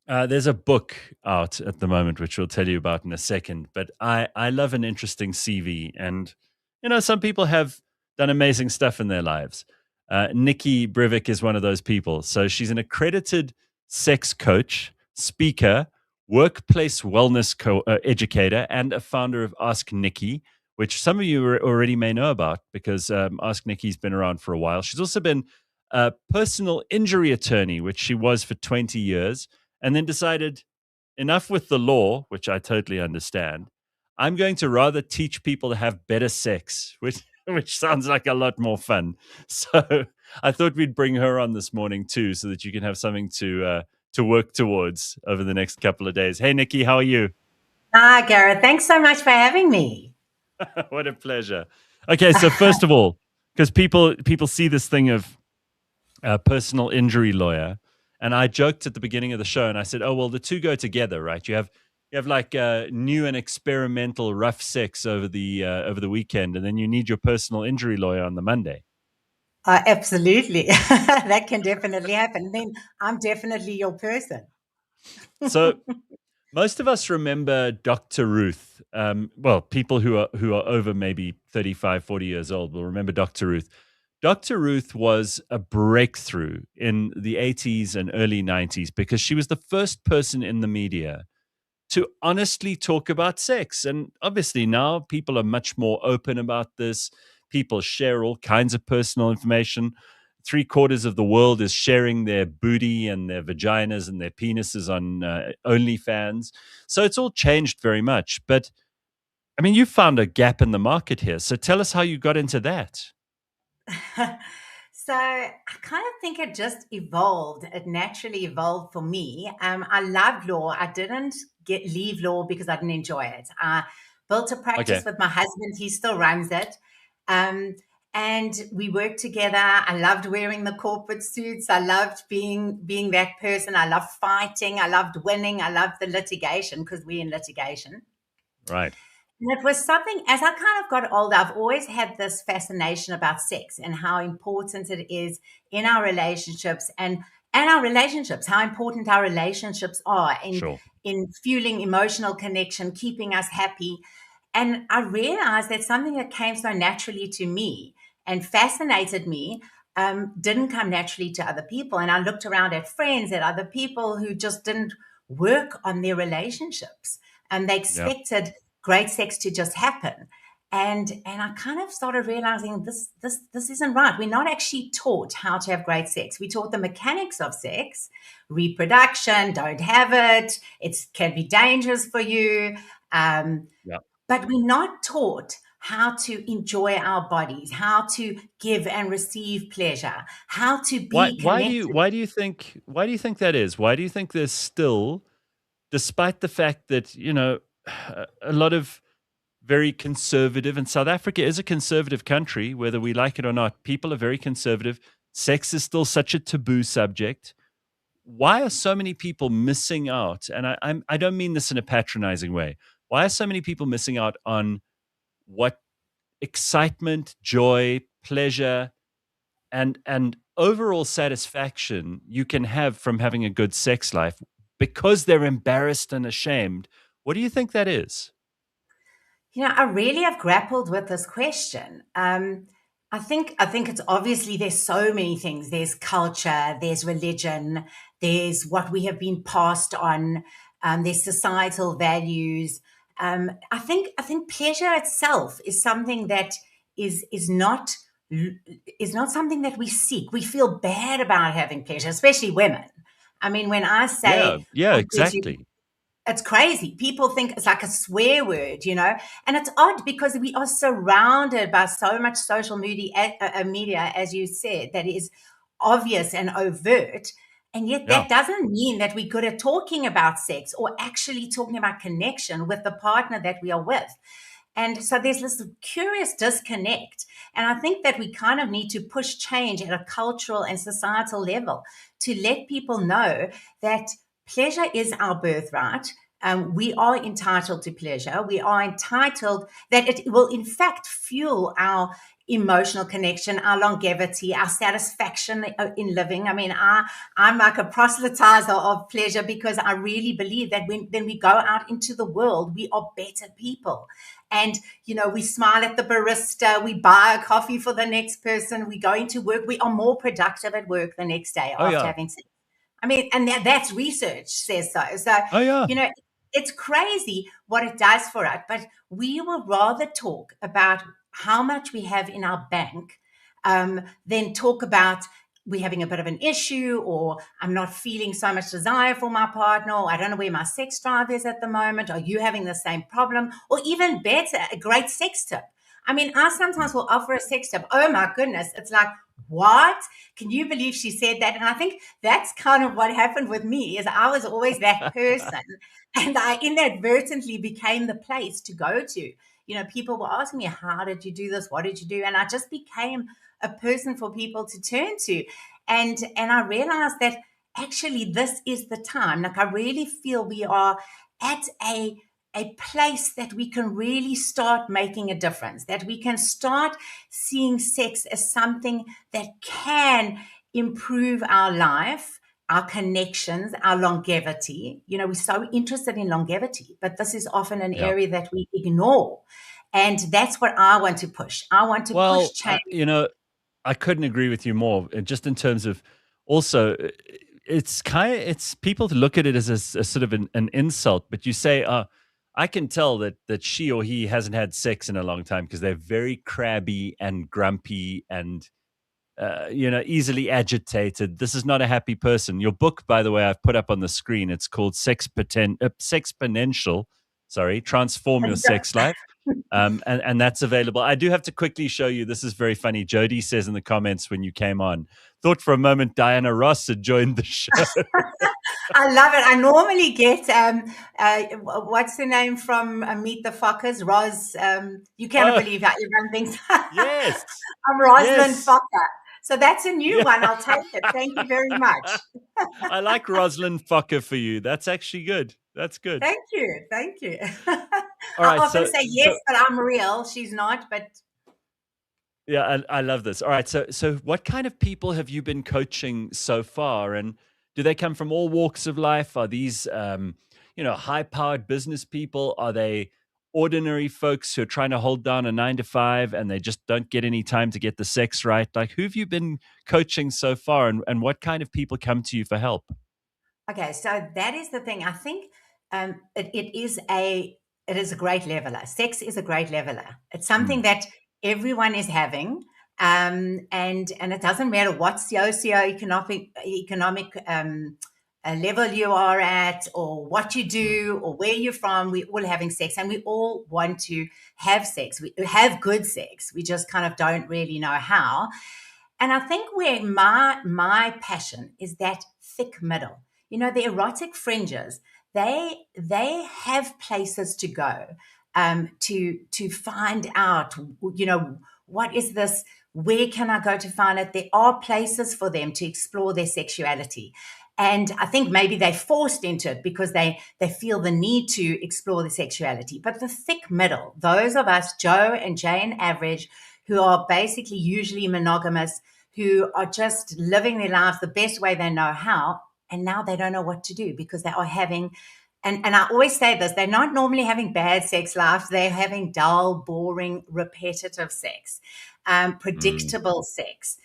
there's a book out at the moment, which we'll tell you about in a second. But I love an interesting CV. And, some people have done amazing stuff in their lives. Nicki Brivik is one of those people. So she's an accredited sex coach, speaker, workplace wellness educator, and a founder of Ask Nicki, which some of you already may know about because Ask Nicki's been around for a while. She's also been a personal injury attorney, which she was for 20 years, and then decided, enough with the law, which I totally understand. I'm going to rather teach people to have better sex, which sounds like a lot more fun. So I thought we'd bring her on this morning too, so that you can have something to work towards over the next couple of days. Hey, Nicki, how are you? Hi, Gareth. Thanks so much for having me. What a pleasure. Okay, so first of all, because people see this thing of a personal injury lawyer, and I joked at the beginning of the show, and I said, "Oh well, the two go together, right? You have like new and experimental rough sex over the weekend, and then you need your personal injury lawyer on the Monday." Absolutely, that can definitely happen. Then I'm definitely your person. So. Most of us remember Dr. Ruth. Well, people who are over maybe 35, 40 years old will remember Dr. Ruth. Dr. Ruth was a breakthrough in the 80s and early 90s because she was the first person in the media to honestly talk about sex. And obviously now people are much more open about this. People share all kinds of personal information. 3/4 of the world is sharing their booty and their vaginas and their penises on OnlyFans. So it's all changed very much. But, I mean, you found a gap in the market here. So tell us how you got into that. So I kind of think it just evolved. It naturally evolved for me. I loved law. I didn't leave law because I didn't enjoy it. I built a practice with my husband. He still runs it. And we worked together. I loved wearing the corporate suits. I loved being that person. I loved fighting. I loved winning. I loved the litigation because we're in litigation. Right. And it was something, as I kind of got older, I've always had this fascination about sex and how important it is in our relationships. And and our relationships, how important our relationships are Sure. in fueling emotional connection, keeping us happy. And I realized that something that came so naturally to me and fascinated me didn't come naturally to other people. And I looked around at friends, at other people who just didn't work on their relationships, and they Yeah. expected great sex to just happen. And I kind of started realizing this isn't right. We're not actually taught how to have great sex. We taught the mechanics of sex, reproduction, don't have it, it can be dangerous for you. Yeah. But we're not taught how to enjoy our bodies, how to give and receive pleasure, how to be connected. Why do you think that is? Why do you think there's still, despite the fact that, a lot of very conservative, and South Africa is a conservative country, whether we like it or not, people are very conservative. Sex is still such a taboo subject. Why are so many people missing out? And I don't mean this in a patronizing way. Why are so many people missing out on what excitement, joy, pleasure, and overall satisfaction you can have from having a good sex life, because they're embarrassed and ashamed? What do you think that is? I really have grappled with this question. I think it's obviously there's so many things. There's culture, there's religion, there's what we have been passed on, there's societal values. I think pleasure itself is something that is not is not something that we seek. We feel bad about having pleasure, especially women. I mean, when I Yeah, say yeah, I'm pleasure, exactly. it's crazy. People think it's like a swear word. And it's odd because we are surrounded by so much social media, as you said, that is obvious and overt. And yet Yeah. that doesn't mean that we're good at talking about sex or actually talking about connection with the partner that we are with. And so there's this curious disconnect. And I think that we kind of need to push change at a cultural and societal level to let people know that pleasure is our birthright. We are entitled to pleasure. We are entitled that it will, in fact, fuel our emotional connection, our longevity, our satisfaction in living. I mean, I'm like a proselytizer of pleasure because I really believe that when we go out into the world, we are better people. And, we smile at the barista, we buy a coffee for the next person, we go into work, we are more productive at work the next day Oh after yeah. having sex. I mean, and that's research says so. So, Oh yeah. you know, it's crazy what it does for us, but we will rather talk about how much we have in our bank than talk about we're having a bit of an issue, or I'm not feeling so much desire for my partner, or I don't know where my sex drive is at the moment. Are you having the same problem? Or even better, a great sex tip. I mean, I sometimes will offer a sex tip. Oh my goodness. It's like, what? Can you believe she said that? And I think that's kind of what happened with me is I was always that person. And I inadvertently became the place to go to. People were asking me, how did you do this? What did you do? And I just became a person for people to turn to. And I realized that actually this is the time. Like, I really feel we are at a place that we can really start making a difference, that we can start seeing sex as something that can improve our life, our connections, our longevity. We're so interested in longevity, but this is often an Yeah. area that we ignore. And that's what I want to push. I want to push Well, change. I couldn't agree with you more. Just in terms of, also, it's people look at it as a sort of an insult, but you say, I can tell that she or he hasn't had sex in a long time because they're very crabby and grumpy and easily agitated. This is not a happy person. Your book, by the way, I've put up on the screen. It's called Sexponential. Sorry, Transform Your Sex Life. And that's available. I do have to quickly show you. This is very funny. Jody says in the comments when you came on, thought for a moment Diana Ross had joined the show. I love it. I normally get what's the name from Meet the Fockers? Roz. You cannot Oh, believe how everyone thinks yes. I'm Rosalind Yes. Fokker. So that's a new Yeah. one. I'll take it. Thank you very much. I like Rosalind Fokker for you. That's actually good. That's good. Thank you. Thank you. All I right. often So, say yes, but I'm real. She's not, but Yeah, I love this. All right, so what kind of people have you been coaching so far, and do they come from all walks of life? Are these high-powered business people? Are they ordinary folks who are trying to hold down a 9 to 5 and they just don't get any time to get the sex right? Like, who have you been coaching so far, and what kind of people come to you for help? Okay, so that is the thing. I think it is a great leveler. Sex is a great leveler. It's something Mm, that everyone is having, and it doesn't matter what economic level you are at, or what you mm, do, or where you're from. We're all having sex, and we all want to have sex. We have good sex. We just kind of don't really know how. And I think where my passion is that thick middle. The erotic fringes, they have places to go, to find out, what is this? Where can I go to find it? There are places for them to explore their sexuality. And I think maybe they're forced into it because they feel the need to explore the sexuality. But the thick middle, those of us, Joe and Jane Average, who are basically usually monogamous, who are just living their lives the best way they know how, and now they don't know what to do because they are having, and I always say this, they're not normally having bad sex lives, they're having dull, boring, repetitive sex, mm. predictable sex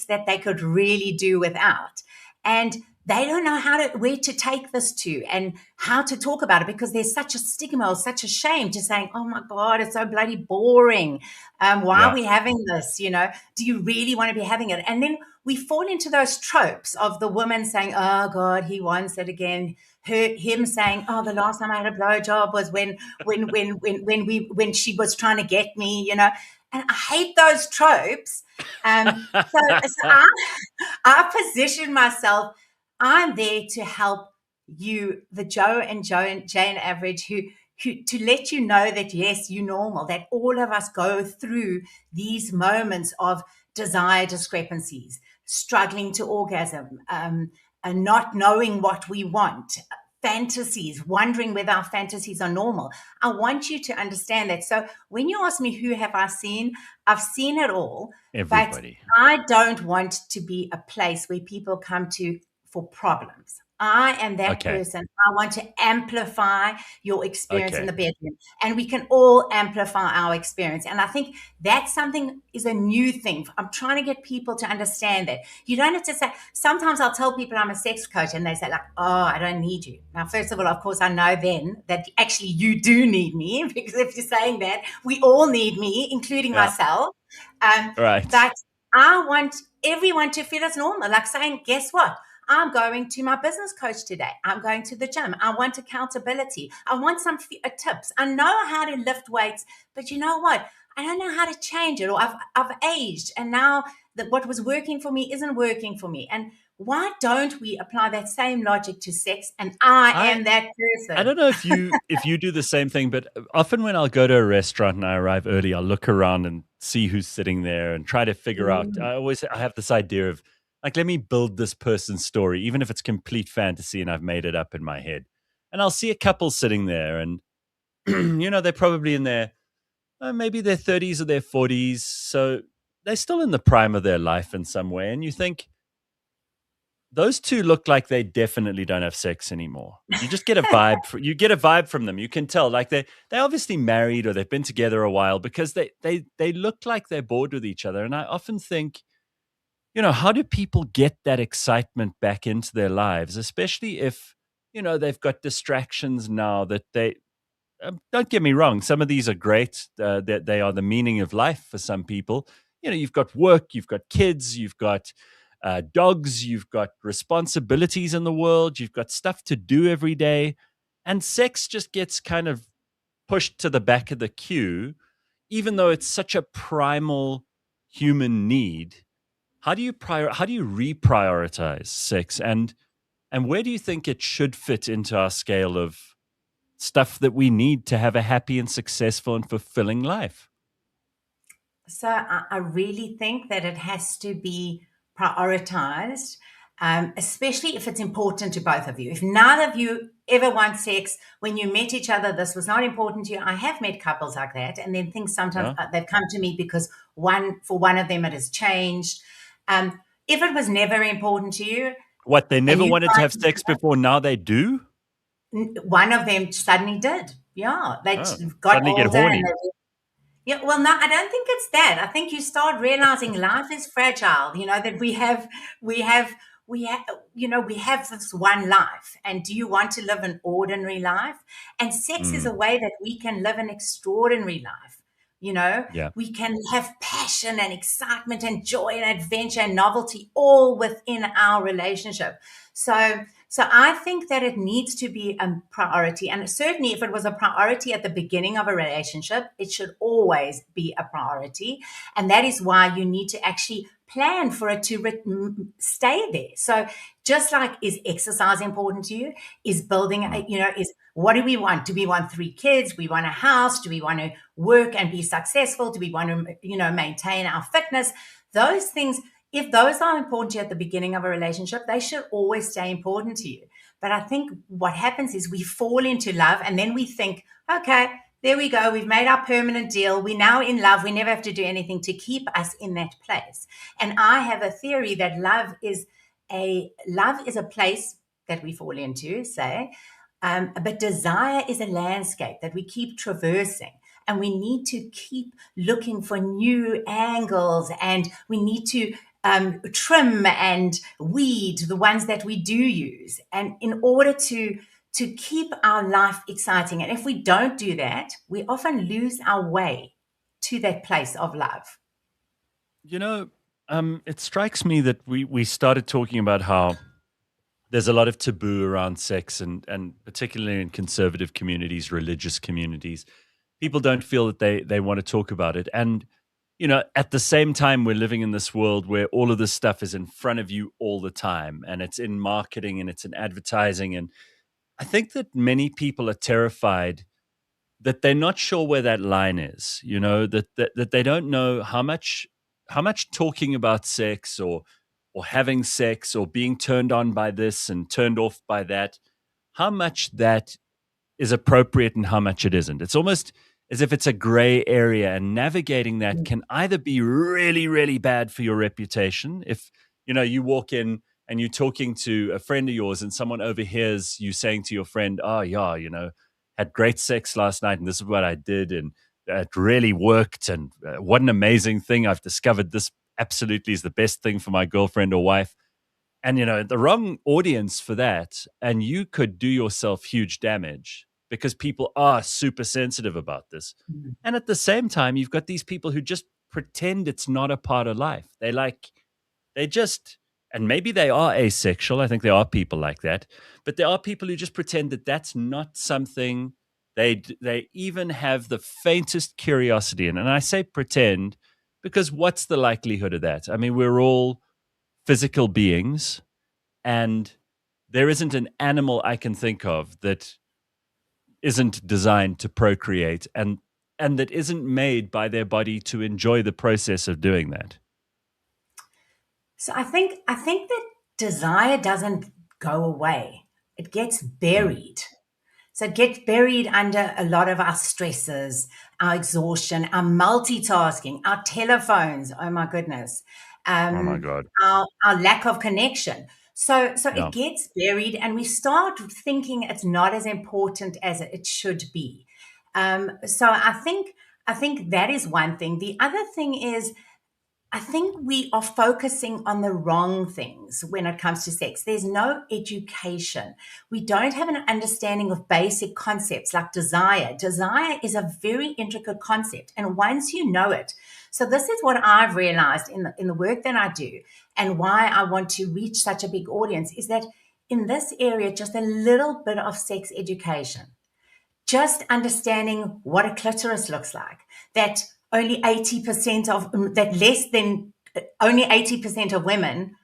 that they could really do without. And they don't know where to take this to and how to talk about it because there's such a stigma or such a shame to saying, oh my God, it's so bloody boring. Why are Yeah, we having this? Do you really want to be having it? And then we fall into those tropes of the woman saying, oh God, he wants it again. Him saying, oh, the last time I had a blowjob was when she was trying to get me. And I hate those tropes. So I position myself. I'm there to help you, the Joe and Jane Average, who to let you know that yes, you're normal. That all of us go through these moments of desire discrepancies, struggling to orgasm, and not knowing what we want. Fantasies, wondering whether our fantasies are normal. I want you to understand that. So when you ask me who have I seen, I've seen it all, but everybody. I don't want to be a place where people come to for problems. I am that Okay, person. I want to amplify your experience in okay. the bedroom, and we can all amplify our experience. And I think that's something is a new thing. I'm trying to get people to understand that you don't have to say. Sometimes I'll tell people I'm a sex coach, and they say like, "Oh, I don't need you." Now, first of all, of course, I know then that actually you do need me because if you're saying that, we all need me, including Yeah, myself. Um, right. but I want everyone to feel as normal, like saying, guess what? I'm going to my business coach today. I'm going to the gym. I want accountability. I want some tips. I know how to lift weights, but you know what? I don't know how to change it, or I've aged, and now that what was working for me isn't working for me. And why don't we apply that same logic to sex? And I I am that I person. don't know if you do the same thing, but often when I'll go to a restaurant and I arrive early, I'll look around and see who's sitting there and try to figure out. Mm. I have this idea of like, let me build this person's story, even if it's complete fantasy and I've made it up in my head. And I'll see a couple sitting there, and they're probably in their maybe their 30s or their 40s, so they're still in the prime of their life in some way. And you think, those two look like they definitely don't have sex anymore. You just get a vibe. You get a vibe from them. You can tell, like they obviously married or they've been together a while because they look like they're bored with each other. And I often think, how do people get that excitement back into their lives, especially if they've got distractions now that they. Don't get me wrong. Some of these are great. That they are the meaning of life for some people. You've got work, you've got kids, you've got dogs, you've got responsibilities in the world, you've got stuff to do every day, and sex just gets kind of pushed to the back of the queue, even though it's such a primal human need. How do you reprioritize sex, and where do you think it should fit into our scale of stuff that we need to have a happy and successful and fulfilling life? So I really think that it has to be prioritized. especially if it's important to both of you. If neither of you ever want sex, when you met each other, this was not important to you. I have met couples like that, and then things sometimes they've come to me because for one of them it has changed. If it was never important to you, What, they never you wanted to have sex before, now they do? one of them suddenly did. Yeah, they got suddenly get older horny. and yeah, well, no, I don't think it's that. I think you start realizing life is fragile. You know that we have, you know, we have this one life, and do you want to live an ordinary life? And sex is a way that we can live an extraordinary life. You know, we can have passion and excitement and joy and adventure and novelty all within our relationship. So I think that it needs to be a priority. And certainly if it was a priority at the beginning of a relationship, it should always be a priority. And that is why you need to actually plan for it to stay there. So just like, is exercise important to you? Is building, you know, is what do we want? Do we want 3 kids? Do we want a house? Do we want to work and be successful? Do we want to, you know, maintain our fitness? Those things, if those are important to you at the beginning of a relationship, they should always stay important to you. But I think what happens is we fall into love and then we think, okay, there we go. We've made our permanent deal. We're now in love. We never have to do anything to keep us in that place. And I have a theory that love is a place that we fall into, say, but desire is a landscape that we keep traversing. And we need to keep looking for new angles, and we need to trim and weed the ones that we do use, and in order to keep our life exciting. And if we don't do that, we often lose our way to that place of love. You know, it strikes me that we started talking about how there's a lot of taboo around sex, and particularly in conservative communities, religious communities, people don't feel that they want to talk about it. And you know, at the same time, we're living in this world where all of this stuff is in front of you all the time, and it's in marketing and it's in advertising. And I think that many people are terrified that they're not sure where that line is, you know, that they don't know how much talking about sex or having sex or being turned on by this and turned off by that, how much that is appropriate and how much it isn't. It's almost as if it's a gray area, and navigating that can either be really, really bad for your reputation. If, you know, you walk in and you're talking to a friend of yours and someone overhears you saying to your friend, oh yeah, you know, had great sex last night and this is what I did and it really worked and what an amazing thing. I've discovered this absolutely is the best thing for my girlfriend or wife. And, you know, the wrong audience for that, and you could do yourself huge damage because people are super sensitive about this. Mhm. And at the same time, you've got these people who just pretend it's not a part of life. They just, and maybe they are asexual. I think there are people like that. But there are people who just pretend that that's not something they even have the faintest curiosity in. And I say pretend because what's the likelihood of that? I mean, we're all physical beings, and there isn't an animal I can think of that isn't designed to procreate and that isn't made by their body to enjoy the process of doing that. So I think that desire doesn't go away. It gets buried. So it gets buried under a lot of our stresses, our exhaustion, our multitasking, our telephones. Oh my goodness. Oh my God. Our lack of connection. So Yeah. it gets buried, and we start thinking it's not as important as it should be. So I think that is one thing. The other thing is, I think we are focusing on the wrong things when it comes to sex. There's no education. We don't have an understanding of basic concepts like desire. Desire is a very intricate concept. And once you know it, so this is what I've realized in the work that I do, and why I want to reach such a big audience, is that in this area, just a little bit of sex education, just understanding what a clitoris looks like, that only 80% of that less than only 80% of women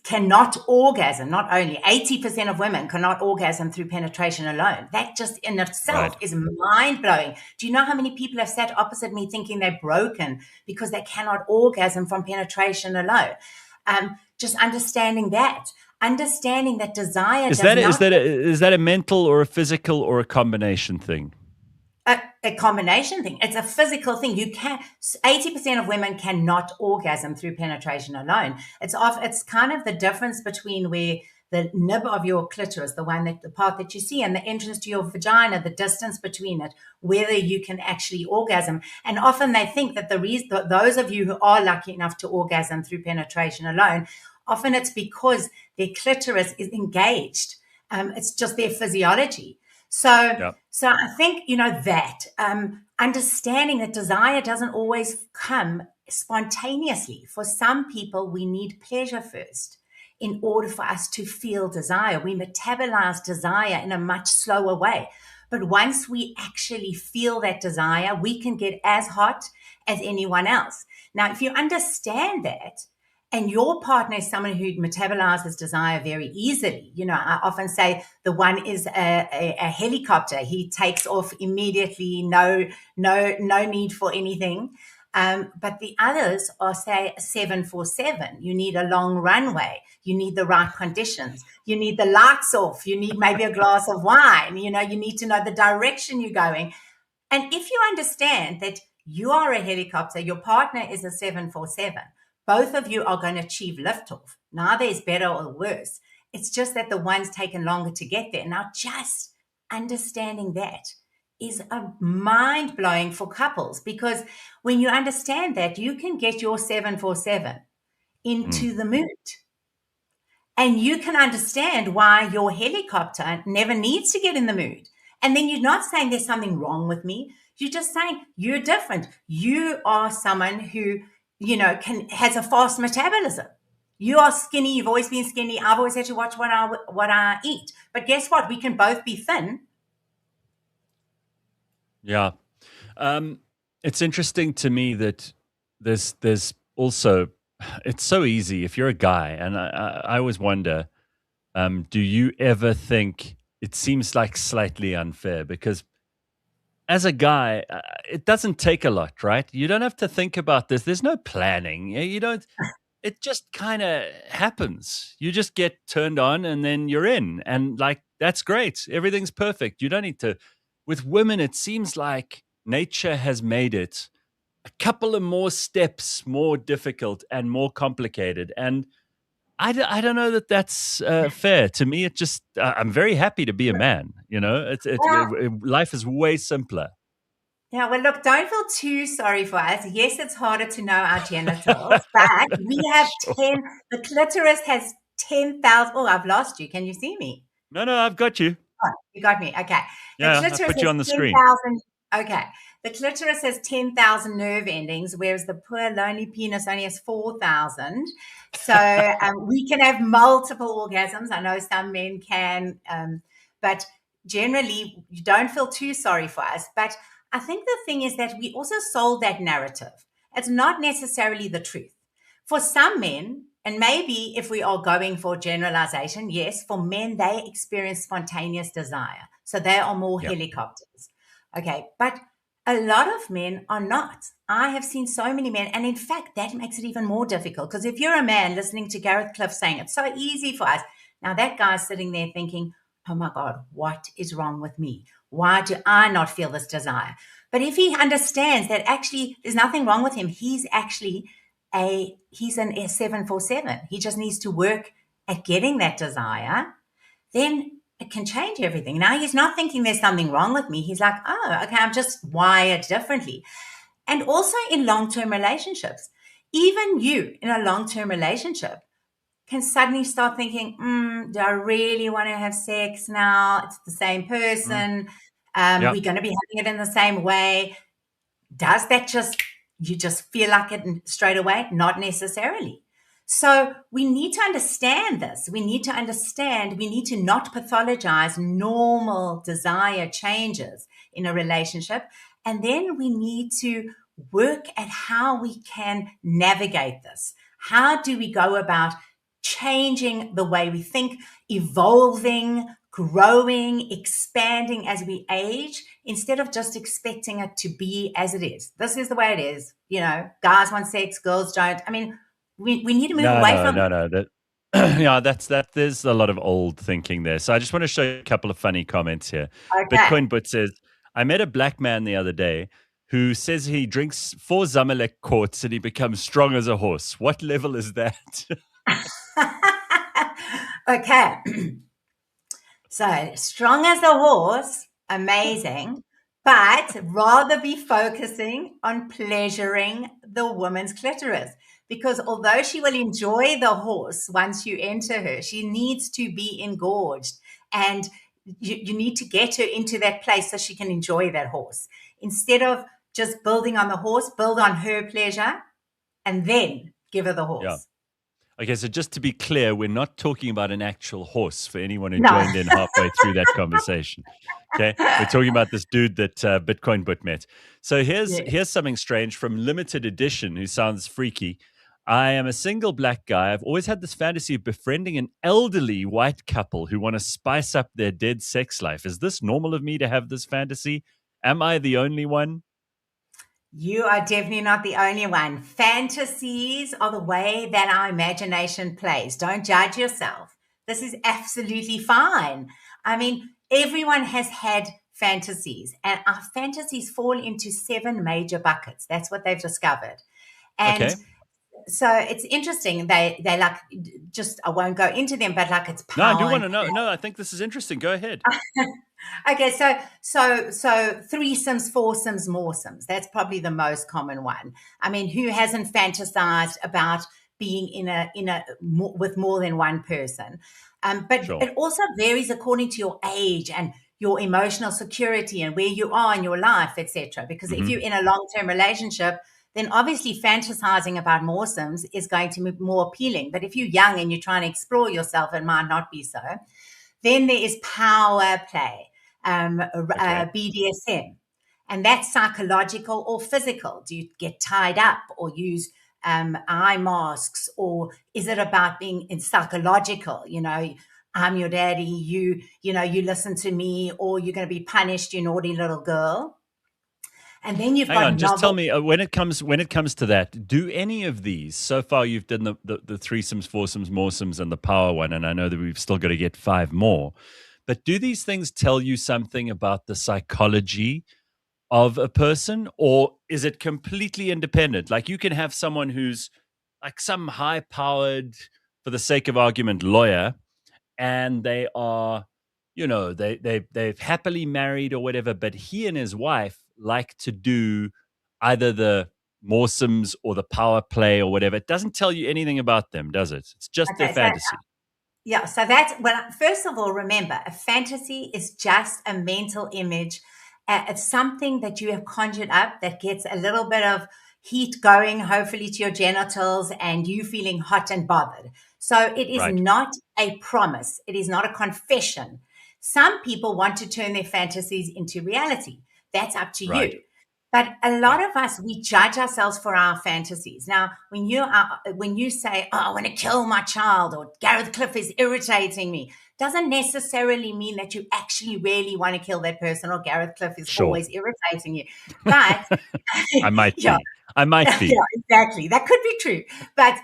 cannot orgasm. Not only 80% of women cannot orgasm through penetration alone. That just in itself is mind blowing. Do you know how many people have sat opposite me thinking they're broken because they cannot orgasm from penetration alone? just understanding that desire Is does that not is that a mental or a physical or a combination thing? a combination thing. It's a physical thing. 80% of women cannot orgasm through penetration alone. It's kind of the difference between where the nib of your clitoris, the part that you see, and the entrance to your vagina, the distance between it, whether you can actually orgasm. And often they think that those of you who are lucky enough to orgasm through penetration alone, often it's because their clitoris is engaged. It's just their physiology. So I think, that understanding that desire doesn't always come spontaneously. For some people, we need pleasure first in order for us to feel desire. We metabolize desire in a much slower way. But once we actually feel that desire, we can get as hot as anyone else. Now, if you understand that, and your partner is someone who metabolizes desire very easily. I often say the one is a helicopter. He takes off immediately, no need for anything. But the others are, say, a 747. You need a long runway. You need the right conditions. You need the lights off. You need maybe a glass of wine. You need to know the direction you're going. And if you understand that you are a helicopter, your partner is a 747, both of you are going to achieve liftoff. Neither is better or worse. It's just that the one's taken longer to get there. Now, just understanding that is a mind-blowing for couples, because when you understand that, you can get your 747 into the mood. And you can understand why your helicopter never needs to get in the mood. And then you're not saying there's something wrong with me. You're just saying you're different. You are someone who, has a fast metabolism. You are skinny. You've always been skinny. I've always had to watch what I eat. But guess what? We can both be thin. Yeah. It's interesting to me that there's also, it's so easy if you're a guy, and I always wonder, do you ever think it seems like slightly unfair? Because as a guy, it doesn't take a lot, right? You don't have to think about this. There's no planning. You don't. It just kind of happens. You just get turned on, and then you're in, and that's great. Everything's perfect. You don't need to. With women, it seems like nature has made it a couple of more steps more difficult and more complicated. And I don't know that that's fair. To me, it just, I'm very happy to be a man. Life is way simpler. Yeah, well, look, don't feel too sorry for us. Yes, it's harder to know our genitals, but we have Sure. the clitoris has 10,000. Oh, I've lost you. Can you see me? No, I've got you. Oh, you got me. Okay. Yeah, I put you on the screen. Okay. The clitoris has 10,000 nerve endings, whereas the poor lonely penis only has 4,000. So we can have multiple orgasms. I know some men can, but generally, you don't feel too sorry for us. But I think the thing is that we also sold that narrative. It's not necessarily the truth. For some men, and maybe if we are going for generalization, yes, for men, they experience spontaneous desire. So they are more helicopters. Okay. But a lot of men are not. I have seen so many men. And in fact, that makes it even more difficult, because if you're a man listening to Gareth Cliff saying it's so easy for us, now that guy's sitting there thinking, oh my God, what is wrong with me? Why do I not feel this desire? But if he understands that actually there's nothing wrong with him, he's actually he's an S747. He just needs to work at getting that desire. Then it can change everything. Now he's not thinking there's something wrong with me. He's like, oh, okay, I'm just wired differently. And also in long-term relationships, even you in a long-term relationship can suddenly start thinking, do I really want to have sex now? It's the same person. We're going to be having it in the same way. Does that you just feel like it straight away? Not necessarily. So we need to understand this. We need to not pathologize normal desire changes in a relationship. And then we need to work at how we can navigate this. How do we go about changing the way we think, evolving, growing, expanding as we age, instead of just expecting it to be as it is. This is the way it is. Guys want sex, girls don't. I mean, We need to move No, away no, from. no, no. That yeah, that's that. There's a lot of old thinking there. So I just want to show you a couple of funny comments here. Okay. Bitcoin But says, I met a black man the other day who says he drinks 4 Zamalek quarts and he becomes strong as a horse. What level is that? Okay. So strong as a horse, amazing, but rather be focusing on pleasuring the woman's clitoris. Because although she will enjoy the horse once you enter her, she needs to be engorged. And you need to get her into that place so she can enjoy that horse. Instead of just building on the horse, build on her pleasure and then give her the Yeah. horse. Okay, so just to be clear, we're not talking about an actual horse for anyone who No. joined in halfway through that conversation. Okay, we're talking about this dude that Bitcoin But met. So here's something strange from Limited Edition, who sounds freaky. I am a single black guy. I've always had this fantasy of befriending an elderly white couple who want to spice up their dead sex life. Is this normal of me to have this fantasy? Am I the only one? You are definitely not the only one. Fantasies are the way that our imagination plays. Don't judge yourself. This is absolutely fine. I mean, everyone has had fantasies, and our fantasies fall into 7 major buckets. That's what they've discovered. And Okay. so it's interesting. They like, just, I won't go into them, but like it's No, I power. do want to know. No, I think this is interesting. Go ahead. Okay, so threesomes, foursomes, moresomes. That's probably the most common one. I mean, who hasn't fantasized about being with more than one person? But Sure. it also varies according to your age and your emotional security and where you are in your life, etc. Because if you're in a long-term relationship, then obviously fantasizing about moresomes is going to be more appealing. But if you're young and you're trying to explore yourself, it might not be so. Then there is power play, BDSM, and that's psychological or physical. Do you get tied up or use eye masks, or is it about being in psychological? You know, I'm your daddy. You listen to me, or you're going to be punished, you naughty little girl. And then you've Hang got on, just tell me when it comes to that. Do any of these so far? You've done the threesomes, foursomes, moresomes, and the power one, and I know that we've still got to get 5 more. But do these things tell you something about the psychology of a person, or is it completely independent? Like you can have someone who's like some high-powered, for the sake of argument, lawyer, and they are, they've happily married or whatever, but he and his wife like to do either the moresomes or the power play or whatever. It doesn't tell you anything about them, does it? It's just their Okay, so fantasy. yeah, so that's, well, first of all, remember, a fantasy is just a mental image. It's something that you have conjured up that gets a little bit of heat going, hopefully, to your genitals and you feeling hot and bothered. So it is Right. not a promise. It is not a confession. Some people want to turn their fantasies into reality. That's up to Right. you. But a lot of us, we judge ourselves for our fantasies. Now, when you say, "Oh, I want to kill my child," or "Gareth Cliff is irritating me," doesn't necessarily mean that you actually really want to kill that person, or Gareth Cliff is Sure. always irritating you. But I might yeah, be. I might be. yeah, exactly. That could be true. But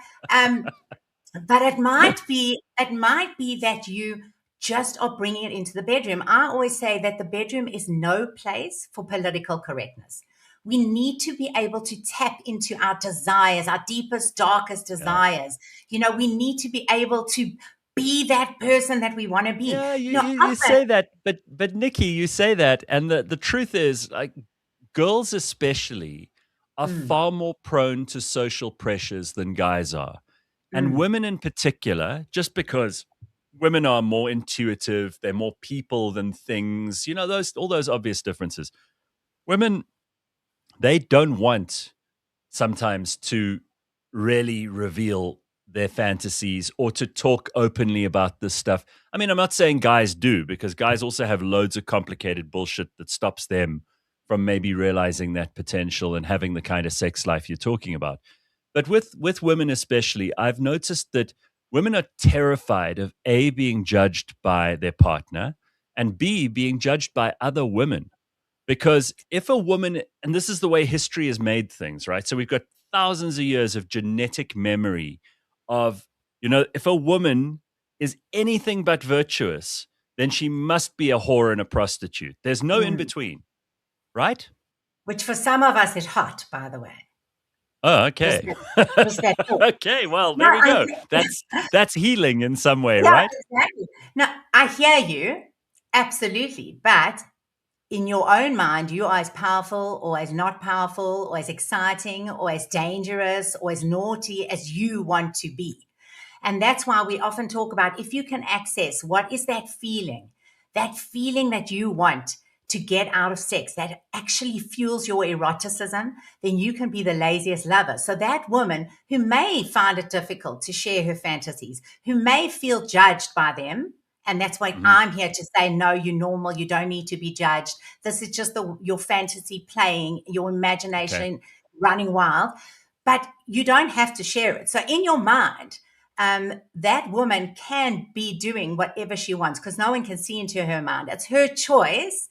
it might be that you just are bringing it into the bedroom. I always say that the bedroom is no place for political correctness. We need to be able to tap into our desires, our deepest, darkest desires. You know, we need to be able to be that person that we want to be. Yeah, you, No, you, you say that, but Nikki, you say that, and the truth is, like, girls especially are far more prone to social pressures than guys are. And women in particular, just because women are more intuitive, they're more people than things, all those obvious differences. Women, they don't want sometimes to really reveal their fantasies or to talk openly about this stuff. I mean, I'm not saying guys do, because guys also have loads of complicated bullshit that stops them from maybe realizing that potential and having the kind of sex life you're talking about. But with women especially, I've noticed that women are terrified of A, being judged by their partner, and B, being judged by other women. Because if a woman, and this is the way history has made things, right? So we've got thousands of years of genetic memory of, if a woman is anything but virtuous, then she must be a whore and a prostitute. There's no in between, right? Which for some of us is hot, by the way. Oh, okay. Just that thought. Okay, well, there we go. That's healing in some way, right? Exactly. Now, I hear you, absolutely. But in your own mind, you are as powerful or as not powerful or as exciting or as dangerous or as naughty as you want to be. And that's why we often talk about, if you can access what is that feeling that you want to get out of sex, that actually fuels your eroticism, then you can be the laziest lover. So that woman who may find it difficult to share her fantasies, who may feel judged by them, and that's why I'm here to say, no, you're normal. You don't need to be judged. This is just your fantasy playing, your imagination running wild, but you don't have to share it. So in your mind, that woman can be doing whatever she wants because no one can see into her mind. It's her choice,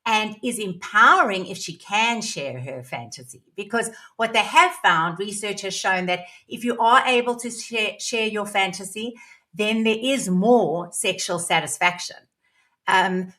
and is empowering if she can share her fantasy. Because what they have found, research has shown that if you are able to share your fantasy, then there is more sexual satisfaction.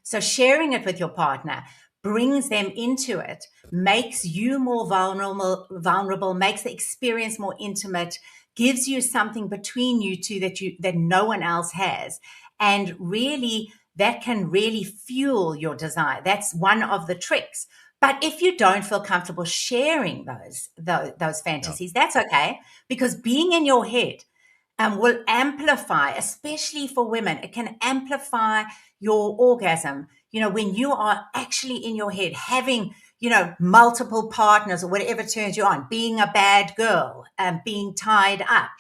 So sharing it with your partner brings them into it, makes you more vulnerable, makes the experience more intimate, gives you something between you two that no one else has. And really, that can really fuel your desire. That's one of the tricks. But if you don't feel comfortable sharing those fantasies, that's okay, because being in your head will amplify, especially for women. It can amplify your orgasm. When you are actually in your head having, multiple partners or whatever turns you on, being a bad girl, being tied up,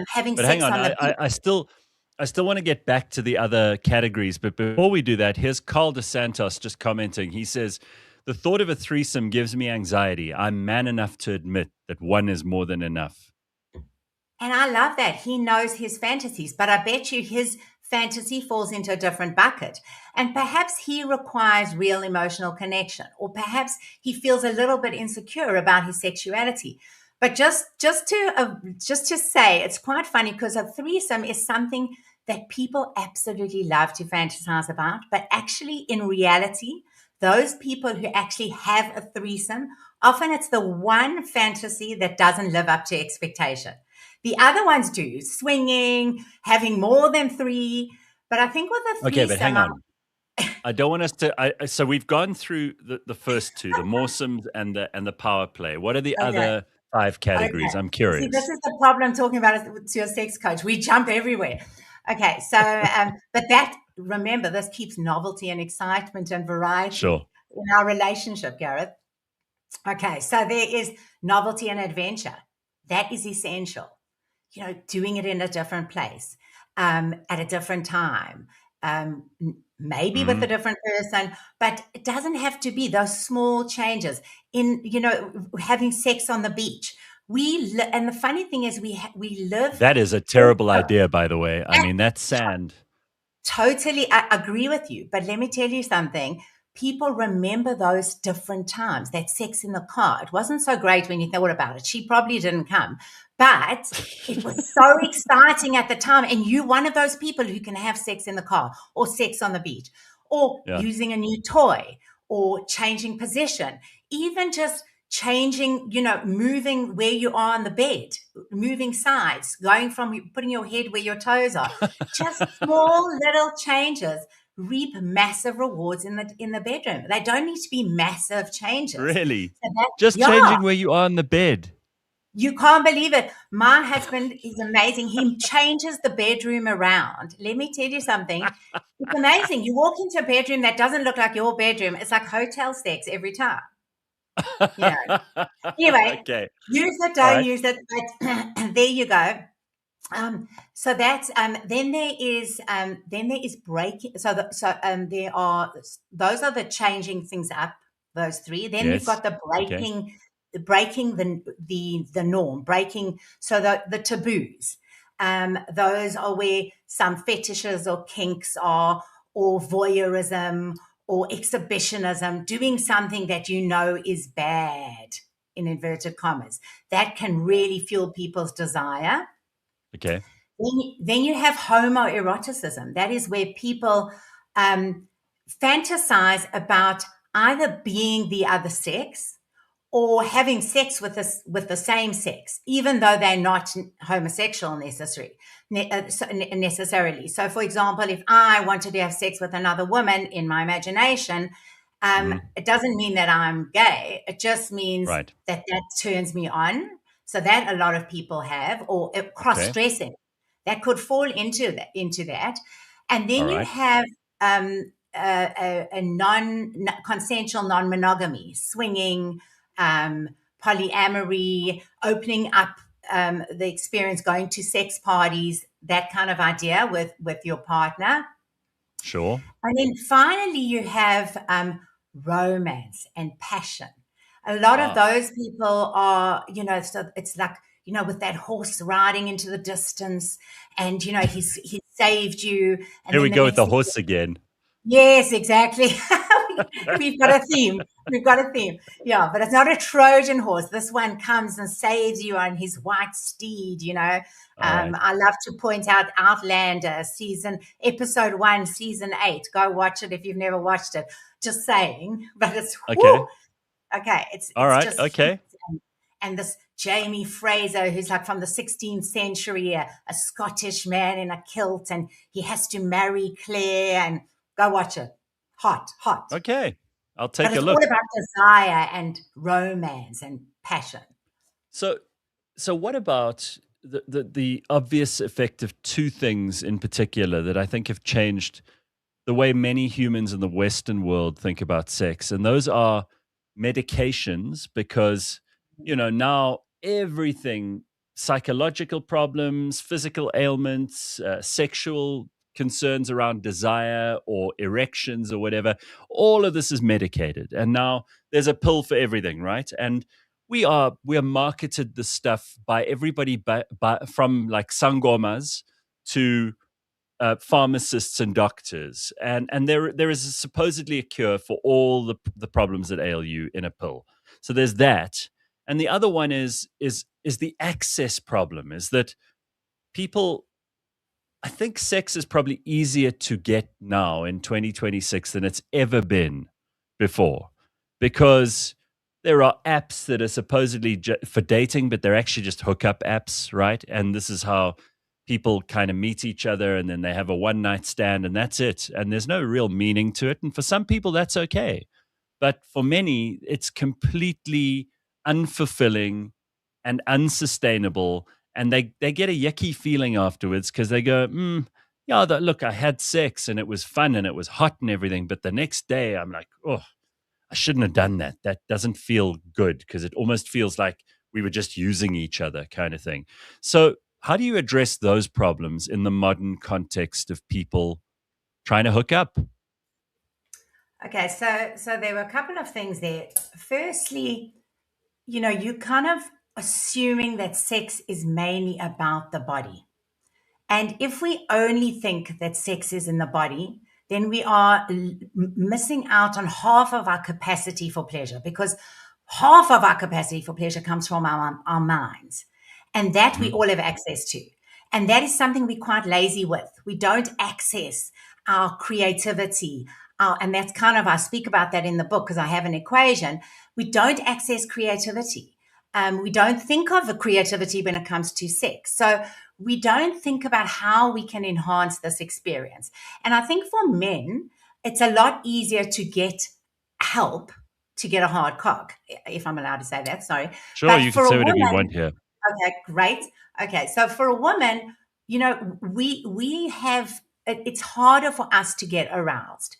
having But sex hang on, on the beach. I still want to get back to the other categories, but before we do that, here's Carl DeSantos just commenting. He says, the thought of a threesome gives me anxiety. I'm man enough to admit that one is more than enough. And I love that. He knows his fantasies, but I bet you his fantasy falls into a different bucket. And perhaps he requires real emotional connection, or perhaps he feels a little bit insecure about his sexuality. But just to say, it's quite funny because a threesome is something that people absolutely love to fantasize about. But actually, in reality, those people who actually have a threesome, often it's the one fantasy that doesn't live up to expectation. The other ones do, swinging, having more than three. But I think with the threesome... Okay, but hang on. I don't want us to... so we've gone through the first two, the moresomes and the power play. What are the other 5 categories? Okay. I'm curious. See, this is the problem talking about it to a sex coach. We jump everywhere. Okay, so, but remember, this keeps novelty and excitement and variety in our relationship, Gareth. Okay, so there is novelty and adventure. That is essential. Doing it in a different place, at a different time, maybe with a different person, but it doesn't have to be those small changes in, having sex on the beach. And the funny thing is we live. That is a terrible idea, by the way. I mean, that's sand. Totally, I agree with you. But let me tell you something. People remember those different times, that sex in the car. It wasn't so great when you thought about it. She probably didn't come, but it was so exciting at the time. And you're one of those people who can have sex in the car or sex on the beach or using a new toy or changing position, even just changing, moving where you are on the bed, moving sides, going from putting your head where your toes are, just small little changes reap massive rewards in the bedroom. They don't need to be massive changes. Really? So changing where you are on the bed. You can't believe it. My husband is amazing. He changes the bedroom around. Let me tell you something. It's amazing. You walk into a bedroom that doesn't look like your bedroom. It's like hotel sex every time. Anyway, use it, don't use it. But there you go. So that's then there is breaking. There are those are the changing things up. Those 3. Then you've got the breaking, breaking the norm, breaking. So the taboos. Those are where some fetishes or kinks are, or voyeurism or exhibitionism, doing something that is bad. in inverted commas, that can really fuel people's desire. Okay. Then you have homoeroticism. That is where people fantasize about either being the other sex or having sex with the same sex, even though they're not homosexual necessarily. So, for example, if I wanted to have sex with another woman in my imagination, it doesn't mean that I'm gay. It just means Right. that turns me on. So that a lot of people have, or cross-dressing. That could fall into that. And then you have a non-consensual non-monogamy, swinging, polyamory, opening up the experience, going to sex parties, that kind of idea with your partner. Sure. And then finally you have romance and passion. A lot of those people are, so it's like, with that horse riding into the distance, and he's saved you. And Here we go with the horse again. Yes, exactly. We've got a theme. Yeah, but it's not a Trojan horse. This one comes and saves you on his white steed. I love to point out Outlander episode 1, season 8. Go watch it if you've never watched it. Just saying, but it's okay. Okay, it's all right. just, okay. And this Jamie Fraser, who's like from the 16th century, a Scottish man in a kilt, and he has to marry Claire. And go watch it. Hot. Okay, I'll take a look. It's all about desire and romance and passion. So what about the obvious effect of two things in particular that I think have changed the way many humans in the Western world think about sex? And those are medications, because, now everything, psychological problems, physical ailments, sexual concerns around desire or erections or whatever, all of this is medicated. And now there's a pill for everything, right? And we are marketed the stuff by everybody, from like sangomas to pharmacists and doctors, and there is supposedly a cure for all the problems that ail you in a pill. So there's that, and the other one is the access problem. Is that people? I think sex is probably easier to get now in 2026 than it's ever been before, because there are apps that are supposedly for dating, but they're actually just hookup apps, right? And this is how people kind of meet each other, and then they have a one-night stand, and that's it. And there's no real meaning to it. And for some people, that's okay. But for many, it's completely unfulfilling and unsustainable. And they get a yucky feeling afterwards, because they go, yeah, look, I had sex and it was fun and it was hot and everything. But the next day I'm like, oh, I shouldn't have done that. That doesn't feel good, because it almost feels like we were just using each other, kind of thing. So how do you address those problems in the modern context of people trying to hook up? Okay, so there were a couple of things there. Firstly, you kind of assuming that sex is mainly about the body. And if we only think that sex is in the body, then we are missing out on half of our capacity for pleasure, because half of our capacity for pleasure comes from our minds. And that we all have access to. And that is something we're quite lazy with. We don't access our creativity. And that's kind of, I speak about that in the book because I have an equation. We don't access creativity. We don't think of the creativity when it comes to sex. So we don't think about how we can enhance this experience. And I think for men, it's a lot easier to get help to get a hard cock, if I'm allowed to say that, sorry. Sure, but you can say whatever you want here. Okay, great. Okay, so for a woman, we have, it's harder for us to get aroused.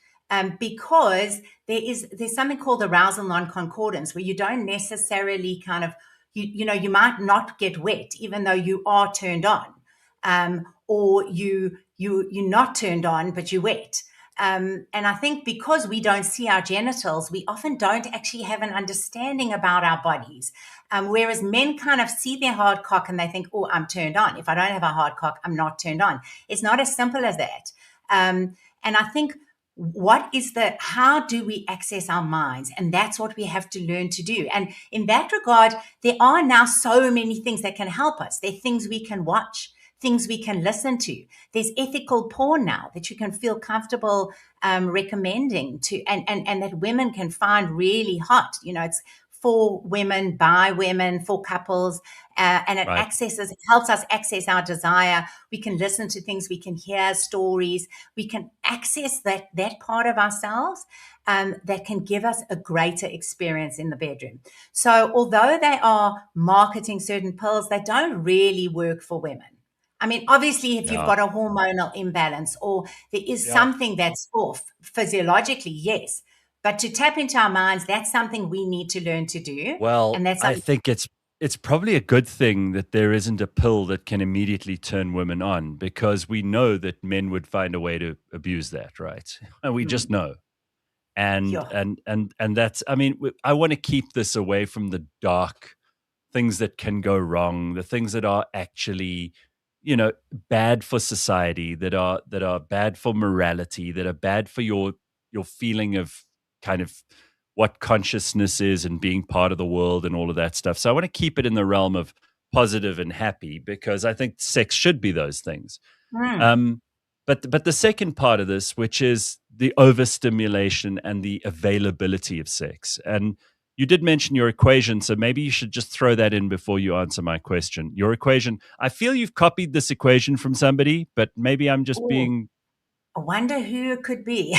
Because there's something called arousal non-concordance, where you don't necessarily kind of, you might not get wet even though you are turned on, or you're not turned on but you're wet. And I think because we don't see our genitals, we often don't actually have an understanding about our bodies. Whereas men kind of see their hard cock and they think, oh, I'm turned on. If I don't have a hard cock, I'm not turned on. It's not as simple as that. And I think how do we access our minds? And that's what we have to learn to do. And in that regard, there are now so many things that can help us. There are things we can watch, things we can listen to. There's ethical porn now that you can feel comfortable recommending to, and that women can find really hot. It's for women, by women, for couples, and it Right. helps us access our desire. We can listen to things, we can hear stories, we can access that part of ourselves that can give us a greater experience in the bedroom. So although they are marketing certain pills, they don't really work for women. I mean, obviously, if you've Yeah. got a hormonal imbalance or there is Yeah. something that's off physiologically, yes. But to tap into our minds, that's something we need to learn to do. Well, And that's I something. think it's probably a good thing that there isn't a pill that can immediately turn women on, because we know that men would find a way to abuse that, right? And we just know. And Yeah. and that's, I mean, I want to keep this away from the dark things that can go wrong, the things that are actually, bad for society, that are bad for morality, that are bad for your feeling of kind of what consciousness is and being part of the world and all of that stuff. So I want to keep it in the realm of positive and happy, because I think sex should be those things. Mm. Um, but the second part of this, which is the overstimulation and the availability of sex, and you did mention your equation, so maybe you should just throw that in before you answer my question. Your equation, I feel you've copied this equation from somebody, but maybe I'm just Oh, being, I wonder who it could be.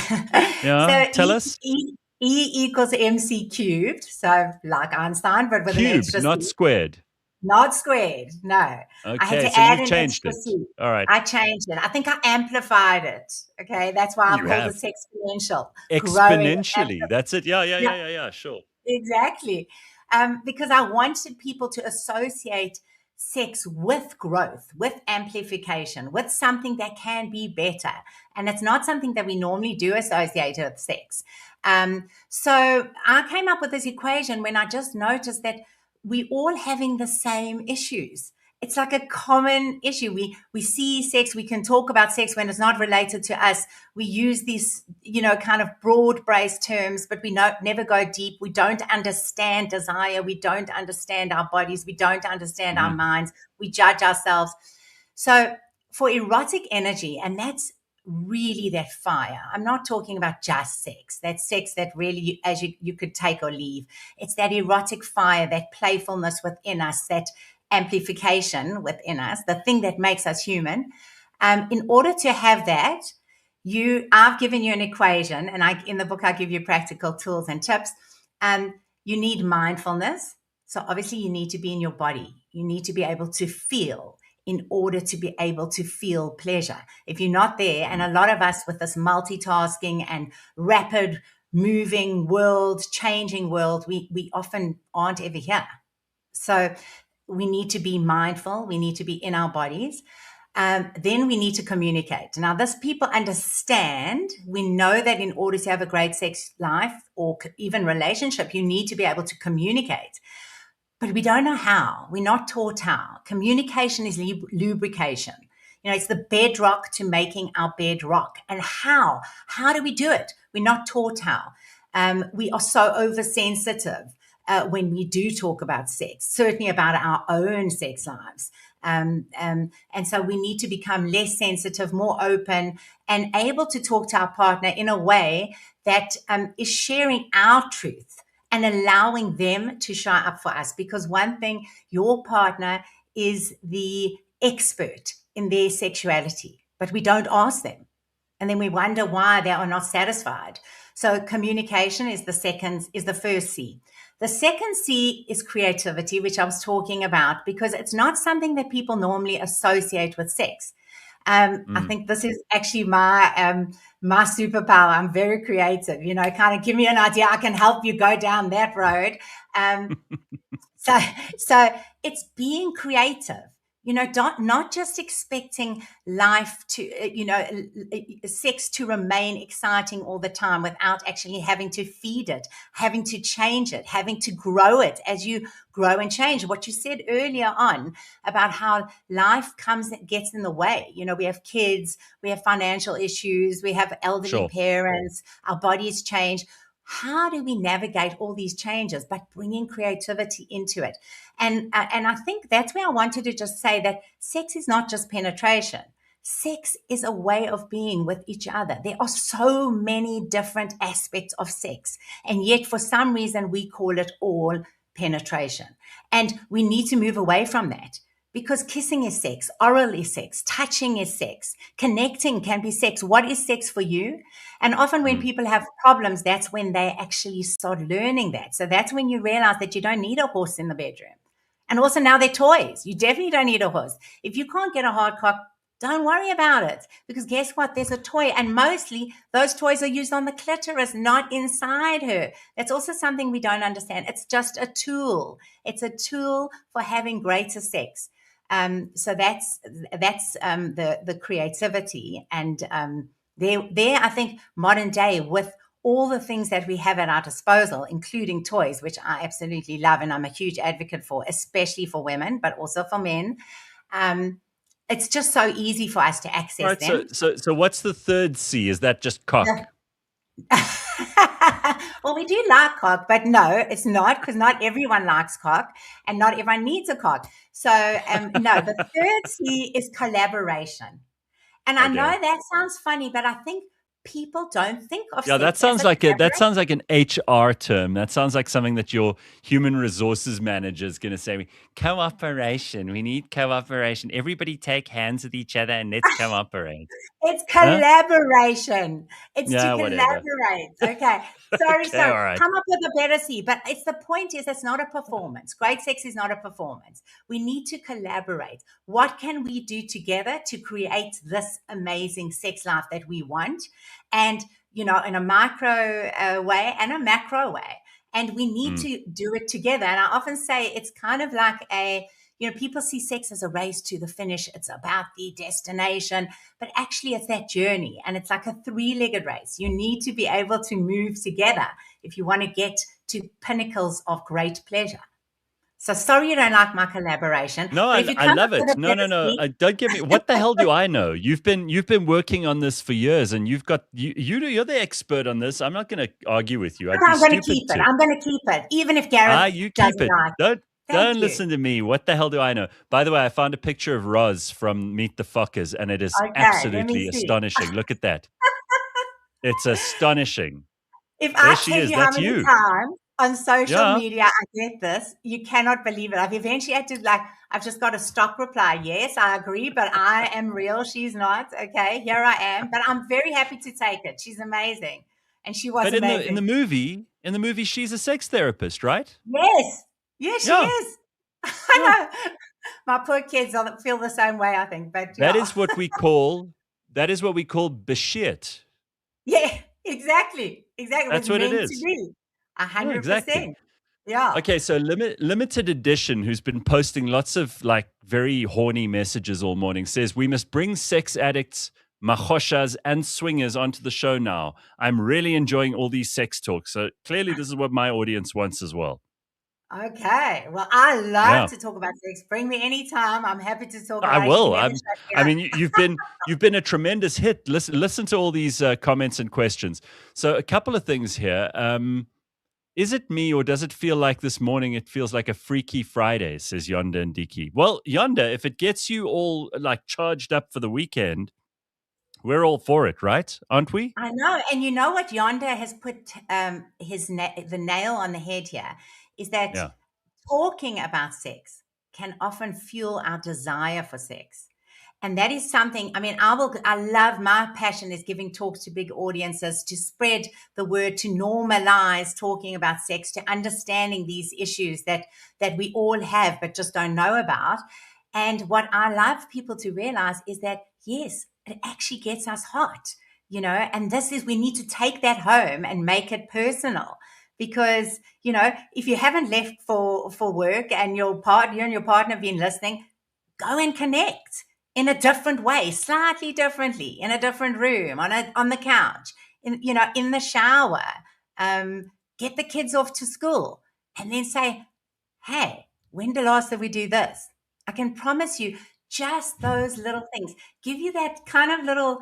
yeah, So tell us. E equals MC cubed. So like Einstein, but with an Cubed, extra not C. squared. Not squared. No. I had Okay, to so add you've an changed extra it. C. All right. I changed it. I think I amplified it. Okay. That's why I You called it have. Sexponential. Growing. Exponentially. That's it. Yeah, yeah, Yeah. yeah, yeah, yeah, sure. Exactly. Because I wanted people to associate sex with growth, with amplification, with something that can be better. And it's not something that we normally do associate with sex. So I came up with this equation when I just noticed that we all having the same issues. It's like a common issue. We see sex, we can talk about sex when it's not related to us. We use these, kind of broad-based terms, but we never go deep. We don't understand desire. We don't understand our bodies. We don't understand our Mhm. minds. We judge ourselves. So for erotic energy, and that's really that fire. I'm not talking about just sex. That's sex that really, as you could take or leave. It's that erotic fire, that playfulness within us, that amplification within us, the thing that makes us human. In order to have that, I've given you an equation, and in the book I give you practical tools and tips. You need mindfulness. So obviously you need to be in your body. You need to be able to feel in order to be able to feel pleasure. If you're not there, and a lot of us with this multitasking and rapid moving world, changing world, we often aren't ever here. So we need to be mindful. We need to be in our bodies. Then we need to communicate. Now, this people understand. We know that in order to have a great sex life or even relationship, you need to be able to communicate. But we don't know how. We're not taught how. Communication is lubrication. It's the bedrock to making our bed rock. And how? How do we do it? We're not taught how. We are so oversensitive when we do talk about sex, certainly about our own sex lives. And so we need to become less sensitive, more open, and able to talk to our partner in a way that is sharing our truth and allowing them to show up for us. Because one thing, your partner is the expert in their sexuality, but we don't ask them. And then we wonder why they are not satisfied. So communication is the first C. The second C is creativity, which I was talking about, because it's not something that people normally associate with sex. I think this is actually my superpower. I'm very creative, kind of give me an idea. I can help you go down that road. So it's being creative, not just expecting life to, sex to remain exciting all the time without actually having to feed it, having to change it, having to grow it as you grow and change. What you said earlier on about how life gets in the way. We have kids, we have financial issues, we have elderly Sure. parents, our bodies change. How do we navigate all these changes? But bringing creativity into it. And I think that's where I wanted to just say that sex is not just penetration. Sex is a way of being with each other. There are so many different aspects of sex. And yet, for some reason, we call it all penetration. And we need to move away from that. Because kissing is sex, oral is sex, touching is sex, connecting can be sex. What is sex for you? And often when people have problems, that's when they actually start learning that. So that's when you realize that you don't need a horse in the bedroom. And also now they're toys. You definitely don't need a horse. If you can't get a hard cock, don't worry about it. Because guess what? There's a toy. And mostly those toys are used on the clitoris, not inside her. That's also something we don't understand. It's just a tool. It's a tool for having greater sex. So that's the creativity, and there I think modern day with all the things that we have at our disposal, including toys, which I absolutely love and I'm a huge advocate for, especially for women, but also for men. It's just so easy for us to access them. So what's the third C? Is that just cock? Well, we do like cock, but no, it's not, because not everyone likes cock and not everyone needs a cock. So no, the third C is collaboration. And I know that sounds funny, but I think people don't think of sex that sounds as like that sounds like an HR term. That sounds like something that your human resources manager is going to say. Cooperation. We need cooperation. Everybody take hands with each other and let's cooperate. It's collaboration. It's to whatever. collaborate. Okay. Sorry. All right. Come up with a better C. But the point is, it's not a performance. Great sex is not a performance. We need to collaborate. What can we do together to create this amazing sex life that we want? And, in a micro way and a macro way. And we need to do it together. And I often say it's kind of like people see sex as a race to the finish. It's about the destination, but actually it's that journey. And it's like a 3-legged race. You need to be able to move together if you want to get to pinnacles of great pleasure. So sorry you don't like my collaboration. No, I love it. No. Don't give me. What the hell do I know? You've been working on this for years, and you're the expert on this. I'm not going to argue with you. I'm going to keep it. I'm going to keep it, even if Gareth you keep doesn't it. like. Don't listen to me. What the hell do I know? By the way, I found a picture of Roz from Meet the Fockers, and it is absolutely astonishing. Look at that. It's astonishing. If I tell you how many times on social media I get this, you cannot believe it. I've eventually had to I've just got a stock reply. Yes, I agree, but I am real. She's not. Okay, here I am. But I'm very happy to take it. She's amazing. And she was amazing. But in the movie, she's a sex therapist, right? Yes, she is. I know. My poor kids feel the same way, I think. But that is what we call beshit. Yeah, exactly. That's what it is. 100%. Exactly. Yeah. Okay, so limited edition, who's been posting lots of very horny messages all morning, says we must bring sex addicts, machoshas, and swingers onto the show now. I'm really enjoying all these sex talks. So clearly, this is what my audience wants as well. Okay. Well, I love to talk about sex. Bring me anytime. I'm happy to talk about it. I will. You've been a tremendous hit. Listen to all these comments and questions. So a couple of things here. Is it me, or does it feel like this morning it feels like a Freaky Friday, says Yonda and Diki. Well, Yonda, if it gets you all charged up for the weekend, we're all for it, right? Aren't we? I know. And you know what? Yonda has put the nail on the head here, is that talking about sex can often fuel our desire for sex. And that is something, my passion is giving talks to big audiences, to spread the word, to normalize talking about sex, to understanding these issues that we all have, but just don't know about. And what I love people to realize is that, yes, it actually gets us hot, and we need to take that home and make it personal. Because, if you haven't left for work and you and your partner have been listening, go and connect in a different way, slightly differently, in a different room, on the couch, in the shower, get the kids off to school, and then say, hey, when the last did we do this? I can promise you, just those little things give you that kind of little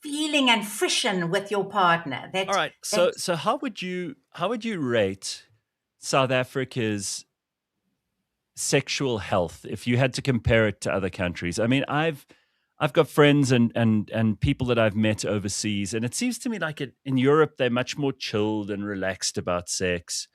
feeling and friction with your partner. All right. So how would you rate South Africa's sexual health if you had to compare it to other countries? I mean, I've got friends and people that I've met overseas, and it seems to me like in Europe they're much more chilled and relaxed about sex.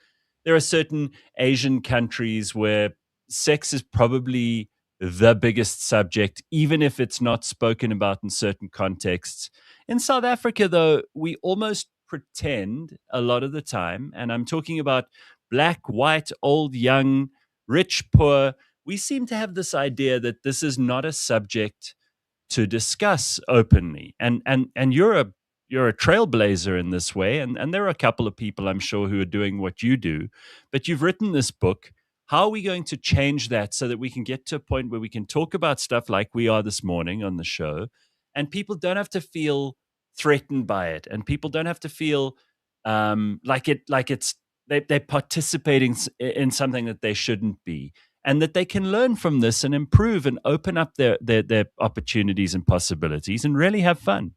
There are certain Asian countries where sex is probably the biggest subject, even if it's not spoken about in certain contexts. In South Africa, though, we almost pretend a lot of the time, and I'm talking about black, white, old, young, rich, poor. We seem to have this idea that this is not a subject to discuss openly. And you're a trailblazer in this way. And there are a couple of people, I'm sure, who are doing what you do. But you've written this book. How are we going to change that so that we can get to a point where we can talk about stuff like we are this morning on the show, and people don't have to feel threatened by it, and people don't have to feel like it's they're participating in something that they shouldn't be, and that they can learn from this and improve and open up their opportunities and possibilities and really have fun.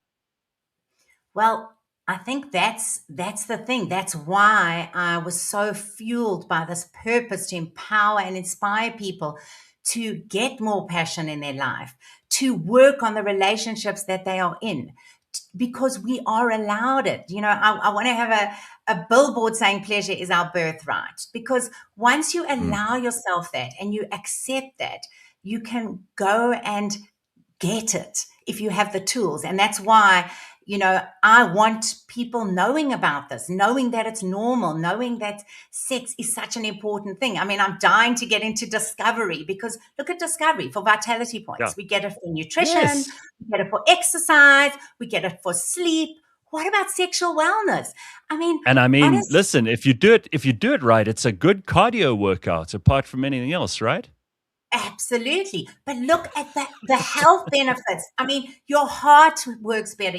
Well, I think that's the thing. That's why I was so fueled by this purpose to empower and inspire people to get more passion in their life, to work on the relationships that they are in, because we are allowed it. I want to have a billboard saying pleasure is our birthright, because once you allow yourself that and you accept that, you can go and get it if you have the tools. And that's why, I want people knowing about this, knowing that it's normal, knowing that sex is such an important thing. I mean, I'm dying to get into Discovery, because look at Discovery for vitality points. Yeah. We get it for nutrition, Yes. we get it for exercise, we get it for sleep. What about sexual wellness? Honestly, Listen, if you do it right, it's a good cardio workout apart from anything else, right? absolutely. But look at the health benefits. Your heart works better.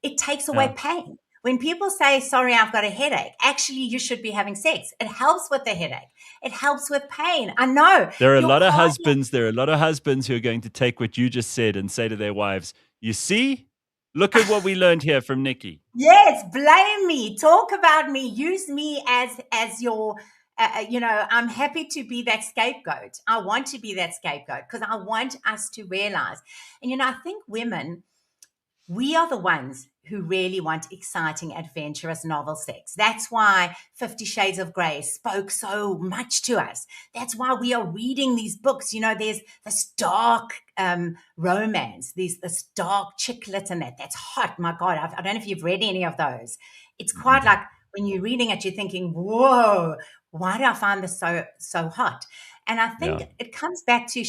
It takes away Yeah. pain. When people say, sorry, I've got a headache, actually, you should be having sex. It helps with the headache. It helps with pain. I know. There are a Your lot of partner- husbands. There are a lot of husbands who are going to take what you just said and say to their wives, "You see, look at what we learned here from Nicki." Yes, blame me. Talk about me. Use me as your, I'm happy to be that scapegoat. I want to be that scapegoat because I want us to realize. And, I think women, we are the ones who really want exciting, adventurous, novel sex. That's why 50 Shades of Grey spoke so much to us. That's why we are reading these books. There's this dark romance, this dark chick lit in that. That's hot. My God, I don't know if you've read any of those. It's quite like when you're reading it, you're thinking, whoa, why do I find this so hot? And I think it comes back to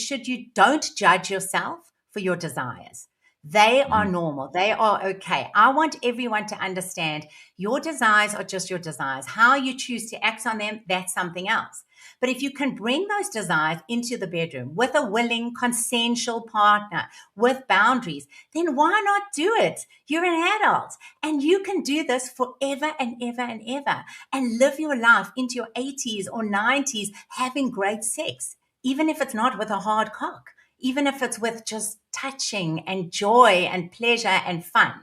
don't judge yourself for your desires. They are normal. They are okay. I want everyone to understand your desires are just your desires. How you choose to act on them, that's something else. But if you can bring those desires into the bedroom with a willing, consensual partner with boundaries, then why not do it? You're an adult and you can do this forever and ever and ever and live your life into your 80s or 90s having great sex, even if it's not with a hard cock. Even if it's with just touching and joy and pleasure and fun.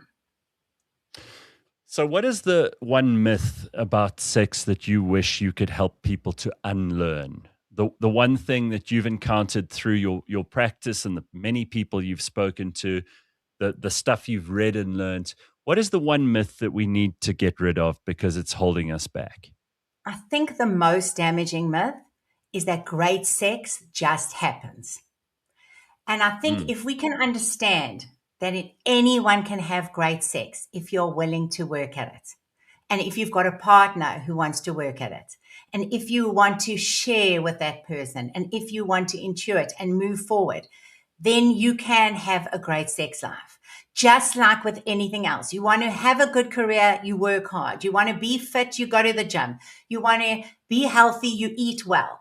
So what is the one myth about sex that you wish you could help people to unlearn? The one thing that you've encountered through your practice and the many people you've spoken to, the stuff you've read and learned. What is the one myth that we need to get rid of because it's holding us back? I think the most damaging myth is that great sex just happens. And I think if we can understand that anyone can have great sex if you're willing to work at it, and if you've got a partner who wants to work at it, and if you want to share with that person, and if you want to intuit and move forward, then you can have a great sex life. Just like with anything else. You want to have a good career, you work hard. You want to be fit, you go to the gym. You want to be healthy, you eat well.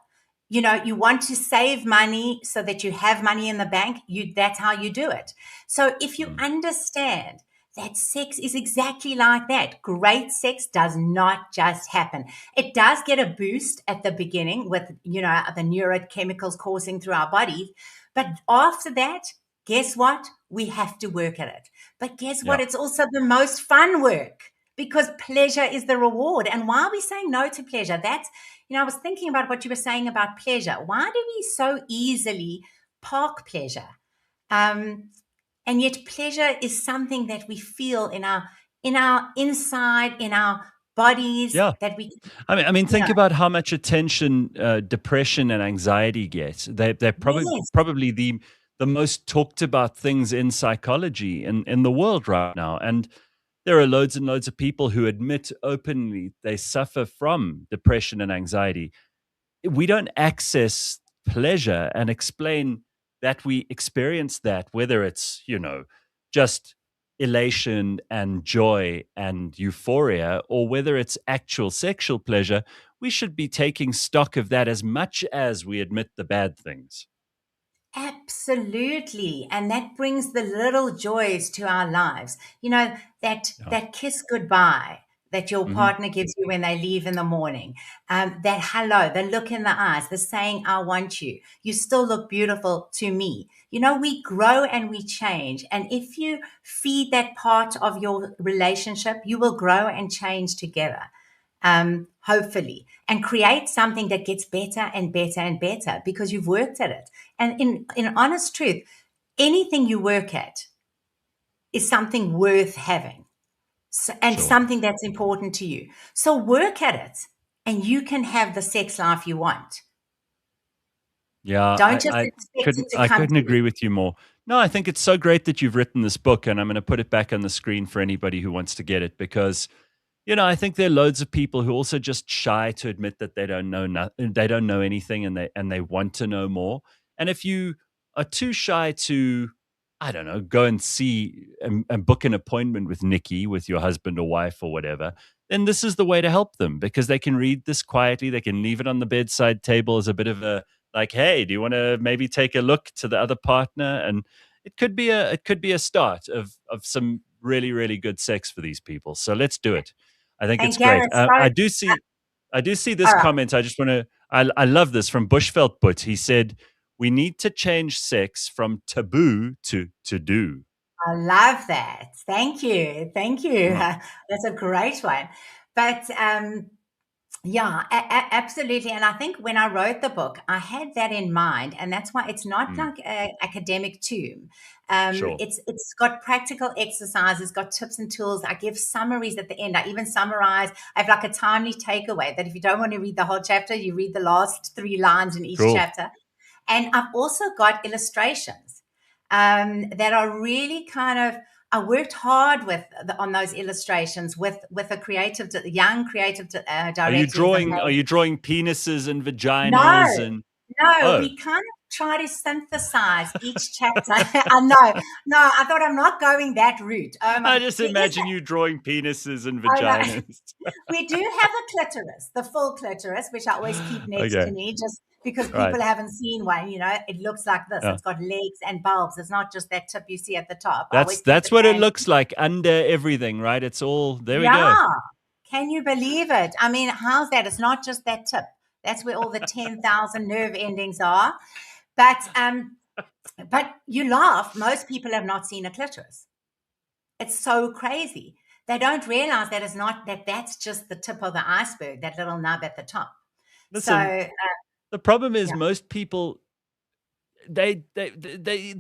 you want to save money so that you have money in the bank. That's how you do it. So if you understand that sex is exactly like that, great sex does not just happen. It does get a boost at the beginning with, the neurochemicals coursing through our bodies. But after that, guess what? We have to work at it. But guess what? Yeah. It's also the most fun work because pleasure is the reward. And why are we saying no to pleasure? That's, I was thinking about what you were saying about pleasure. Why do we so easily park pleasure? And yet pleasure is something that we feel in our inside, in our bodies, Yeah. that we, I mean, think Yeah. about how much attention depression and anxiety get. They're Yes. probably the most talked about things in psychology in the world right now. And there are loads and loads of people who admit openly they suffer from depression and anxiety. We don't access pleasure and explain that we experience that, whether it's, just elation and joy and euphoria, or whether it's actual sexual pleasure. We should be taking stock of that as much as we admit the bad things. Absolutely. And that brings the little joys to our lives. That Yeah. that kiss goodbye that your Hmm. partner gives you when they leave in the morning. That hello, the look in the eyes, the saying, I want you. You still look beautiful to me. We grow and we change. And if you feed that part of your relationship, you will grow and change together. Hopefully, and create something that gets better and better and better because you've worked at it. And in honest truth, anything you work at is something worth having, and Sure. something that's important to you. So work at it, and you can have the sex life you want. Yeah, Don't just I expect couldn't it to I come couldn't to you. agree with you more. No, I think it's so great that you've written this book, and I'm going to put it back on the screen for anybody who wants to get it, because I think there are loads of people who are also just shy to admit that they don't know they don't know anything, and they want to know more. And if you are too shy to, I don't know, go and see and book an appointment with Nikki, with your husband or wife or whatever, then this is the way to help them, because they can read this quietly. They can leave it on the bedside table as a bit of a, like, hey, do you want to maybe take a look to the other partner? And it could be a start of some really, really good sex for these people. So let's do it. I think And it's great. Gareth, sorry. I do see this All right. comment. I just want to. I love this from Bushveld Butt. He said, "We need to change sex from taboo to do." I love that. Thank you. Thank you. Yeah. That's a great one. But yeah, absolutely. And I think when I wrote the book, I had that in mind, and that's why it's not Mm, like an academic tome. sure. It's got practical exercises, got tips and tools. I give summaries at the end. I even summarize. I have like a timely takeaway that if you don't want to read the whole chapter, you read the last 3 lines in each Cool. chapter. And I've also got illustrations that are really kind of. I worked hard on those illustrations with a young creative Are you director who's drawing? Are amazing. you drawing penises and No, vaginas and? no, Oh, we kind of try to synthesize each chapter. I know, no, I thought I'm not going that route. I just There is imagine you drawing penises and oh no, vaginas. we do have a clitoris, the full clitoris, which I always keep next to Okay. me, just because Right. people haven't seen one. It looks like this. Yeah. It's got legs and bulbs. It's not just that tip you see at the top. I That's always keep that's it what it handy. looks like under everything, right? It's all there. We go. Yeah. Can you believe it? I mean, how's that? It's not just that tip. That's where all the 10,000 nerve endings are. But you laugh. Most people have not seen a clitoris. It's so crazy. They don't realize that it's not that's just the tip of the iceberg, that little nub at the top. So Listen, the problem is yeah. most people, the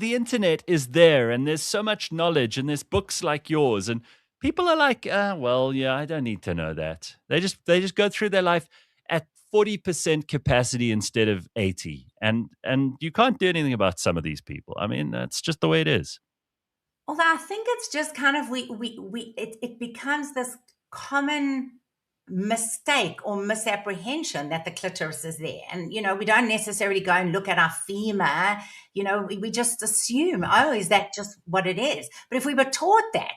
internet is there, and there's so much knowledge, and there's books like yours, and people are like, well, yeah, I don't need to know that. They just go through their life at 40% capacity instead of 80, and you can't do anything about some of these people. I mean, that's just the way it is. Although I think it's just kind of it becomes this common mistake or misapprehension that the clitoris is there. And we don't necessarily go and look at our femur. We just assume, oh, is that just what it is? But if we were taught Yeah,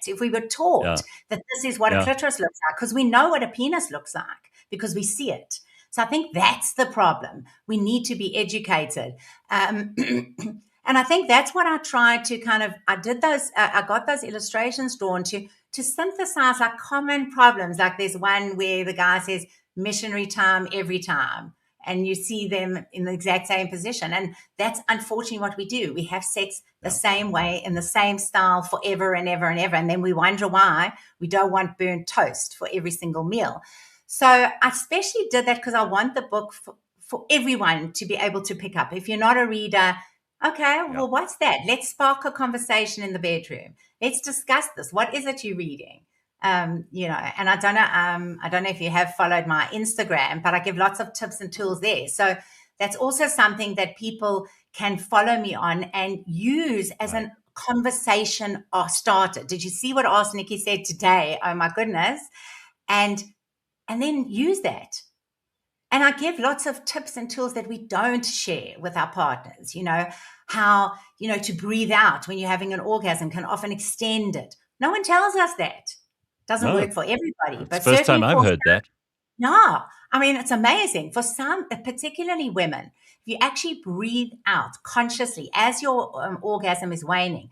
that this is what a yeah, clitoris looks like, because we know what a penis looks like because we see it. So I think that's the problem. We need to be educated. And I think that's what I tried to I did those, I got those illustrations drawn to synthesize like common problems. Like there's one where the guy says missionary time every time, and you see them in the exact same position. And that's unfortunately what we do. We have sex the same way in the same style forever and ever and ever. And then we wonder why we don't want burnt toast for every single meal. So I especially did that because I want the book for everyone to be able to pick up. If you're not a reader, okay, well, what's that? Let's spark a conversation in the bedroom. Let's discuss this. What is it you're reading? And I don't know if you have followed my Instagram, but I give lots of tips and tools there. So that's also something that people can follow me on and use as a conversation starter. Did you see what Ask Nicki said today? Oh my goodness. And then use that. And I give lots of tips and tools that we don't share with our partners, how, to breathe out when you're having an orgasm can often extend it. No one tells us that. Doesn't work for everybody. But first time I've heard that. No, I mean, it's amazing. For some, particularly women, if you actually breathe out consciously as your orgasm is waning,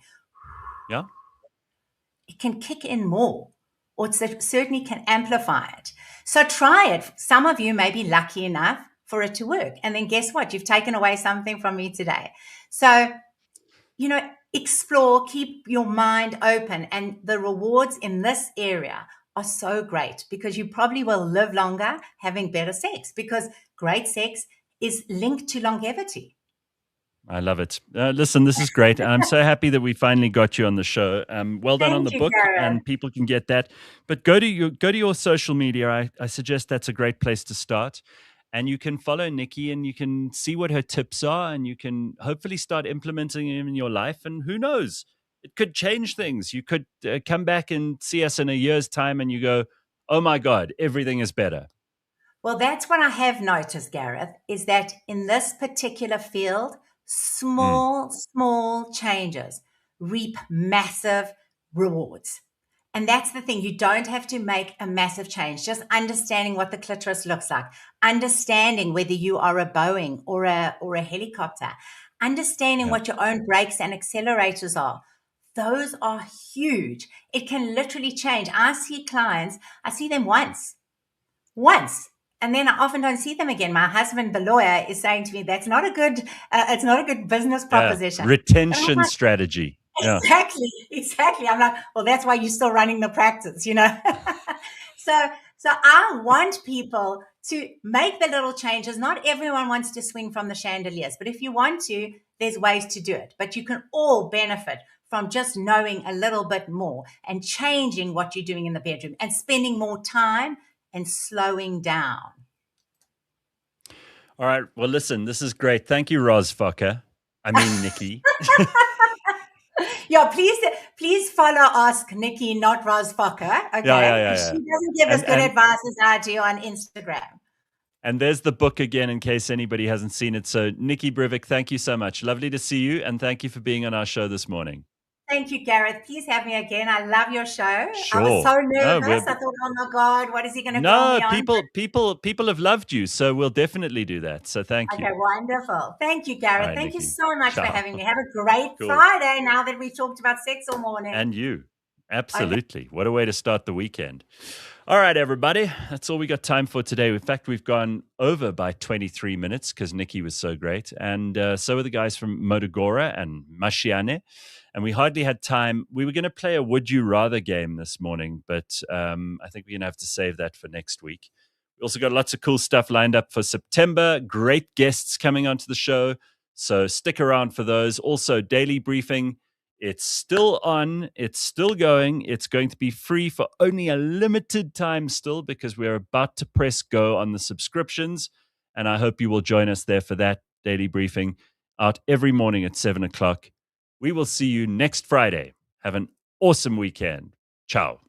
it can kick in more, or it certainly can amplify it. So try it. Some of you may be lucky enough for it to work. And then guess what? You've taken away something from me today. So, explore, keep your mind open. And the rewards in this area are so great because you probably will live longer having better sex, because great sex is linked to longevity. I love it. Listen, this is great. I'm so happy that we finally got you on the show. Well done on the book, Gareth. and people can get that. But go to your social media. I suggest that's a great place to start. And you can follow Nicki and you can see what her tips are, and you can hopefully start implementing them in your life. And who knows, it could change things. You could come back and see us in a year's time and you go, oh my God, everything is better. Well, that's what I have noticed, Gareth, is that in this particular field, small changes reap massive rewards. And that's the thing. You don't have to make a massive change. Just understanding what the clitoris looks like, understanding whether you are a Boeing or a helicopter, understanding what your own brakes and accelerators are. Those are huge. It can literally change. I see clients, I see them once. And then I often don't see them again. My husband, the lawyer, is saying to me, "That's not a good. It's not a good business proposition." Retention strategy. Exactly. I'm like, well, that's why you're still running the practice, So I want people to make the little changes. Not everyone wants to swing from the chandeliers, but if you want to, there's ways to do it. But you can all benefit from just knowing a little bit more and changing what you're doing in the bedroom and spending more time and slowing down. All right. Well, listen, this is great. Thank you, Roz Fokker. I mean, Nicki. Yeah, please follow Ask Nicki, not Roz Fokker. Okay. Yeah. She doesn't give us good advice as I do on Instagram. And there's the book again, in case anybody hasn't seen it. So, Nicki Brivik, thank you so much. Lovely to see you, and thank you for being on our show this morning. Thank you, Gareth. Please have me again. I love your show. Sure. I was so nervous. I thought, oh my God, what is he going to call me on? people have loved you, so we'll definitely do that. So thank you. Okay, wonderful. Thank you, Gareth. Right, Thank you Nicki. so much for Ciao. having me. Have a great Cool. Friday now that we've talked about sex all morning. And you. Absolutely. Okay. What a way to start the weekend. All right, everybody. That's all we got time for today. In fact, we've gone over by 23 minutes because Nicki was so great. And so are the guys from Motogora and Mashiane. And we hardly had time. We were going to play a Would You Rather game this morning, but I think we're going to have to save that for next week. We also got lots of cool stuff lined up for September. Great guests coming onto the show. So stick around for those. Also, daily briefing. It's still on. It's still going. It's going to be free for only a limited time still, because we're about to press go on the subscriptions. And I hope you will join us there for that daily briefing out every morning at 7 o'clock. We will see you next Friday. Have an awesome weekend. Ciao.